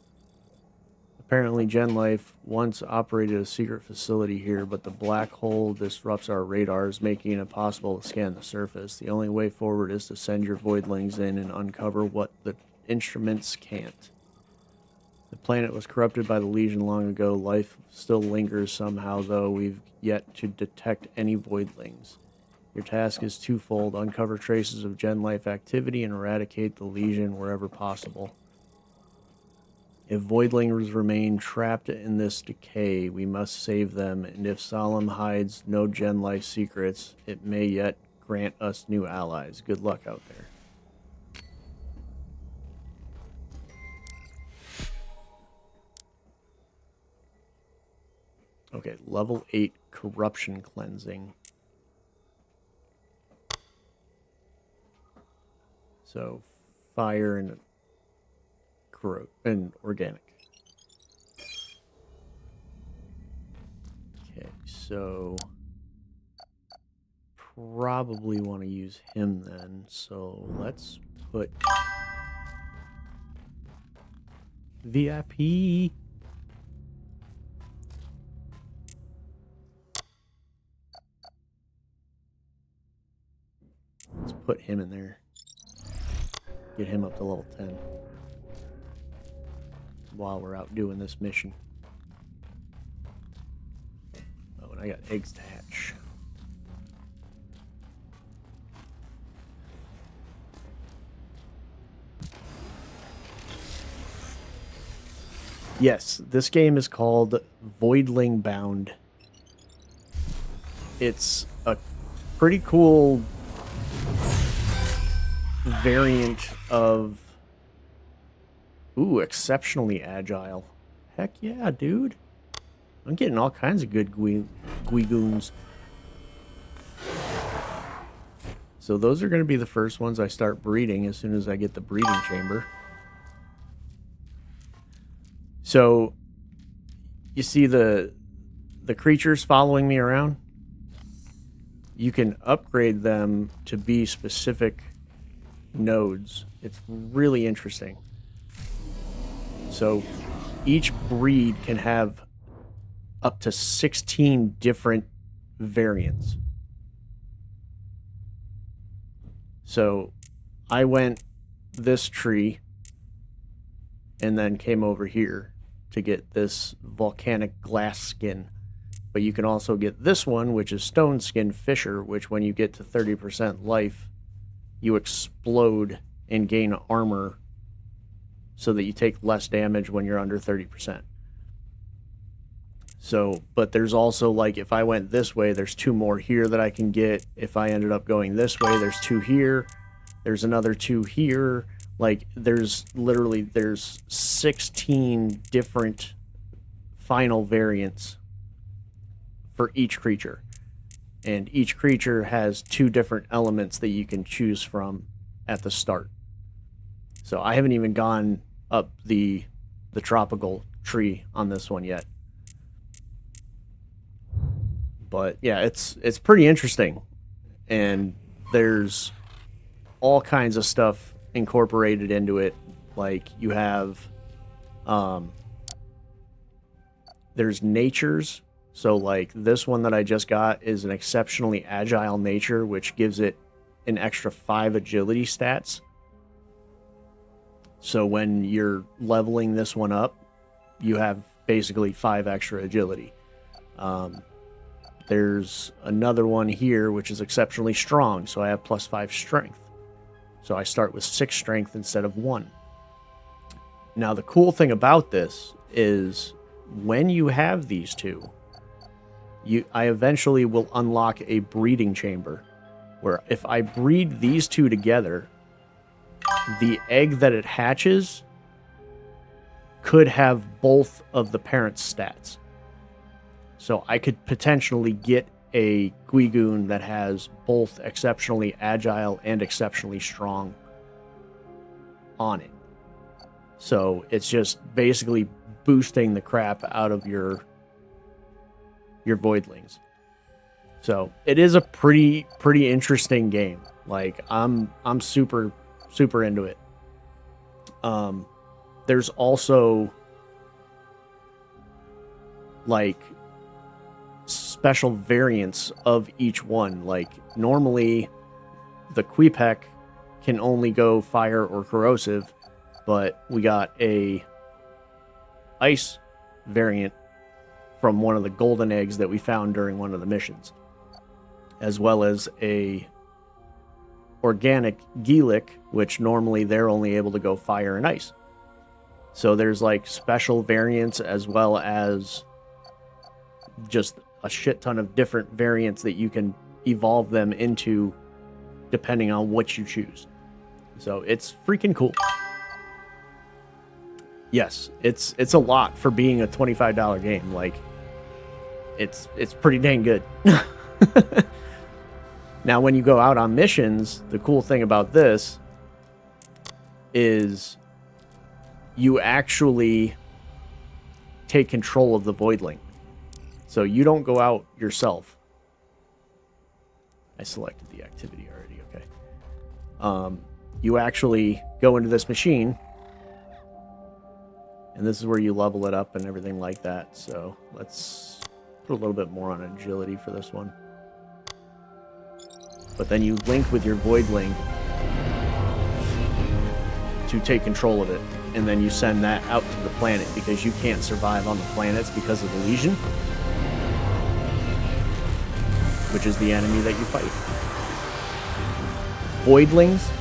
Apparently, Gen Life once operated a secret facility here, but the black hole disrupts our radars, making it impossible to scan the surface. The only way forward is to send your voidlings in and uncover what the instruments can't. The planet was corrupted by the Legion long ago. Life still lingers somehow, though we've yet to detect any voidlings. Your task is twofold: uncover traces of Gen Life activity and eradicate the Legion wherever possible. If voidlings remain trapped in this decay, we must save them, and if Solemn hides no Gen Life secrets, it may yet grant us new allies. Good luck out there. Okay, level 8 corruption cleansing. So, fire and organic. Okay, so probably want to use him then. So let's put VIP. Let's put him in there. Get him up to level 10 while we're out doing this mission. Oh, and I got eggs to hatch. Yes, this game is called Voidling Bound. It's a pretty cool variant of... Ooh, exceptionally agile. Heck yeah, dude. I'm getting all kinds of good Guigoons. So those are going to be the first ones I start breeding as soon as I get the breeding chamber. So, you see the creatures following me around? You can upgrade them to be specific nodes. It's really interesting. So, each breed can have up to 16 different variants. So, I went this tree and then came over here to get this volcanic glass skin. But you can also get this one, which is stone skin fisher, which when you get to 30% life, you explode and gain armor so that you take less damage when you're under 30%. So, but there's also, like, if I went this way, there's 2 more here that I can get. If I ended up going this way, there's 2 here. There's another 2 here. Like, there's 16 different final variants for each creature. And each creature has 2 different elements that you can choose from at the start. So I haven't even gone up the tropical tree on this one yet. But yeah, it's pretty interesting. And there's all kinds of stuff incorporated into it. Like, you have there's natures. So like this one that I just got is an exceptionally agile nature, which gives it an extra 5 agility stats. So when you're leveling this one up, you have basically 5 extra agility. There's another one here which is exceptionally strong, so I have plus 5 strength. So I start with 6 strength instead of 1. Now the cool thing about this is when you have these two, I eventually will unlock a breeding chamber where if I breed these two together, the egg that it hatches could have both of the parent's stats. So I could potentially get a Guigoon that has both exceptionally agile and exceptionally strong on it. So it's just basically boosting the crap out of your voidlings. So it is a pretty interesting game. Like I'm super into it. There's also like special variants of each one. Like normally the Queepec can only go fire or corrosive, but we got a ice variant from one of the golden eggs that we found during one of the missions, as well as a organic Geelic, which normally they're only able to go fire and ice. So there's like special variants as well as just a shit ton of different variants that you can evolve them into depending on what you choose. So it's freaking cool. Yes, it's a lot for being a $25 game. Like it's pretty dang good. Now, when you go out on missions, the cool thing about this is you actually take control of the Voidling. So you don't go out yourself. I selected the activity already, okay. You actually go into this machine, and this is where you level it up and everything like that. So let's put a little bit more on agility for this one. But then you link with your Voidling to take control of it, and then you send that out to the planet because you can't survive on the planets because of the Legion, which is the enemy that you fight. Voidlings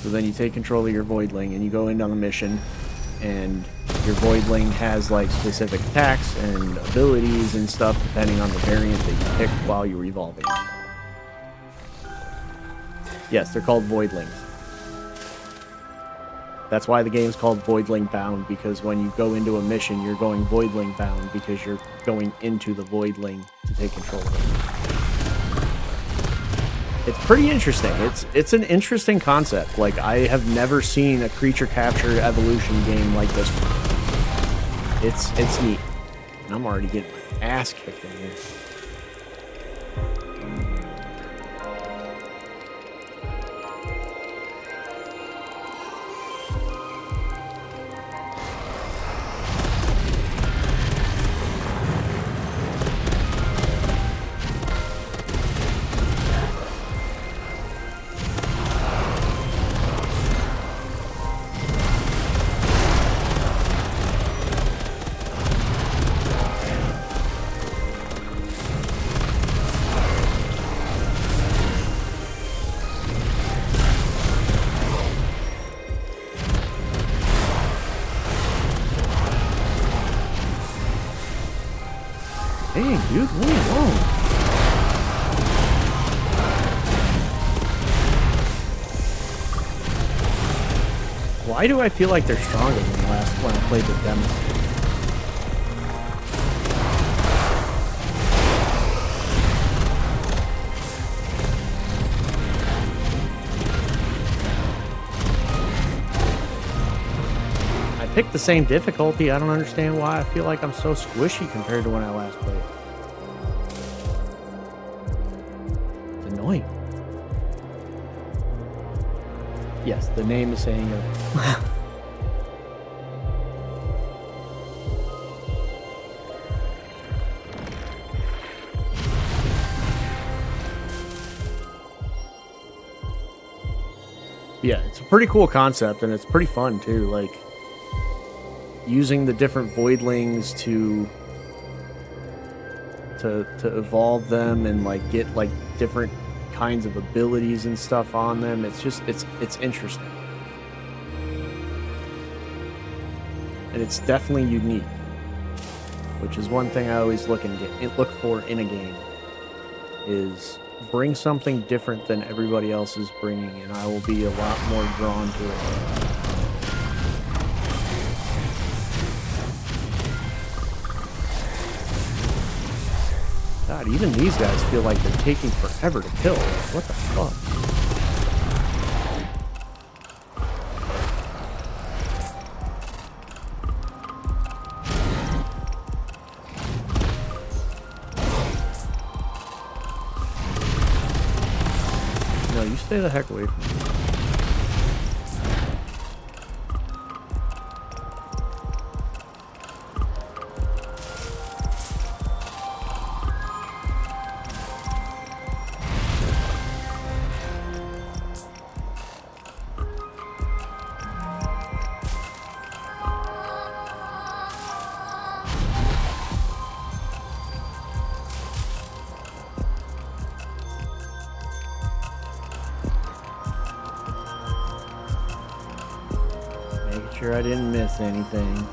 So then you take control of your Voidling and you go in on a mission, and your Voidling has like specific attacks and abilities and stuff depending on the variant that you pick while you're evolving. Yes, they're called Voidlings. That's why the game's called Voidling Bound, because when you go into a mission, you're going Voidling Bound because you're going into the Voidling to take control of it. It's pretty interesting. It's an interesting concept. Like, I have never seen a creature capture evolution game like this one. It's neat. And I'm already getting my ass kicked in here. Dang, dude, leave me alone. Why do I feel like they're stronger than last when I played the demo? I picked the same difficulty. I don't understand why I feel like I'm so squishy compared to when I last played. It's annoying. Yes, the name is saying it. Yeah, it's a pretty cool concept, and it's pretty fun too. Like, using the different Voidlings to evolve them and like get like different kinds of abilities and stuff on them. It's just it's interesting, and it's definitely unique, which is one thing I always look for in a game, is bring something different than everybody else is bringing, and I will be a lot more drawn to it. God, even these guys feel like they're taking forever to kill. What the fuck? No, you stay the heck away from me. Making sure I didn't miss anything.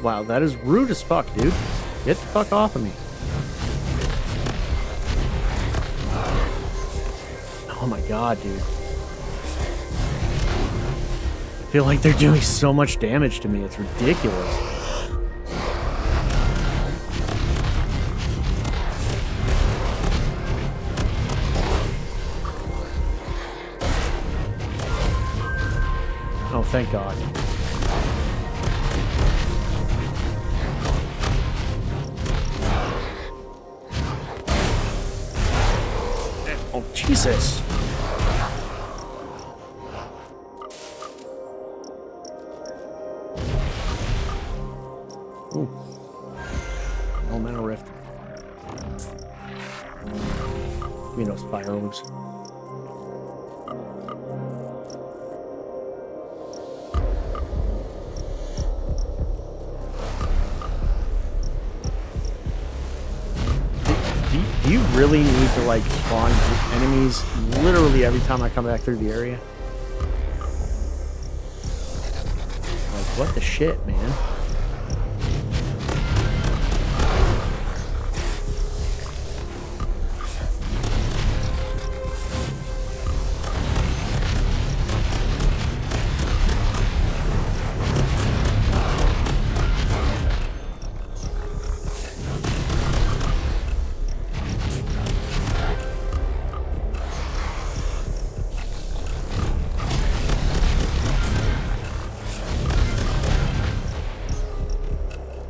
Wow, that is rude as fuck, dude. Get the fuck off of me. Oh my god, dude. I feel like they're doing so much damage to me. It's ridiculous. Oh, thank God. Oh, Jesus. Ooh. Elemental Rift. Give me those fire orbs. Do you really need to, like, spawn enemies literally every time I come back through the area? Like, what the shit, man?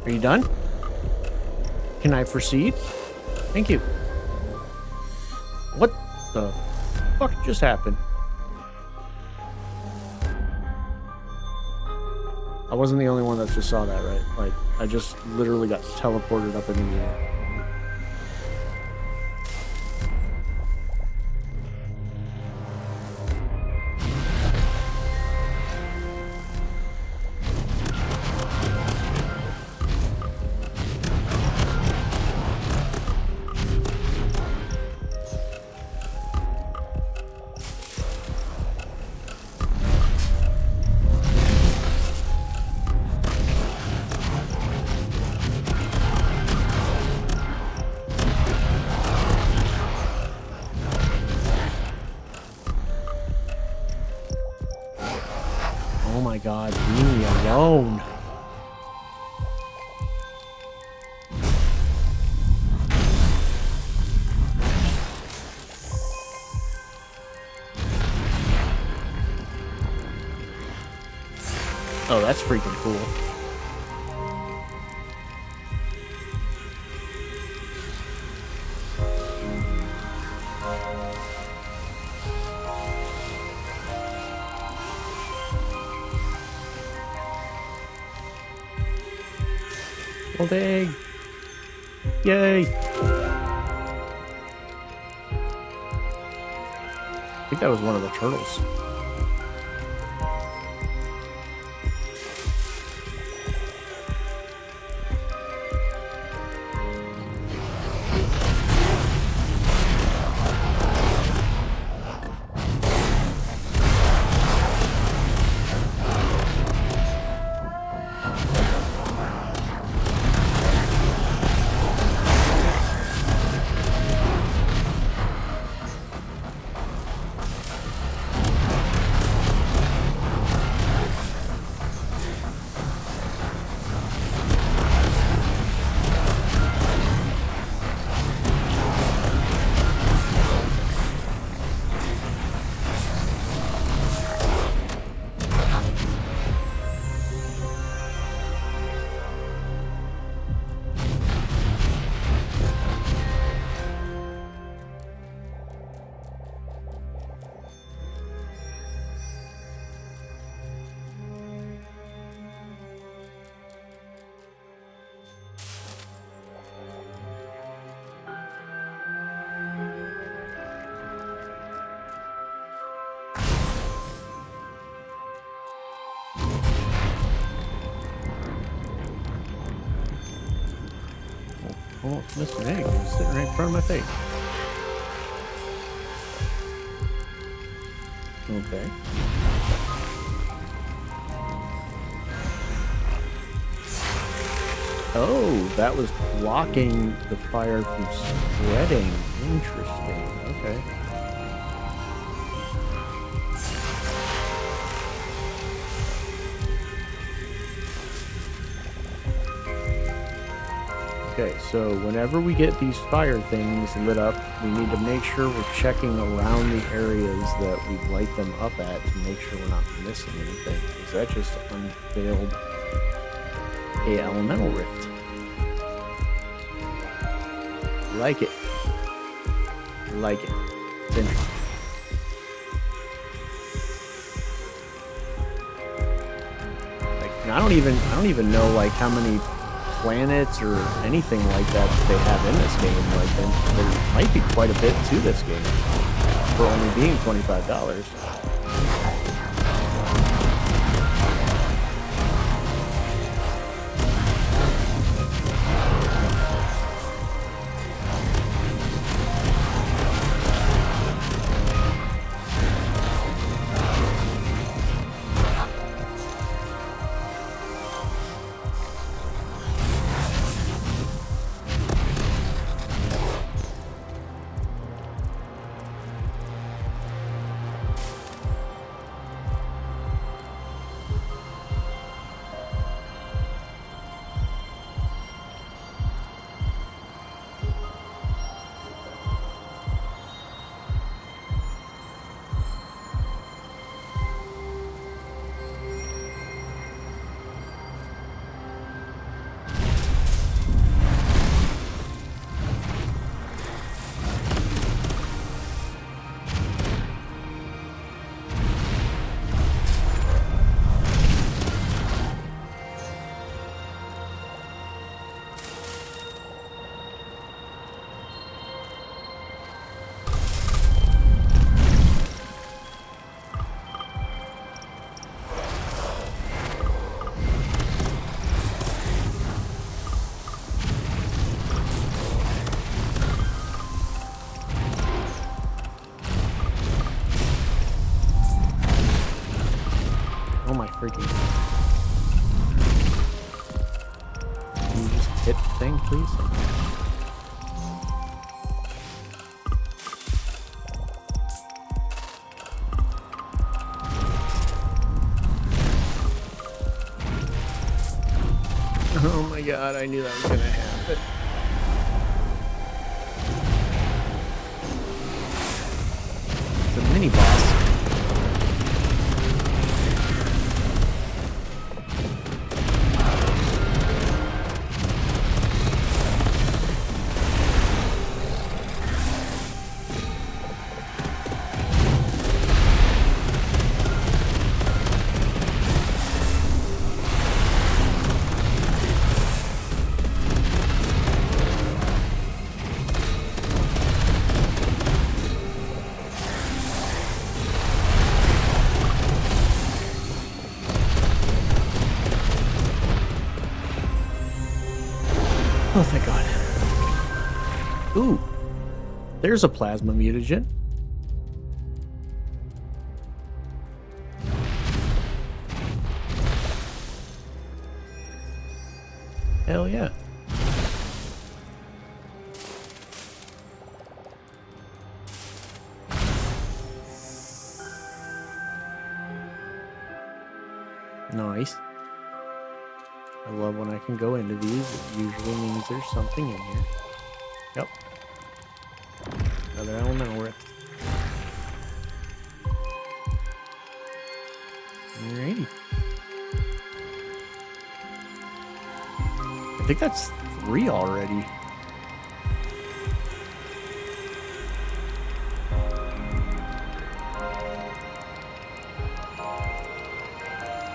Are you done? Can I proceed? Thank you. What the fuck just happened? I wasn't the only one that just saw that, right? Like, I just literally got teleported up into the air. Oh my god, leave me alone. Oh, that's freaking cool. Gold egg. Yay. I think that was one of the turtles. Almost missed an egg. It was sitting right in front of my face. Okay. Oh, that was blocking the fire from spreading. Interesting. Okay. Okay, so whenever we get these fire things lit up, we need to make sure we're checking around the areas that we light them up at to make sure we're not missing anything. Because that just unveiled a elemental rift. Like it. Like it. It's interesting. Like, and I don't even know like how many planets or anything like that they have in this game. Like, there might be quite a bit to this game for only being $25. Oh my freaking. Can you just hit the thing, please? Oh my god, I knew that was gonna happen. It's a mini boss. Oh, thank God. Ooh. There's a plasma mutagen. Hell yeah. Nice. I love when I can go into these. It usually means there's something in here. Yep. Another elemental rift. Alrighty. I think that's 3 already.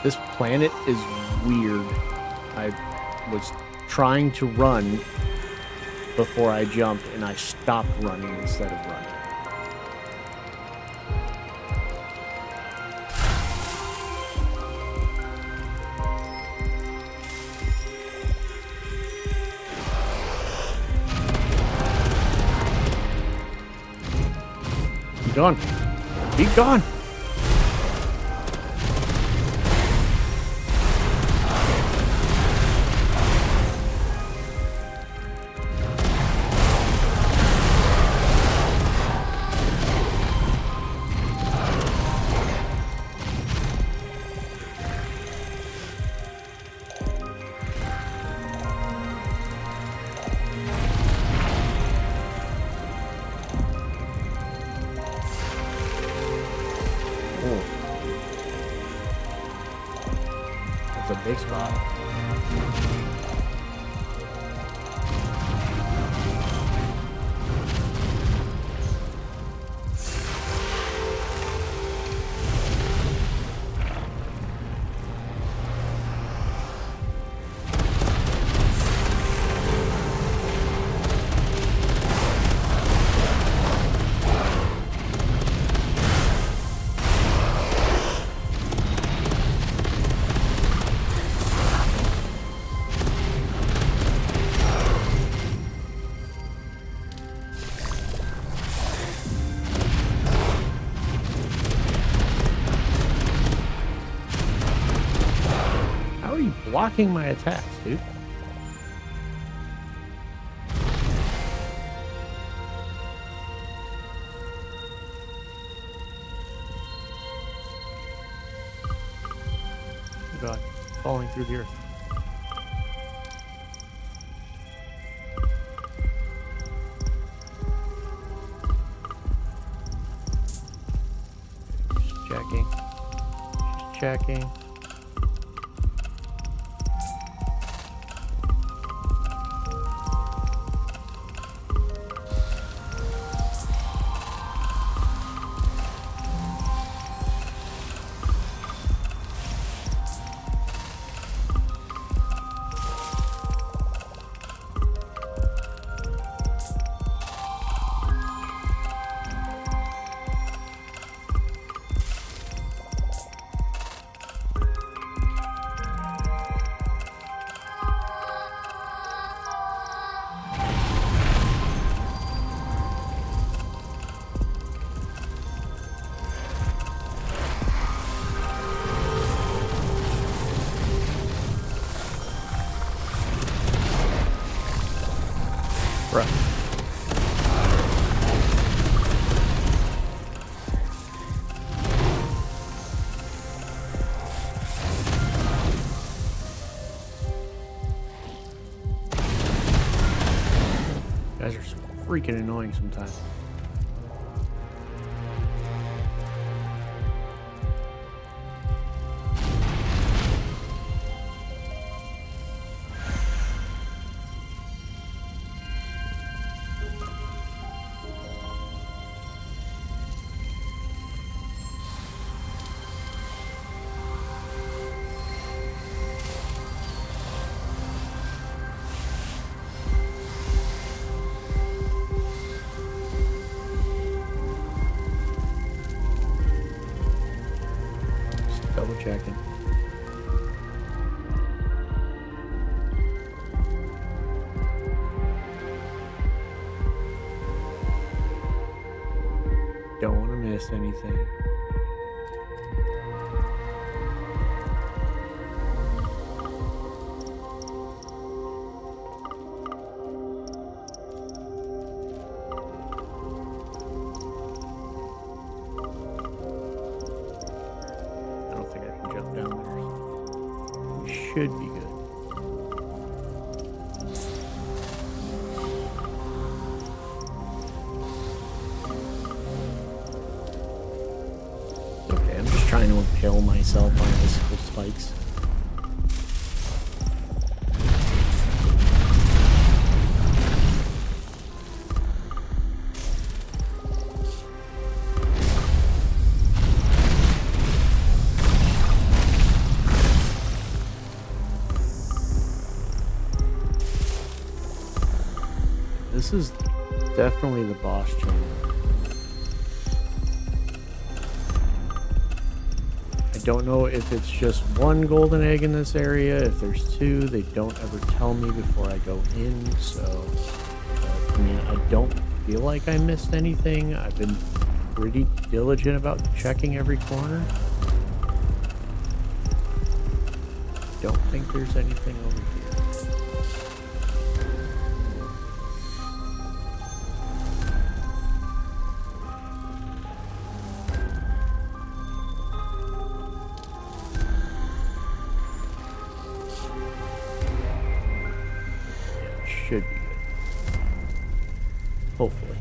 This planet is weird. I was trying to run before I jumped, and I stopped running instead of running. Be gone. Be gone. That's a big spot. Blocking my attacks, dude. Oh God, falling through the earth. Just checking. Just checking. Bruh. Guys are so freaking annoying sometimes. Double checking. Don't want to miss anything. I don't think I can jump down there. We should be good. Okay, I'm just trying to impale myself on icicle spikes. This is definitely the boss chamber. I don't know if it's just one golden egg in this area. If there's two, they don't ever tell me before I go in, so... I mean, I don't feel like I missed anything. I've been pretty diligent about checking every corner. Don't think there's anything over here. Should be good. Hopefully.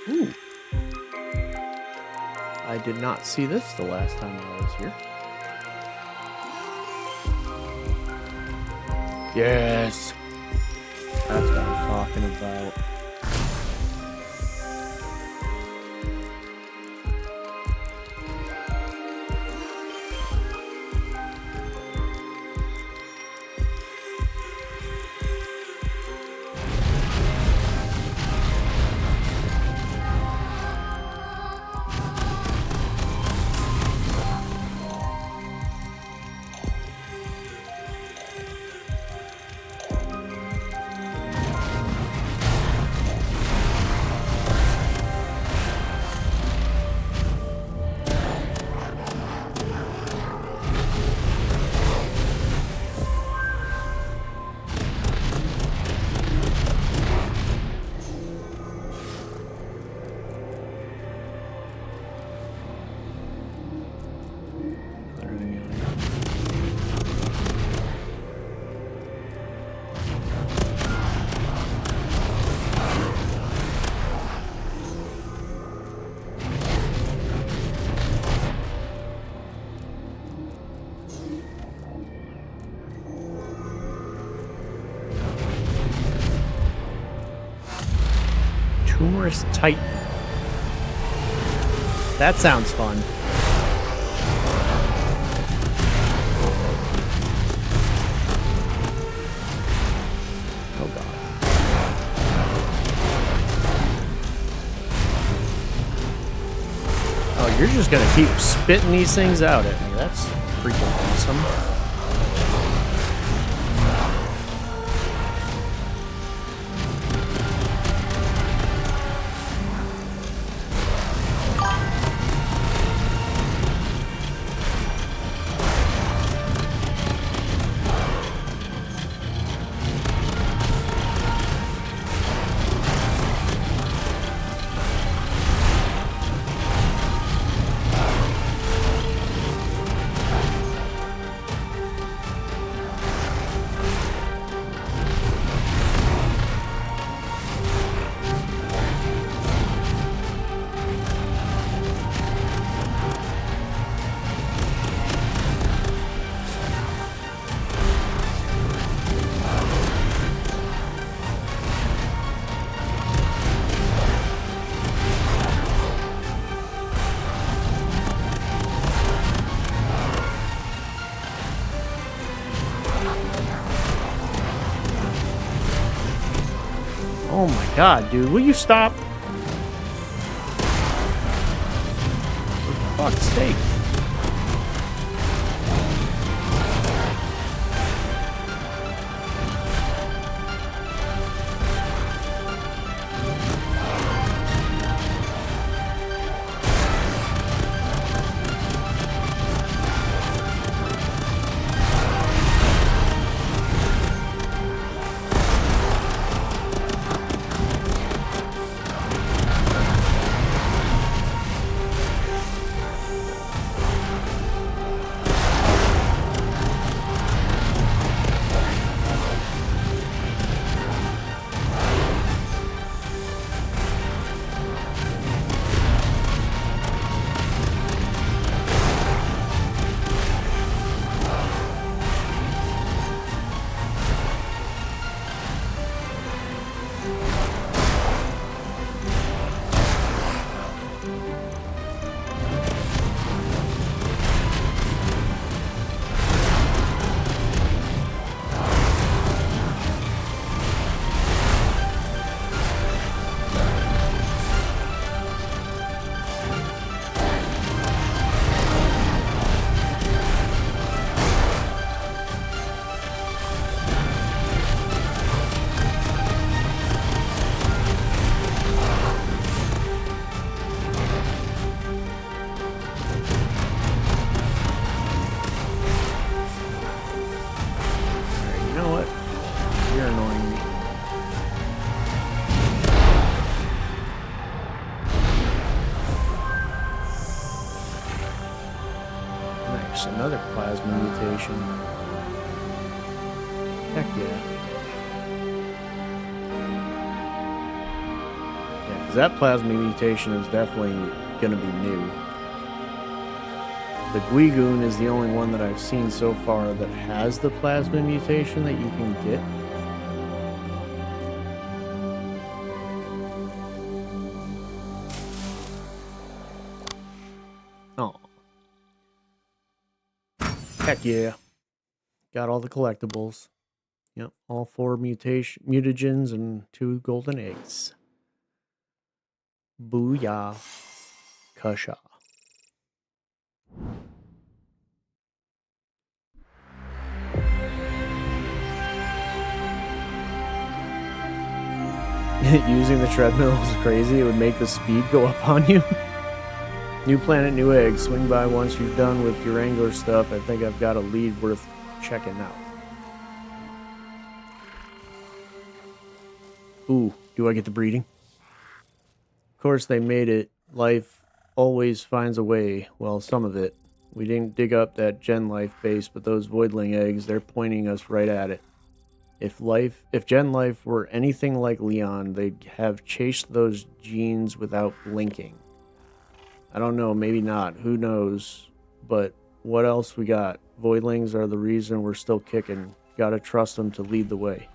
Ooh. I did not see this the last time I was here. Yes! That's what I'm talking about. Humorous Titan. That sounds fun. Oh god. Oh, you're just gonna keep spitting these things out at me. That's freaking awesome. Oh my god, dude. Will you stop? For fuck's sake. Another plasma mutation. Heck yeah. Yeah, because that plasma mutation is definitely going to be new. The Guigoon is the only one that I've seen so far that has the plasma mutation that you can get. Oh. Heck yeah. Got all the collectibles. Yep, all 4 mutagens and 2 golden eggs. Booyah. Kasha. Using the treadmill is crazy. It would make the speed go up on you. New planet, new egg. Swing by once you're done with your Angler stuff. I think I've got a lead worth checking out. Ooh, do I get the breeding? Of course, they made it. Life always finds a way. Well, some of it. We didn't dig up that Gen Life base, but those Voidling eggs, they're pointing us right at it. If Gen Life were anything like Leon, they'd have chased those genes without blinking. I don't know, maybe not. Who knows? But what else we got? Voidlings are the reason we're still kicking. Gotta trust them to lead the way.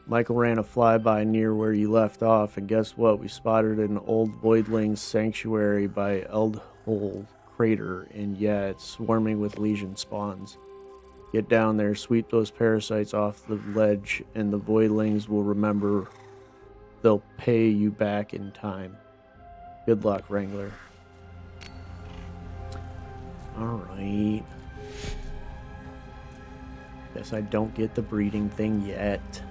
Michael ran a flyby near where you left off, and guess what? We spotted an old Voidling sanctuary by Eldhole Crater, and yeah, it's swarming with Legion spawns. Get down there, sweep those parasites off the ledge, and the Voidlings will remember. They'll pay you back in time. Good luck, Wrangler. Alright. Guess I don't get the breeding thing yet.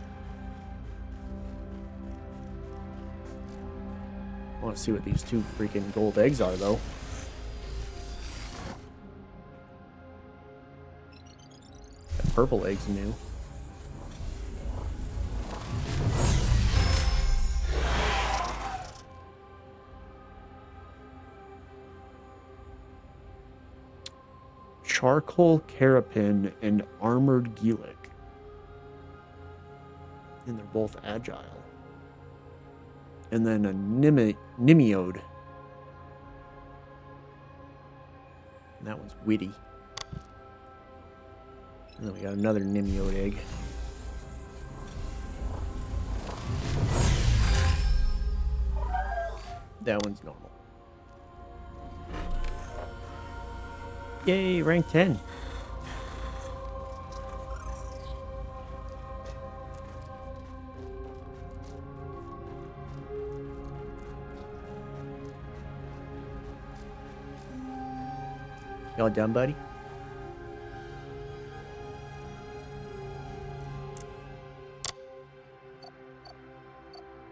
I want to see what these 2 freaking gold eggs are, though. That purple egg's new. Charcoal Carapin and Armored Gelic. And they're both agile. And then a Nimiode. And that one's witty. And then we got another Nimiode egg. That one's normal. Yay, rank 10. Y'all done, buddy?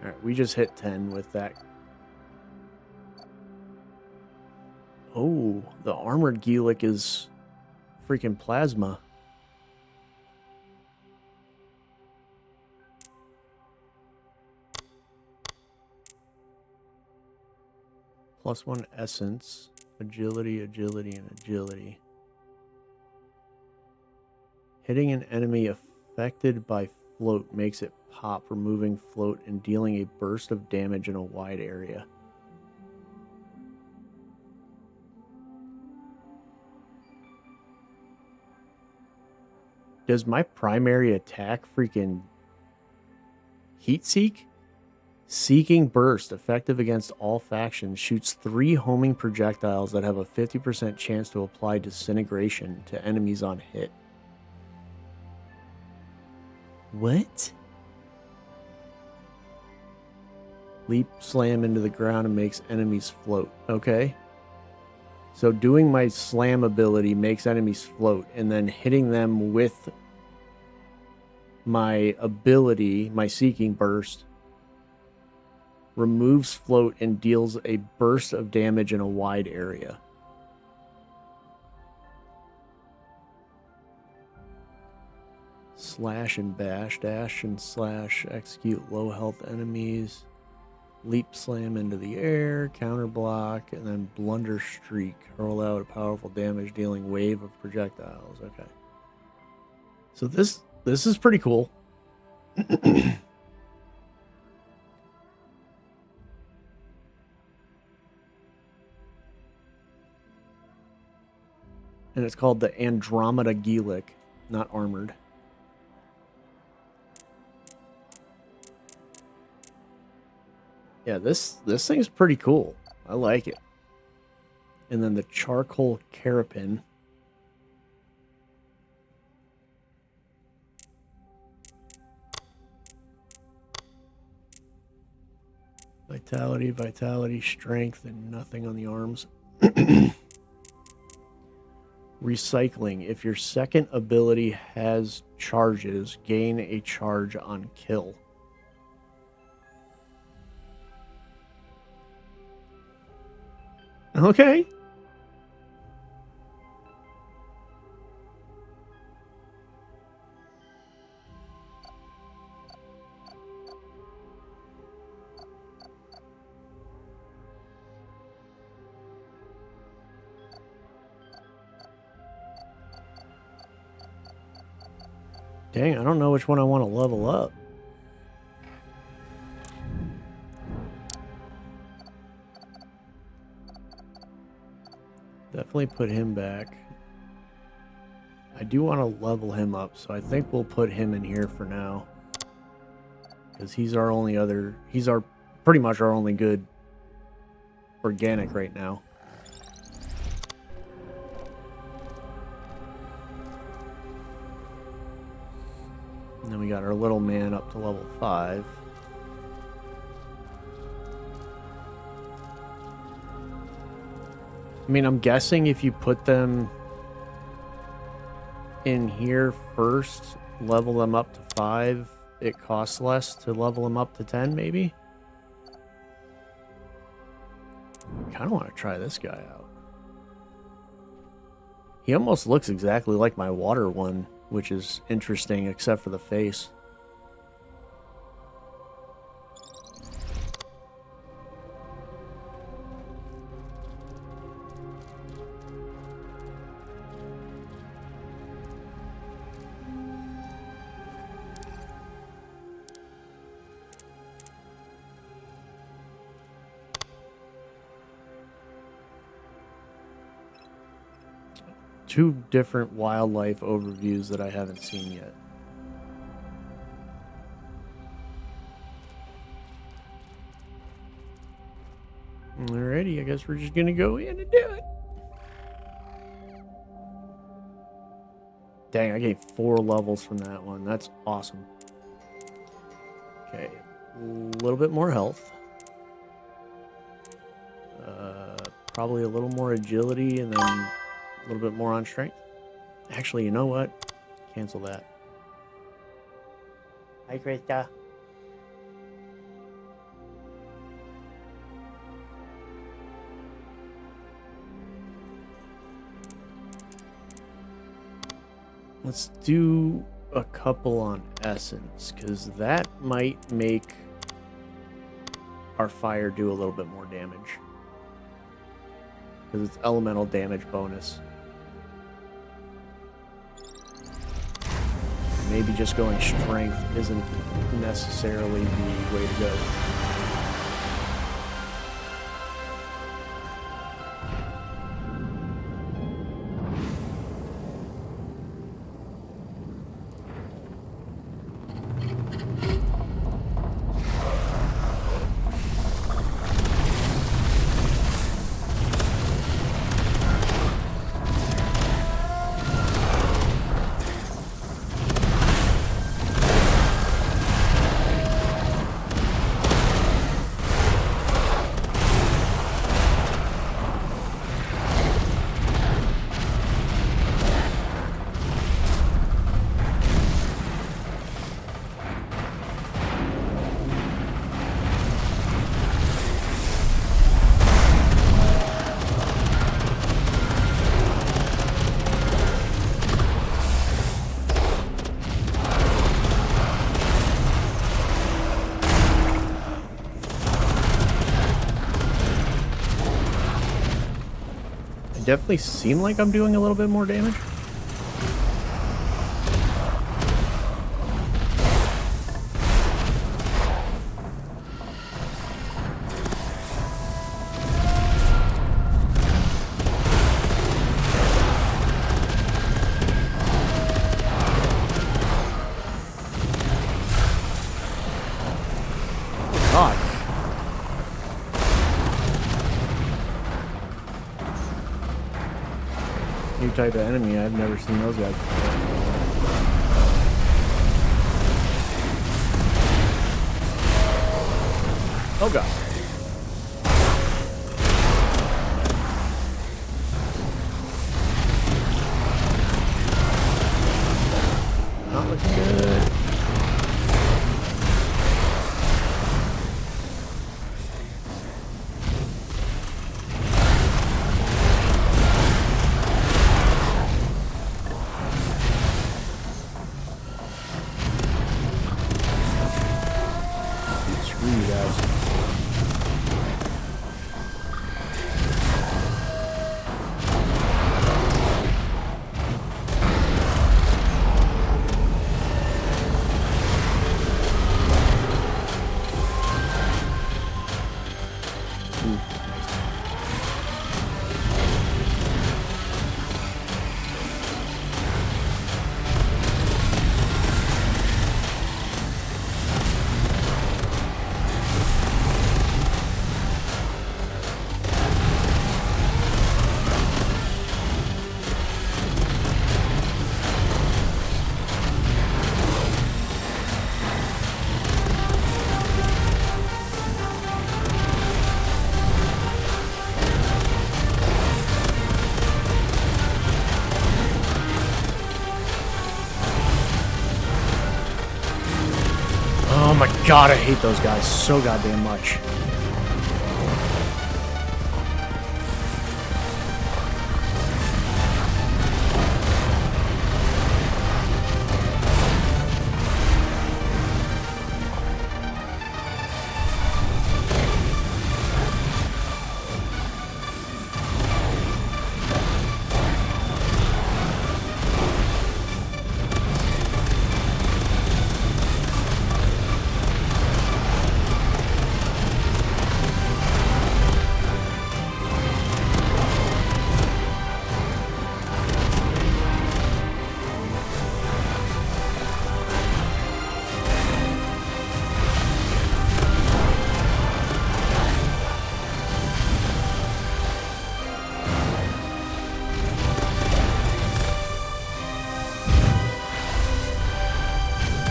Alright, we just hit 10 with that. Oh, the armored Geelic is freaking plasma. +1 essence, agility, agility, and agility. Hitting an enemy affected by float makes it pop, removing float and dealing a burst of damage in a wide area. Does my primary attack freaking heat seek? Seeking Burst, effective against all factions, shoots 3 homing projectiles that have a 50% chance to apply disintegration to enemies on hit. What? Leap slam into the ground and makes enemies float. Okay. So doing my slam ability makes enemies float, and then hitting them with my ability, my Seeking Burst, removes float and deals a burst of damage in a wide area. Slash and bash, dash and slash, execute low health enemies, leap slam into the air, counter block, and then blunder streak, hurl out a powerful damage dealing wave of projectiles. Okay. So this is pretty cool. And it's called the Andromeda Geelic, not armored. Yeah, this thing's pretty cool. I like it. And then the Charcoal Carapin. Vitality, vitality, strength, and nothing on the arms. Recycling. If your second ability has charges, gain a charge on kill. Okay. Dang, I don't know which one I want to level up. Definitely put him back. I do want to level him up, so I think we'll put him in here for now. Because he's our only other... He's our pretty much our only good organic right now. And then we got our little man up to level 5. I mean, I'm guessing if you put them in here first, level them up to 5, it costs less to level them up to 10, maybe? I kind of want to try this guy out. He almost looks exactly like my water one, which is interesting, except for the face. Two different wildlife overviews that I haven't seen yet. Alrighty, I guess we're just gonna go in and do it. Dang, I gave 4 levels from that one. That's awesome. Okay, a little bit more health. Probably a little more agility, and then A little bit more on strength. Actually, you know what? Cancel that. Hi, Krista. Let's do a couple on essence, because that might make our fire do a little bit more damage. Because it's elemental damage bonus. Maybe just going strength isn't necessarily the way to go. Definitely seem like I'm doing a little bit more damage. God. New type of enemy. I've never seen those guys before. Oh god. Not looking good. Screw you guys. Oh my god, I hate those guys so goddamn much.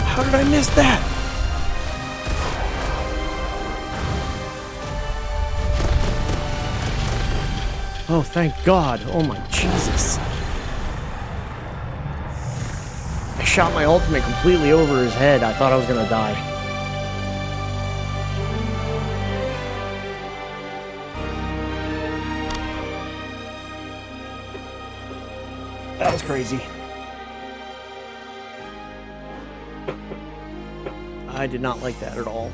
How did I miss that? Oh, thank God. Oh my Jesus. I shot my ultimate completely over his head. I thought I was gonna die. That was crazy. I did not like that at all.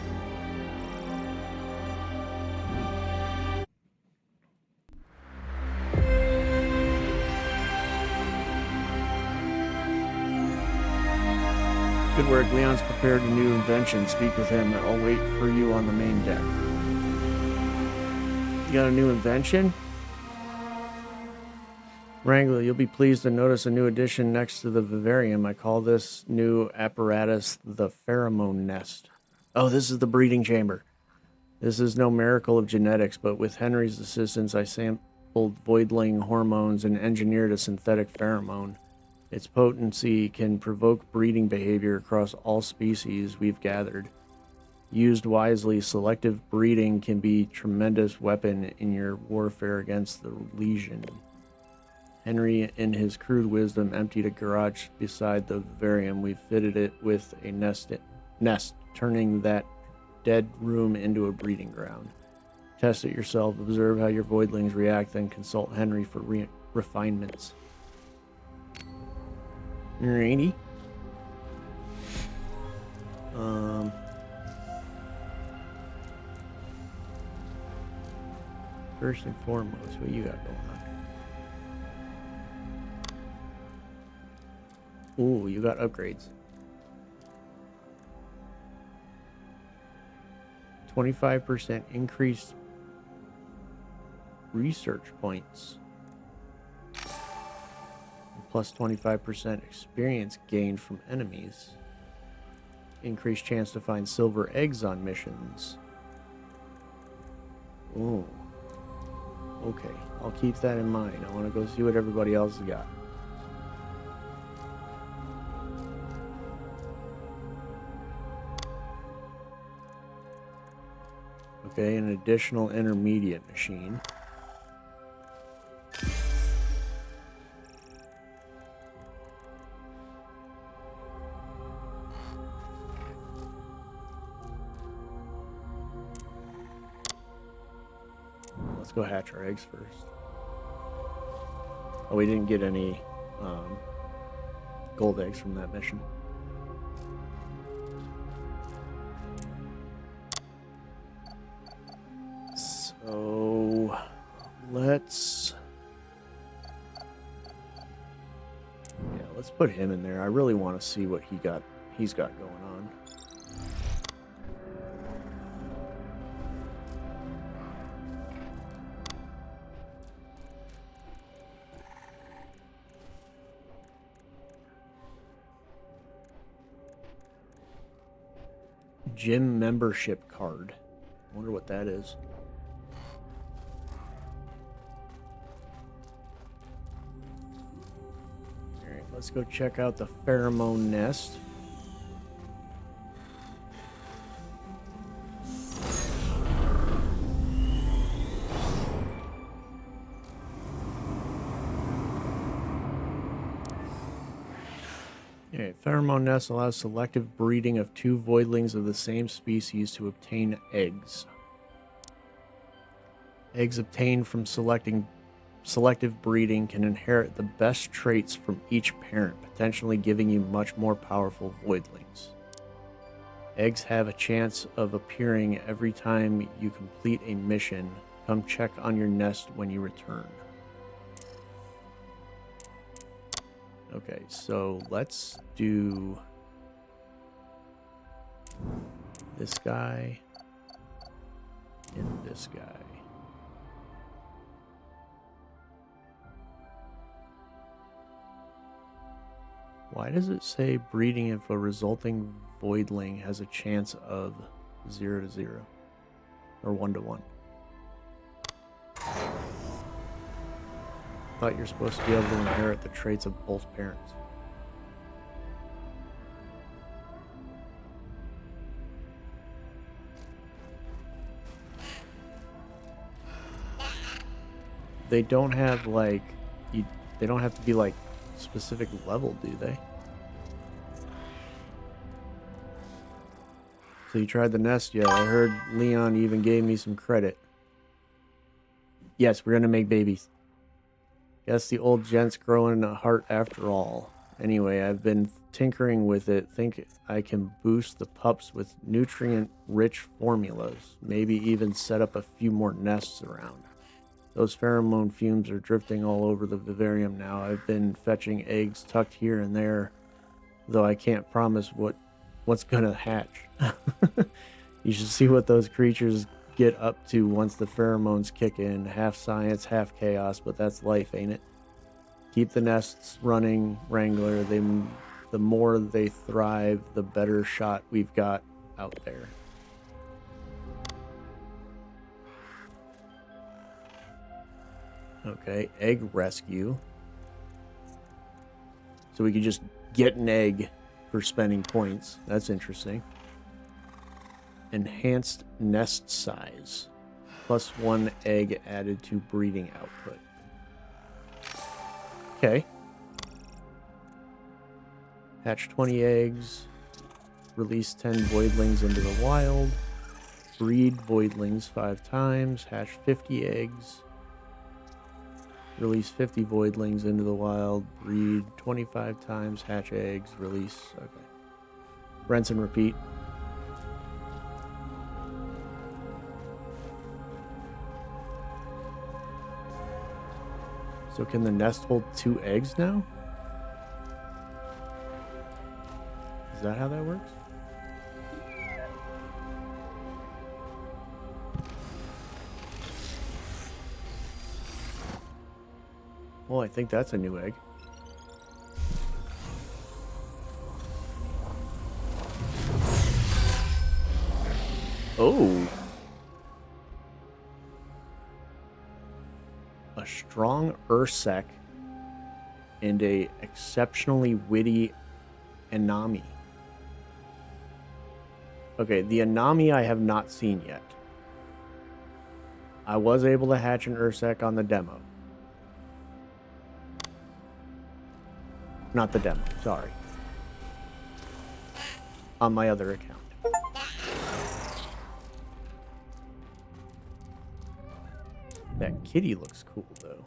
Good work. Leon's prepared a new invention. Speak with him. I'll wait for you on the main deck. You got a new invention? Wrangler, you'll be pleased to notice a new addition next to the vivarium. I call this new apparatus the pheromone nest. Oh, this is the breeding chamber. This is no miracle of genetics, but with Henry's assistance, I sampled voidling hormones and engineered a synthetic pheromone. Its potency can provoke breeding behavior across all species we've gathered. Used wisely, selective breeding can be a tremendous weapon in your warfare against the Legion. Henry, in his crude wisdom, emptied a garage beside the vivarium. We fitted it with a nest, turning that dead room into a breeding ground. Test it yourself. Observe how your voidlings react, then consult Henry for refinements. Alrighty. First and foremost, what you got going on? Ooh, you got upgrades. 25% increased research points. Plus 25% experience gained from enemies. Increased chance to find silver eggs on missions. Ooh. Okay, I'll keep that in mind. I want to go see what everybody else has got. Okay, an additional intermediate machine. Let's go hatch our eggs first. Oh, we didn't get any gold eggs from that mission. So let's put him in there. I really want to see what he's got going on. Gym membership card. I wonder what that is. Alright, let's go check out the pheromone nest. Okay, pheromone nest allows selective breeding of two voidlings of the same species to obtain eggs. Eggs obtained from selective breeding can inherit the best traits from each parent, potentially giving you much more powerful voidlings. Eggs have a chance of appearing every time you complete a mission. Come check on your nest when you return. Okay, so let's do this guy and this guy. Why does it say breeding if a resulting voidling has a chance of 0 to 0 or 1 to 1? I thought you're supposed to be able to inherit the traits of both parents. they don't have like they don't have to be like specific level, do they? So you tried the nest yet? I heard Leon even gave me some credit. Yes, we're gonna make babies. Guess the old gent's growing a heart after all. Anyway, I've been tinkering with it. Think I can boost the pups with nutrient-rich formulas. Maybe even set up a few more nests around. Those pheromone fumes are drifting all over the vivarium now. I've been fetching eggs tucked here and there, though I can't promise what's gonna hatch. You should see what those creatures get up to once the pheromones kick in. Half science, half chaos, but that's life, ain't it? Keep the nests running, Wrangler. The more they thrive, the better shot we've got out there. Okay, egg rescue. So we could just get an egg for spending points. That's interesting. Enhanced nest size. +1 egg added to breeding output. Okay. Hatch 20 eggs. Release 10 voidlings into the wild. Breed voidlings 5 times. Hatch 50 eggs. Release 50 voidlings into the wild. Breed 25 times. Hatch eggs. Release. Okay. Rinse and repeat. So can the nest hold 2 eggs now? Is that how that works? Well, I think that's a new egg. Oh. A strong Ursec and a exceptionally witty Anami. Okay, the Anami I have not seen yet. I was able to hatch an Ursec on the demo. Not the demo, sorry. On my other account. That kitty looks cool, though.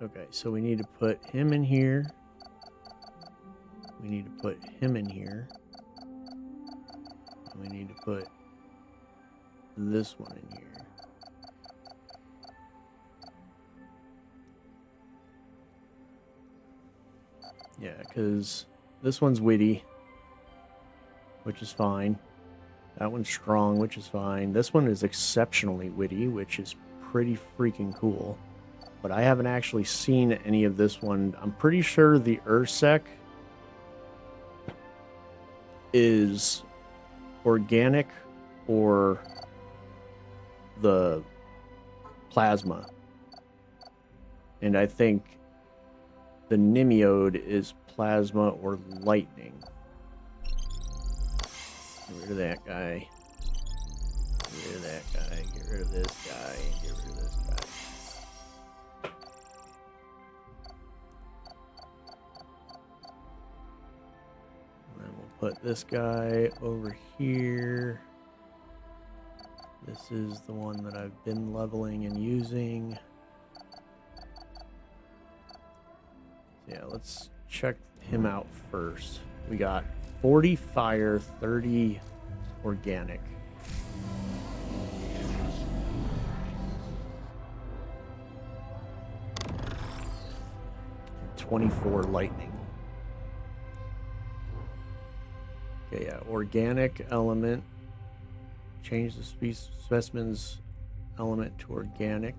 Okay, so we need to put him in here. We need to put him in here. And we need to put this one in here. Yeah, because this one's witty, which is fine. That one's strong, which is fine. This one is exceptionally witty, which is pretty freaking cool. But I haven't actually seen any of this one. I'm pretty sure the Ursec is organic or the plasma. And I think the Nimiode is plasma or lightning. Get rid of that guy. Get rid of that guy. Get rid of this guy. Get rid of this guy. And then we'll put this guy over here. This is the one that I've been leveling and using. Yeah, let's check him out first. We got 40 fire, 30 organic. And 24 lightning. Okay, yeah, organic element. Change the specimen's element to organic.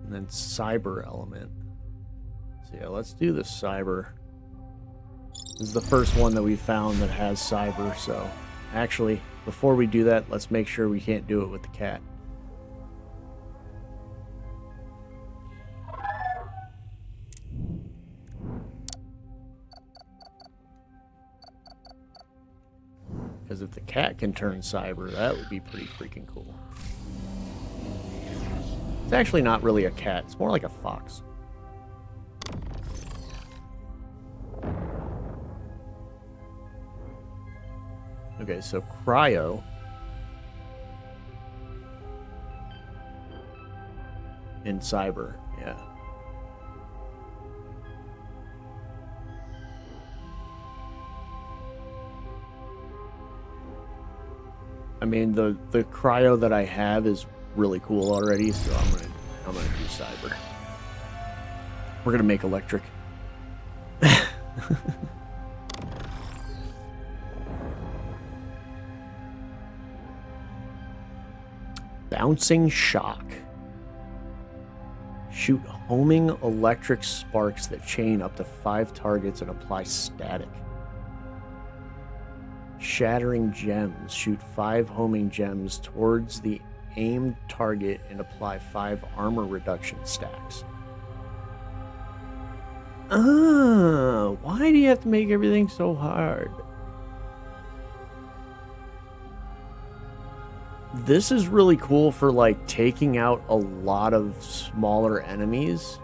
And then cyber element. So yeah, let's do the cyber. This is the first one that we found that has cyber, so actually, before we do that, let's make sure we can't do it with the cat. can turn cyber. That would be pretty freaking cool. It's actually not really a cat. It's more like a fox. Okay, so cryo. In cyber, yeah. I mean, the cryo that I have is really cool already, so I'm gonna do cyber. We're gonna make electric. Bouncing shock. Shoot homing electric sparks that chain up to 5 targets and apply static. Shattering gems. Shoot 5 homing gems towards the aimed target and apply 5 armor reduction stacks. Why do you have to make everything so hard? This is really cool for, like, taking out a lot of smaller enemies.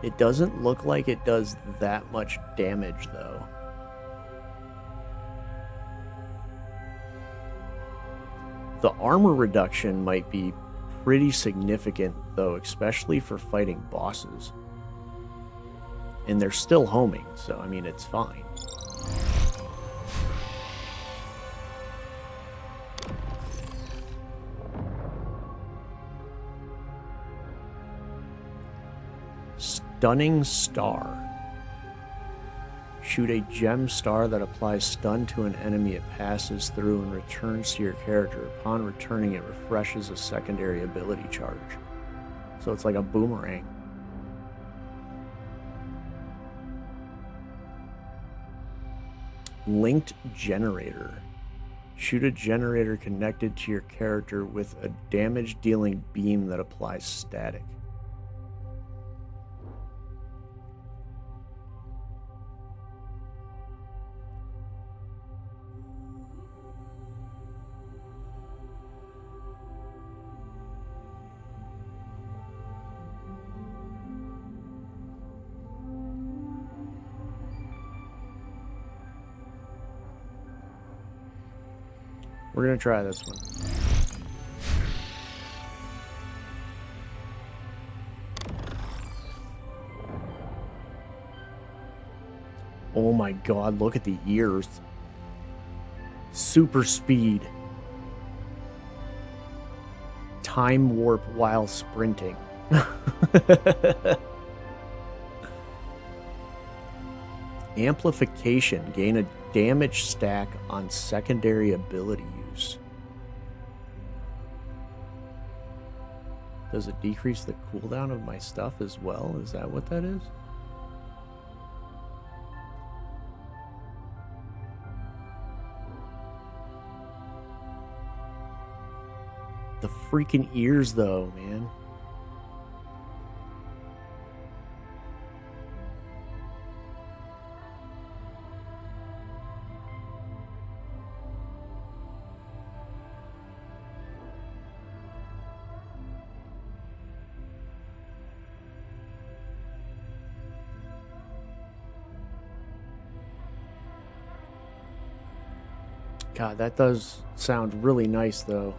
It doesn't look like it does that much damage, though. The armor reduction might be pretty significant, though, especially for fighting bosses. And they're still homing, so, I mean, it's fine. Stunning Star. Shoot a gem star that applies stun to an enemy it passes through and returns to your character. Upon returning, it refreshes a secondary ability charge. So it's like a boomerang. Linked Generator. Shoot a generator connected to your character with a damage-dealing beam that applies static. We're gonna try this one. Oh my god, look at the ears. Super speed. Time warp while sprinting. Amplification. Gain a damage stack on secondary ability use. Does it decrease the cooldown of my stuff as well? Is that what that is? The freaking ears, though, man. God, that does sound really nice, though.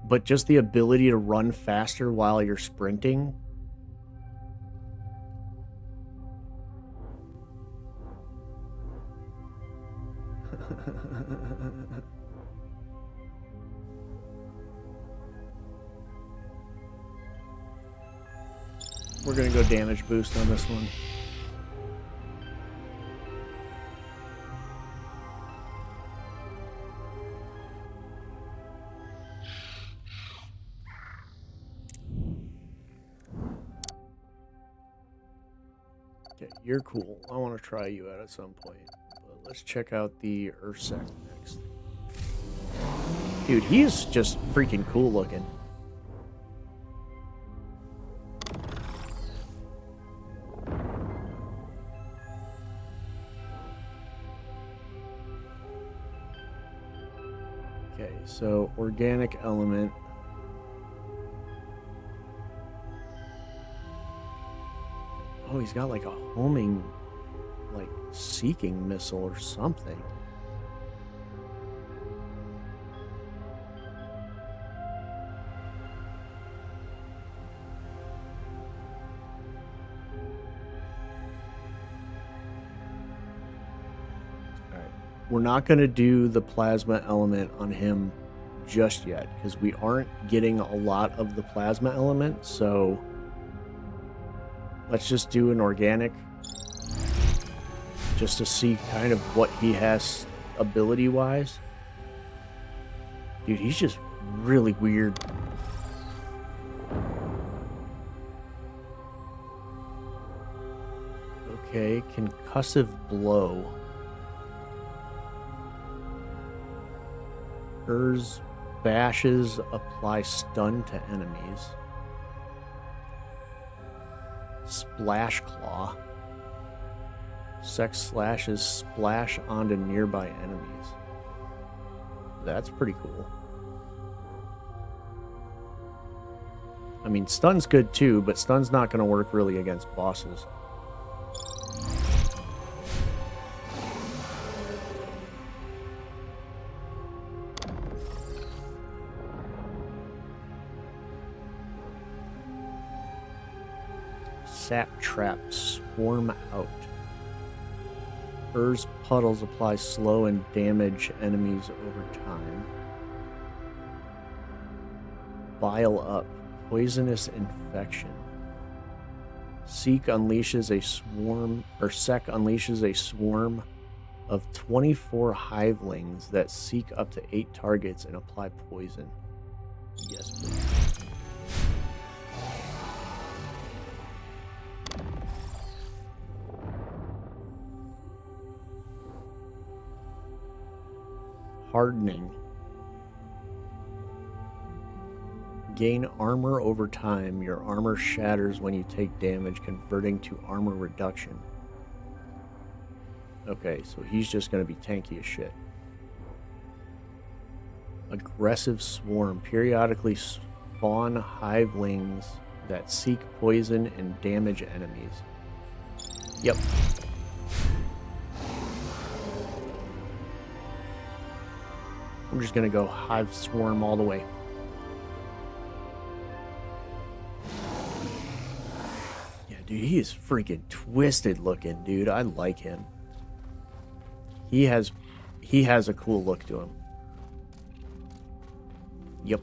But just the ability to run faster while you're sprinting. We're gonna go damage boost on this one. Okay, you're cool. I want to try you out at some point. But let's check out the Earth sect next. Dude, he is just freaking cool looking. Okay, so organic element. Oh, he's got like a homing, like seeking missile or something. We're not going to do the plasma element on him just yet because we aren't getting a lot of the plasma element, so let's just do an organic just to see kind of what he has ability wise. Dude, he's just really weird. Okay, concussive blow. Hers bashes apply stun to enemies. Splash claw. Sex slashes splash onto nearby enemies. That's pretty cool. I mean, stun's good too, but stun's not going to work really against bosses. Sap trap, swarm out. Ur's puddles apply slow and damage enemies over time. Bile up, poisonous infection. Seek unleashes a swarm, or Sec unleashes a swarm of 24 hivelings that seek up to 8 targets and apply poison. Yes, please. Hardening. Gain armor over time. Your armor shatters when you take damage, converting to armor reduction. Okay, so he's just going to be tanky as shit. Aggressive swarm. Periodically spawn hivelings that seek poison and damage enemies. Yep. I'm just going to go hive swarm all the way. Yeah, dude, he is freaking twisted looking, dude. I like him. He has a cool look to him. Yep.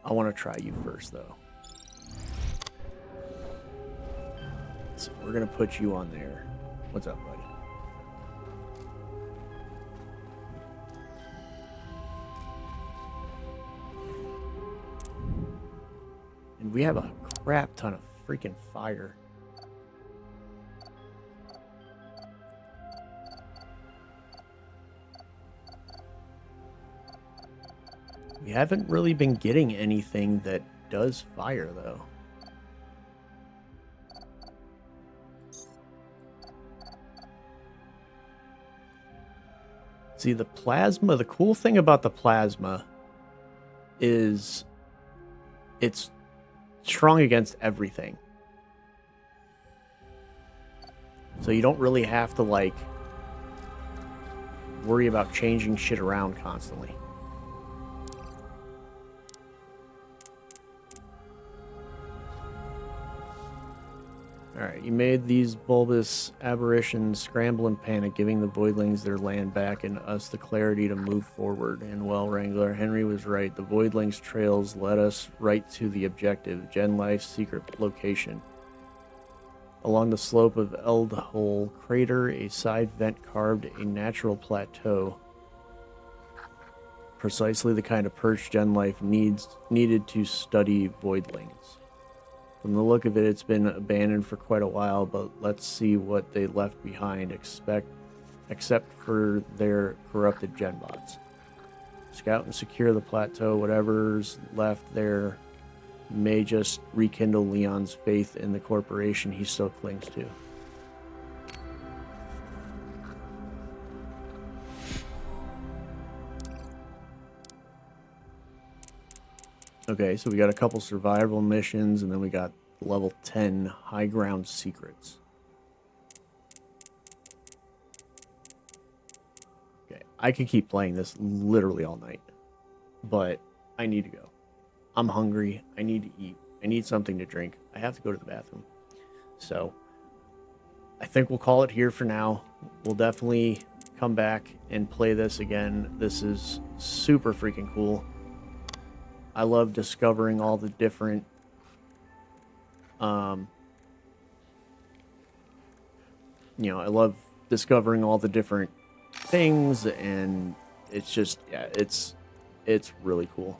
I want to try you first, though. So we're going to put you on there. What's up, buddy? And we have a crap ton of freaking fire. We haven't really been getting anything that does fire, though. See, the plasma, the cool thing about the plasma is it's strong against everything. So you don't really have to, like, worry about changing shit around constantly. Alright, you made these bulbous aberrations scramble and panic, giving the Voidlings their land back and us the clarity to move forward. And well, Wrangler, Henry was right. The Voidlings' trails led us right to the objective, Gen Life's secret location. Along the slope of Eldhole Crater, a side vent carved a natural plateau. Precisely the kind of perch Gen Life needed to study Voidlings. From the look of it, it's been abandoned for quite a while, but let's see what they left behind, except for their corrupted genbots. Scout and secure the plateau. Whatever's left there may just rekindle Leon's faith in the corporation he still clings to. Okay, so we got a couple survival missions, and then we got level 10 high ground secrets. Okay, I could keep playing this literally all night, but I need to go. I'm hungry. I need to eat. I need something to drink. I have to go to the bathroom. So I think we'll call it here for now. We'll definitely come back and play this again. This is super freaking cool. I love discovering all the different I love discovering all the different things, and it's just, yeah, it's really cool.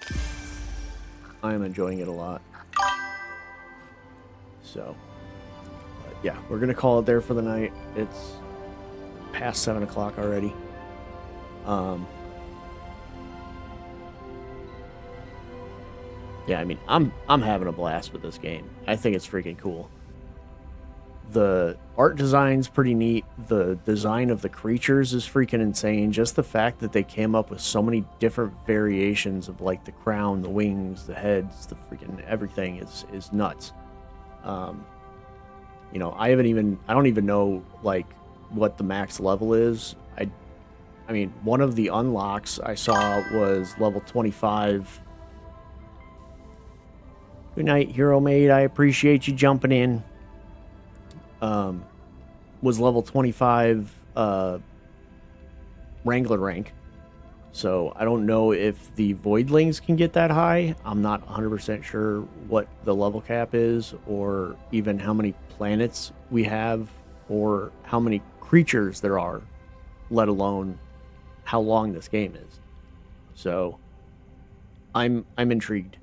I'm enjoying it a lot. So, yeah, we're gonna call it there for the night. It's past 7 o'clock already. Yeah, I mean, I'm having a blast with this game. I think it's freaking cool. The art design's pretty neat. The design of the creatures is freaking insane. Just the fact that they came up with so many different variations of like the crown, the wings, the heads, the freaking everything is nuts. I don't even know like what the max level is. I mean, one of the unlocks I saw was level 25. Good night, Hero Maid. I appreciate you jumping in. Was level 25 Wrangler rank. So I don't know if the Voidlings can get that high. I'm not 100% sure what the level cap is, or even how many planets we have, or how many creatures there are, let alone how long this game is. So I'm intrigued.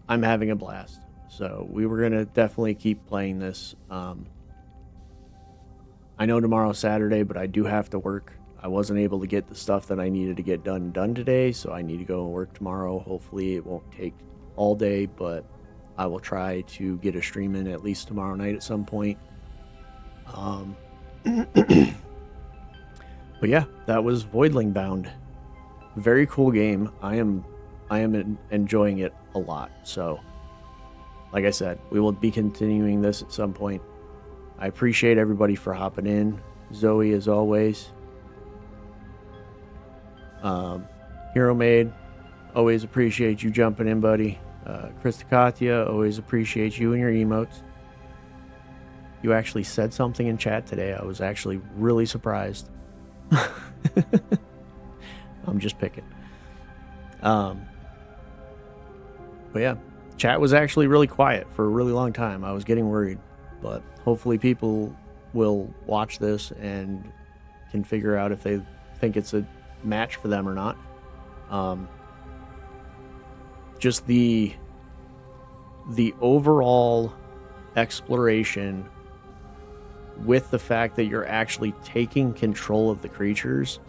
I'm having a blast. So we were going to definitely keep playing this. I know tomorrow's Saturday, but I do have to work. I wasn't able to get the stuff that I needed to get done today, so I need to go and work tomorrow. Hopefully it won't take all day, but I will try to get a stream in at least tomorrow night at some point. But yeah, that was Voidling Bound. Very cool game. I am enjoying it a lot. So, like I said, we will be continuing this at some point. I appreciate everybody for hopping in. Zoe, as always. Hero Maid, always appreciate you jumping in, buddy. Christakatia, always appreciate you and your emotes. You actually said something in chat today. I was actually really surprised. I'm just picking. But yeah, chat was actually really quiet for a really long time. I was getting worried, but hopefully people will watch this and can figure out if they think it's a match for them or not. Just the overall exploration, with the fact that you're actually taking control of the creatures,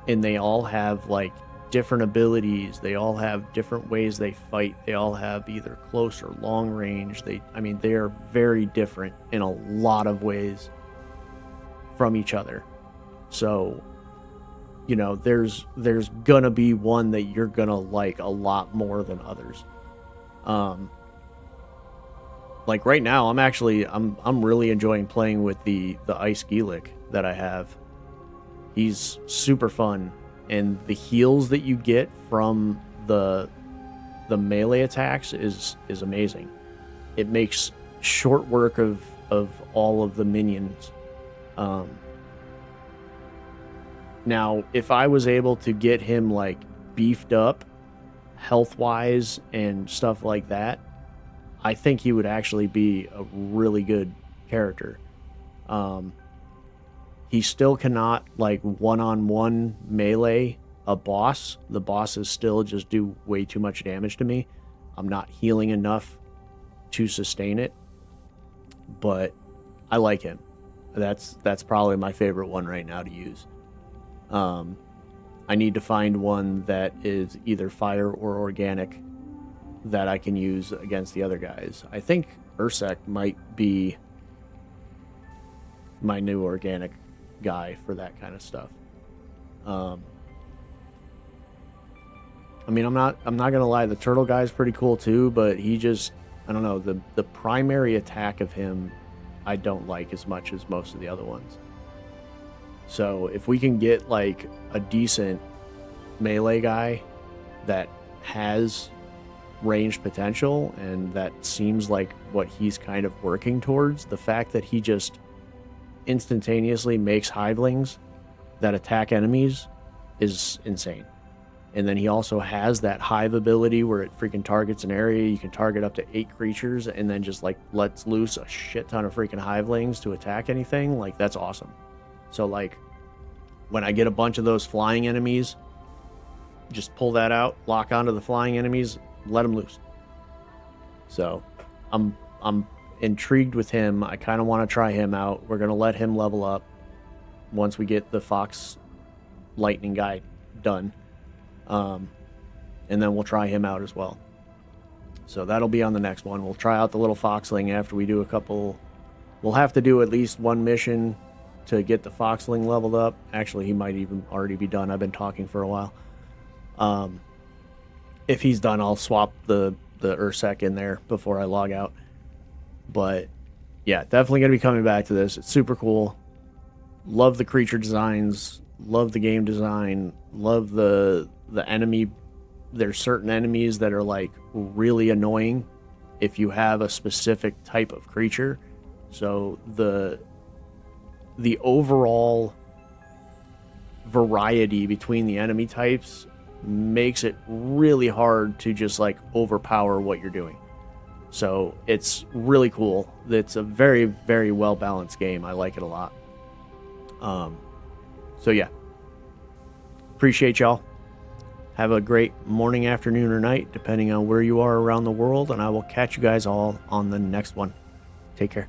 and they all have like different abilities, they all have different ways they fight, they all have either close or long range. They are very different in a lot of ways from each other. So, you know, there's gonna be one that you're gonna like a lot more than others. Like right now, I'm really enjoying playing with the Ice Geelic that I have. He's super fun, and the heals that you get from the melee attacks is amazing. It makes short work of all of the minions. Now, if I was able to get him like beefed up health wise and stuff like that, I think he would actually be a really good character. He still cannot like one-on-one melee a boss. The bosses still just do way too much damage to me. I'm not healing enough to sustain it, but I like him. That's probably my favorite one right now to use. I need to find one that is either fire or organic that I can use against the other guys. I think Ursek might be my new organic guy for that kind of stuff. I mean, I'm not gonna lie, the turtle guy's pretty cool too, but he just, I don't know, the primary attack of him I don't like as much as most of the other ones. So if we can get like a decent melee guy that has ranged potential, and that seems like what he's kind of working towards, the fact that he just instantaneously makes hivelings that attack enemies is insane. And then he also has that hive ability where it freaking targets an area. You can target up to 8 creatures and then just like lets loose a shit ton of freaking hivelings to attack anything. Like, that's awesome. So like when I get a bunch of those flying enemies, just pull that out, lock onto the flying enemies, let them loose. So I'm intrigued with him. I kind of want to try him out. We're going to let him level up once we get the Fox Lightning guy done. And then we'll try him out as well. So that'll be on the next one. We'll try out the little Foxling after we do a couple. We'll have to do at least one mission to get the Foxling leveled up. Actually, he might even already be done. I've been talking for a while. If he's done, I'll swap the Ursek in there before I log out. But yeah, definitely going to be coming back to this. It's super cool. Love the creature designs. Love the game design. Love the enemy. There's certain enemies that are like really annoying if you have a specific type of creature. So the overall variety between the enemy types makes it really hard to just like overpower what you're doing. So it's really cool. It's a very, very well balanced game. I like it a lot. So yeah, appreciate y'all. Have a great morning, afternoon, or night, depending on where you are around the world, and I will catch you guys all on the next one. Take care.